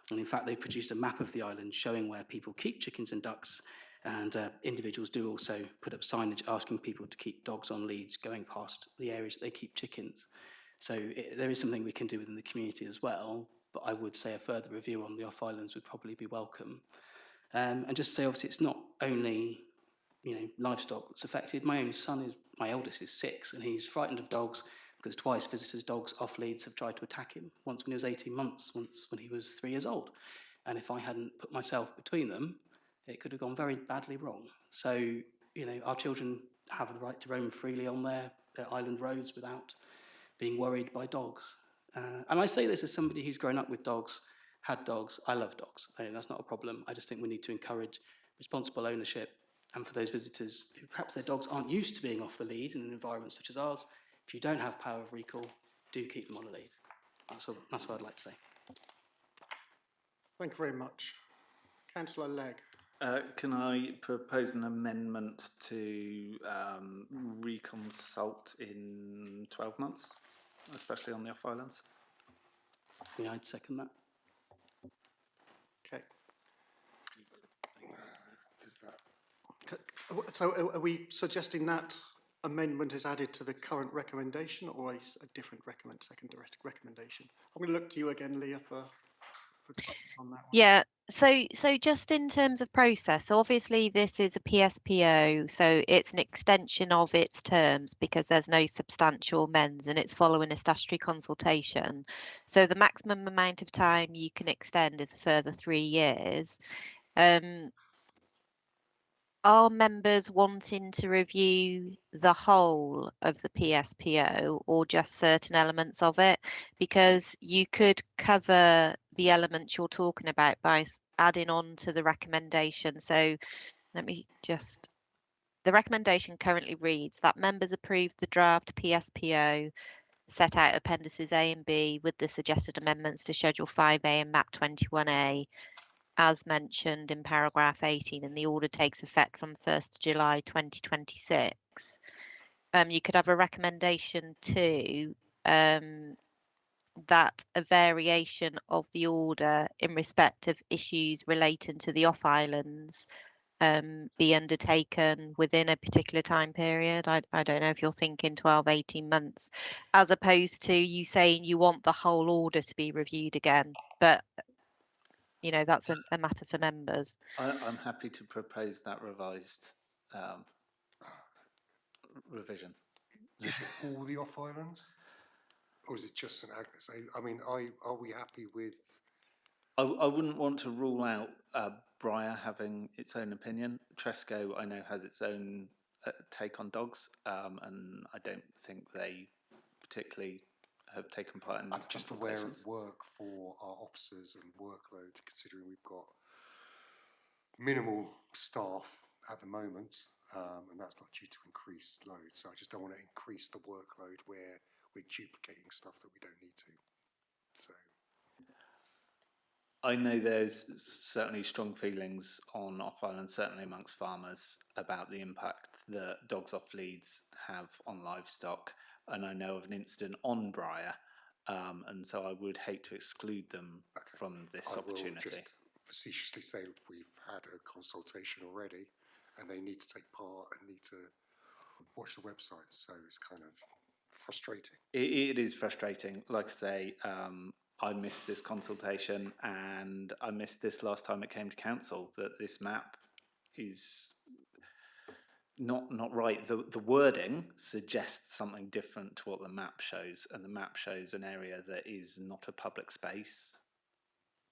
And in fact, they've produced a map of the island showing where people keep chickens and ducks, and individuals do also put up signage asking people to keep dogs on leads going past the areas they keep chickens. So there is something we can do within the community as well, but I would say a further review on the off-islands would probably be welcome. And just say, obviously, it's not only livestock that's affected. My own son my eldest is 6, and he's frightened of dogs because twice visitors' dogs off leads have tried to attack him. Once when he was 18 months, once when he was 3 years old. And if I hadn't put myself between them, it could have gone very badly wrong. So, our children have the right to roam freely on their island roads without being worried by dogs. And I say this as somebody who's grown up with dogs, had dogs. I love dogs. That's not a problem. I just think we need to encourage responsible ownership. And for those visitors who perhaps their dogs aren't used to being off the lead in an environment such as ours, if you don't have power of recall, do keep them on a lead. That's what I'd like to say. Thank you very much. Councillor Legg. Can I propose an amendment to reconsult in 12 months, especially on the off-islands? Yeah, I'd second that. Okay. So are we suggesting that amendment is added to the current recommendation, or a different second recommendation? I'm going to look to you again, Leah, for for questions on that one. Yeah, so just in terms of process, so obviously this is a PSPO, so it's an extension of its terms because there's no substantial amends and it's following a statutory consultation. So the maximum amount of time you can extend is a further 3 years. Are members wanting to review the whole of the PSPO or just certain elements of it? Because you could cover the elements you're talking about by adding on to the recommendation. So let me just, the recommendation currently reads that members approve the draft PSPO, set out appendices A and B with the suggested amendments to Schedule 5A and Map 21A, as mentioned in paragraph 18, and the order takes effect from 1st July 2026. You could have a recommendation too that a variation of the order in respect of issues relating to the off-islands be undertaken within a particular time period. I don't know if you're thinking 12, 18 months, as opposed to you saying you want the whole order to be reviewed again. But you know, that's a matter for members. I'm happy to propose that revised revision. Is it all the off-islands? Or is it just St Agnes? I mean, are we happy with... I wouldn't want to rule out Briar having its own opinion. Tresco, I know, has its own take on dogs, and I don't think they particularly have taken part in these I'm just aware of work for our officers and workload, considering we've got minimal staff at the moment, and that's not due to increased load. So I just don't want to increase the workload where we're duplicating stuff that we don't need to. So I know there's certainly strong feelings on off-island, certainly amongst farmers, about the impact that dogs off leads have on livestock. And I know of an incident on Briar, and so I would hate to exclude them from this opportunity. I will just facetiously say we've had a consultation already, and they need to take part and need to watch the website. So it's kind of frustrating. It is frustrating. Like I say, I missed this consultation, and I missed this last time it came to council, that this map is not right. The wording suggests something different to what the map shows, and the map shows an area that is not a public space.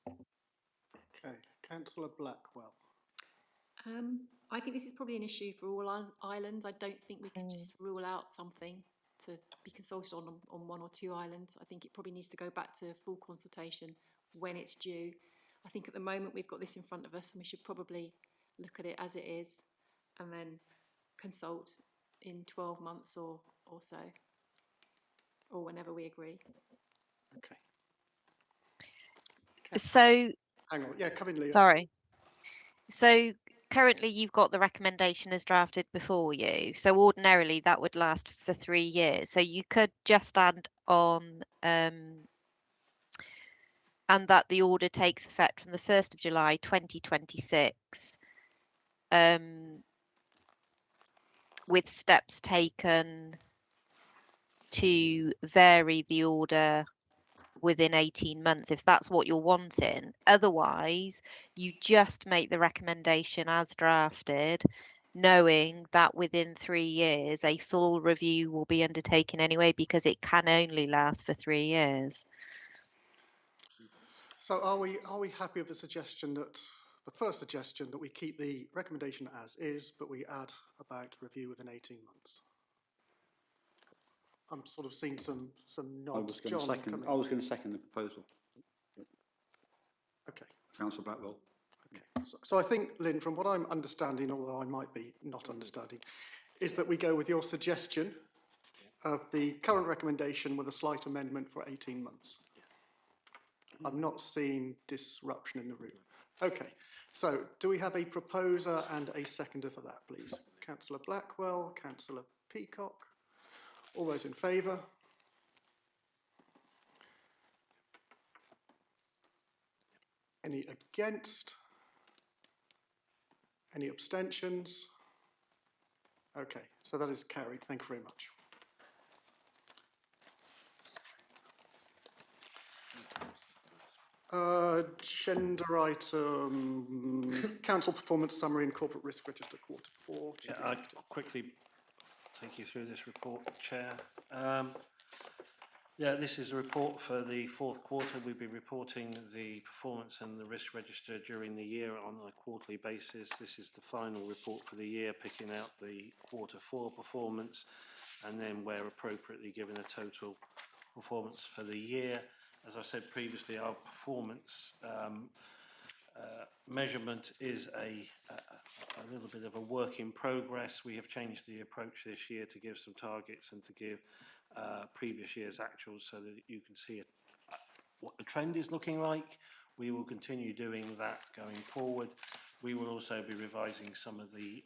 Okay, Councillor Blackwell. I think this is probably an issue for all islands. I don't think we can just rule out something to be consulted on 1 or 2 islands. I think it probably needs to go back to full consultation when it's due. I think at the moment we've got this in front of us, and we should probably look at it as it is and then consult in 12 months or so, or whenever we agree. Okay. So, hang on, yeah, come in, Leah. Sorry. So currently you've got the recommendation as drafted before you. So ordinarily that would last for 3 years. So you could just add on and that the order takes effect from the 1st of July 2026 with steps taken to vary the order within 18 months, if that's what you're wanting. Otherwise, you just make the recommendation as drafted, knowing that within 3 years a full review will be undertaken anyway, because it can only last for 3 years. So are we happy with the suggestion that, the first suggestion, that we keep the recommendation as is, but we add about review within 18 months? I'm sort of seeing some nods. John, I was going to second the proposal. Okay. Councillor Blackwell. Okay. So I think, Lynn, from what I'm understanding, although I might be not understanding, is that we go with your suggestion of the current recommendation with a slight amendment for 18 months. I'm not seeing disruption in the room. Okay. So do we have a proposer and a seconder for that, please? Councillor Blackwell, Councillor Peacock. All those in favour? Any against? Any abstentions? Okay, so that is carried. Thank you very much. Agenda item, council performance summary and corporate risk register Q4. Yeah, I'll quickly take you through this report, Chair. Yeah, this is a report for the fourth quarter. We'll be reporting the performance and the risk register during the year on a quarterly basis. This is the final report for the year, picking out the Q4 performance and then where appropriately giving a total performance for the year. As I said previously, our performance measurement is a little bit of a work in progress. We have changed the approach this year to give some targets and to give previous year's actuals so that you can see what the trend is looking like. We will continue doing that going forward. We will also be revising some of the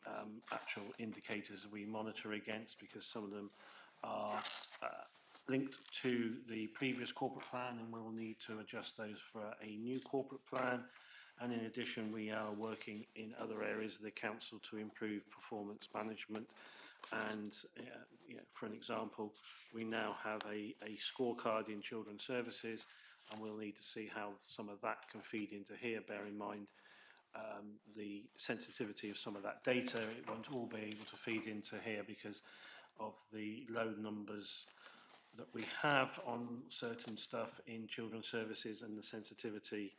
actual indicators we monitor against, because some of them are linked to the previous corporate plan, and we'll need to adjust those for a new corporate plan. And in addition, we are working in other areas of the council to improve performance management. And for an example, we now have a scorecard in children's services, and we'll need to see how some of that can feed into here. Bear in mind the sensitivity of some of that data. It won't all be able to feed into here because of the low numbers that we have on certain stuff in children's services and the sensitivity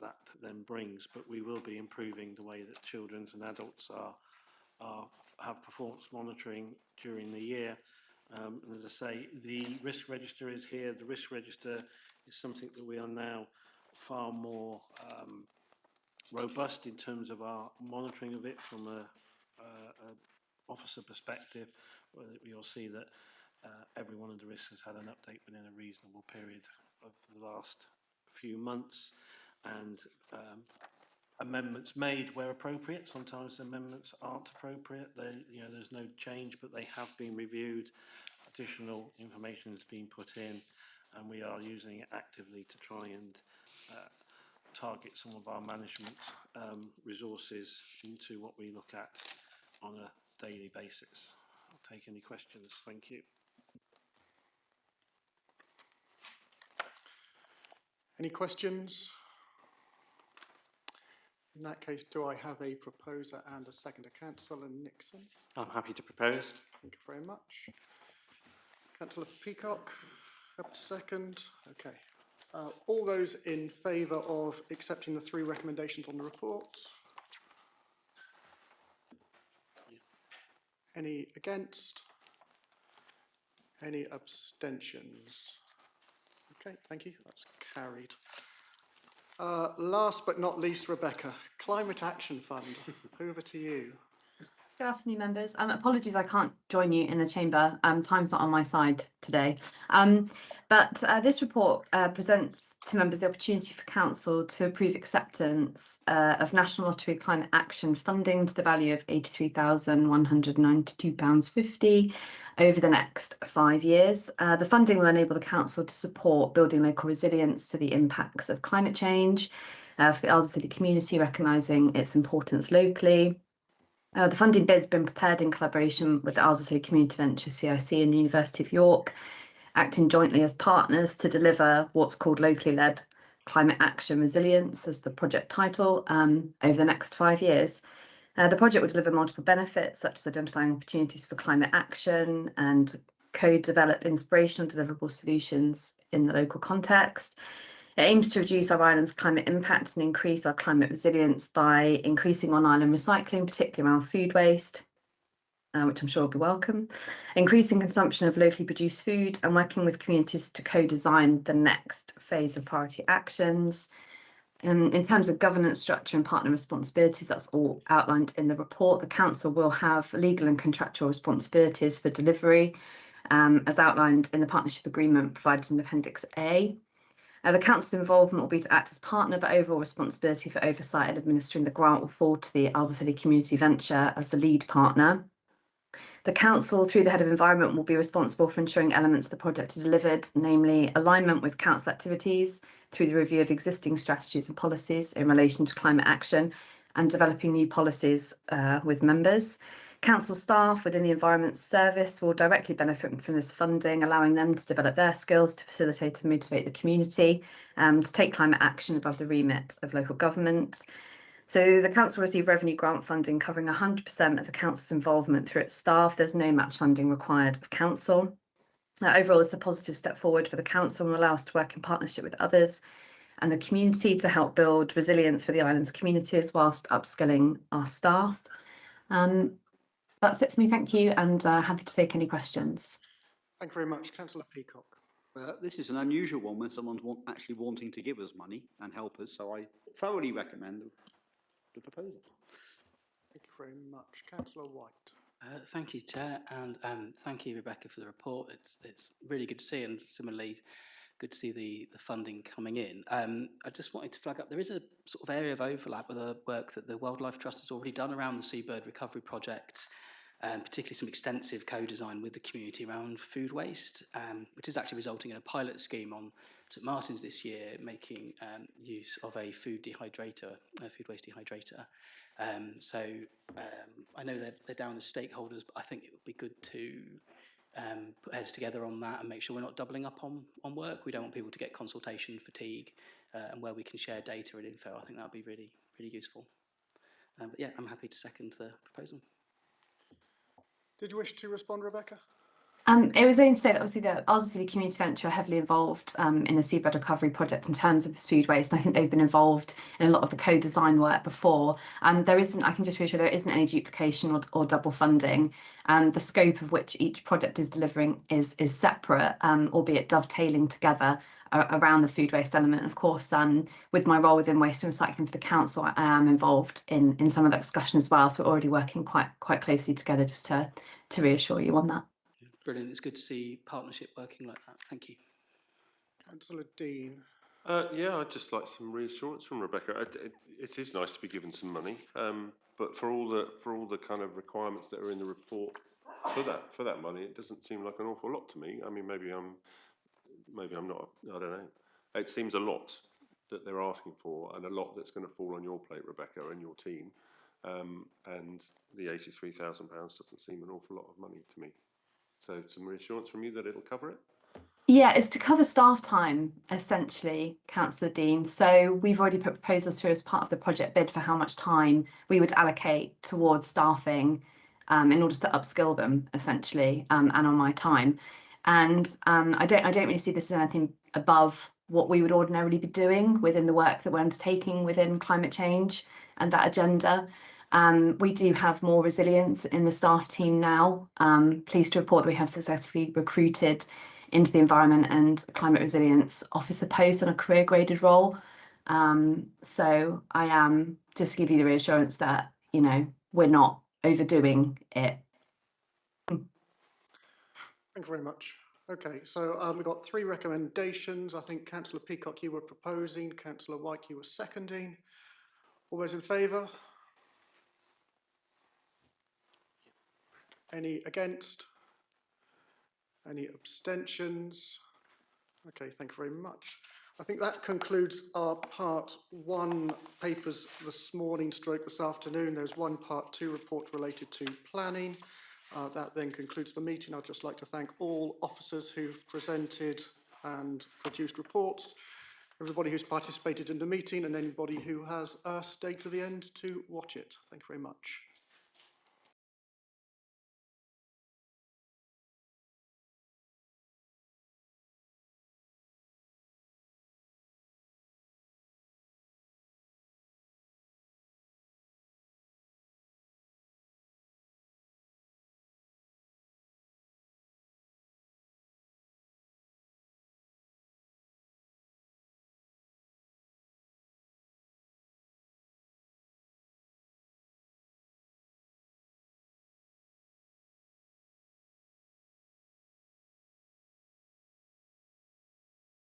that then brings. But we will be improving the way that children's and adults have performance monitoring during the year. And as I say, the risk register is here. The risk register is something that we are now far more robust in terms of our monitoring of it from a officer perspective. You'll see that every one of the risks has had an update within a reasonable period of the last few months, and amendments made where appropriate. Sometimes amendments aren't appropriate. There's no change, but they have been reviewed. Additional information has been put in, and we are using it actively to try and target some of our management resources into what we look at on a daily basis. I'll take any questions. Thank you. Any questions? In that case, do I have a proposer and a seconder? Councillor Nixon. I'm happy to propose. Thank you very much. Councillor Peacock, up to second. Okay. All those in favour of accepting the 3 recommendations on the report? Any against? Any abstentions? Okay, thank you. That's carried. Last but not least, Rebecca, Climate Action Fund. Over to you. Good afternoon, members. Apologies, I can't join you in the chamber. Time's not on my side today. But this report presents to members the opportunity for council to approve acceptance of National Lottery Climate Action funding to the value of £83,192.50 over the next 5 years. The funding will enable the council to support building local resilience to the impacts of climate change for the Alder City community, recognising its importance locally. The funding bid has been prepared in collaboration with the Alder City Community Venture CIC and the University of York, acting jointly as partners to deliver what's called locally led climate action resilience as the project title over the next 5 years. The project will deliver multiple benefits, such as identifying opportunities for climate action and co-develop inspirational deliverable solutions in the local context. It aims to reduce our island's climate impact and increase our climate resilience by increasing on-island recycling, particularly around food waste, which I'm sure will be welcome, increasing consumption of locally produced food, and working with communities to co-design the next phase of priority actions. In terms of governance structure and partner responsibilities, that's all outlined in the report. The council will have legal and contractual responsibilities for delivery, as outlined in the partnership agreement provided in Appendix A. The council's involvement will be to act as partner, but overall responsibility for oversight and administering the grant will fall to the Alder City Community Venture as the lead partner. The council, through the head of environment, will be responsible for ensuring elements of the project are delivered, namely alignment with council activities through the review of existing strategies and policies in relation to climate action and developing new policies with members. Council staff within the Environment Service will directly benefit from this funding, allowing them to develop their skills to facilitate and motivate the community to take climate action above the remit of local government. So the council will receive revenue grant funding covering 100% of the council's involvement through its staff. There's no match funding required of council. Overall, it's a positive step forward for the council and will allow us to work in partnership with others and the community to help build resilience for the island's communities whilst upskilling our staff. That's it for me, thank you, and happy to take any questions. Thank you very much. Councillor Peacock. This is an unusual one when someone's actually wanting to give us money and help us, so I thoroughly recommend the proposal. Thank you very much. Councillor White. Thank you, Chair, and thank you, Rebecca, for the report. It's really good to see, and similarly, good to see the funding coming in. I just wanted to flag up, there is a sort of area of overlap with the work that the Wildlife Trust has already done around the Seabird Recovery Project, particularly some extensive co-design with the community around food waste, which is actually resulting in a pilot scheme on St Martin's this year, making use of a food dehydrator, a food waste dehydrator. I know they're down as stakeholders, but I think it would be good to put heads together on that and make sure we're not doubling up on work. We don't want people to get consultation fatigue, and where we can share data and info, I think that would be really, really useful. But yeah, I'm happy to second the proposal. Did you wish to respond, Rebecca? It was only to say that obviously the Ardsley Community Venture are heavily involved in the Seabird Recovery Project in terms of this food waste, and I think they've been involved in a lot of the co-design work before. There isn't, I can just reassure, there isn't any duplication or double funding. The scope of which each project is delivering is separate, albeit dovetailing together around the food waste element. Of course, with my role within waste and recycling for the council, I am involved in some of that discussion as well. So we're already working quite closely together, just to reassure you on that. Brilliant. It's good to see partnership working like that. Thank you. Councillor Dean. Yeah, I'd just like some reassurance from Rebecca. It is nice to be given some money, but for all the kind of requirements that are in the report for that money, it doesn't seem like an awful lot to me. I mean, maybe I'm not. I don't know. It seems a lot that they're asking for, and a lot that's going to fall on your plate, Rebecca, and your team. And the £83,000 doesn't seem an awful lot of money to me. So some reassurance from you that it'll cover it? Yeah, it's to cover staff time, essentially, Councillor Dean. So we've already put proposals through as part of the project bid for how much time we would allocate towards staffing in order to upskill them, essentially, and on my time. And I don't really see this as anything above what we would ordinarily be doing within the work that we're undertaking within climate change and that agenda. We do have more resilience in the staff team now. Pleased to report that we have successfully recruited into the Environment and Climate Resilience Officer post on a career graded role. So I am just to give you the reassurance that, you know, we're not overdoing it. Thank you very much. Okay, so we've got 3 recommendations. I think Councillor Peacock, you were proposing, Councillor White, you were seconding. All those in favour? Any against? Any abstentions? Okay, thank you very much. I think that concludes our part 1 papers this morning, stroke this afternoon. There's one part 2 report related to planning. That then concludes the meeting. I'd just like to thank all officers who've presented and produced reports, everybody who's participated in the meeting, and anybody who has stayed to the end to watch it. Thank you very much.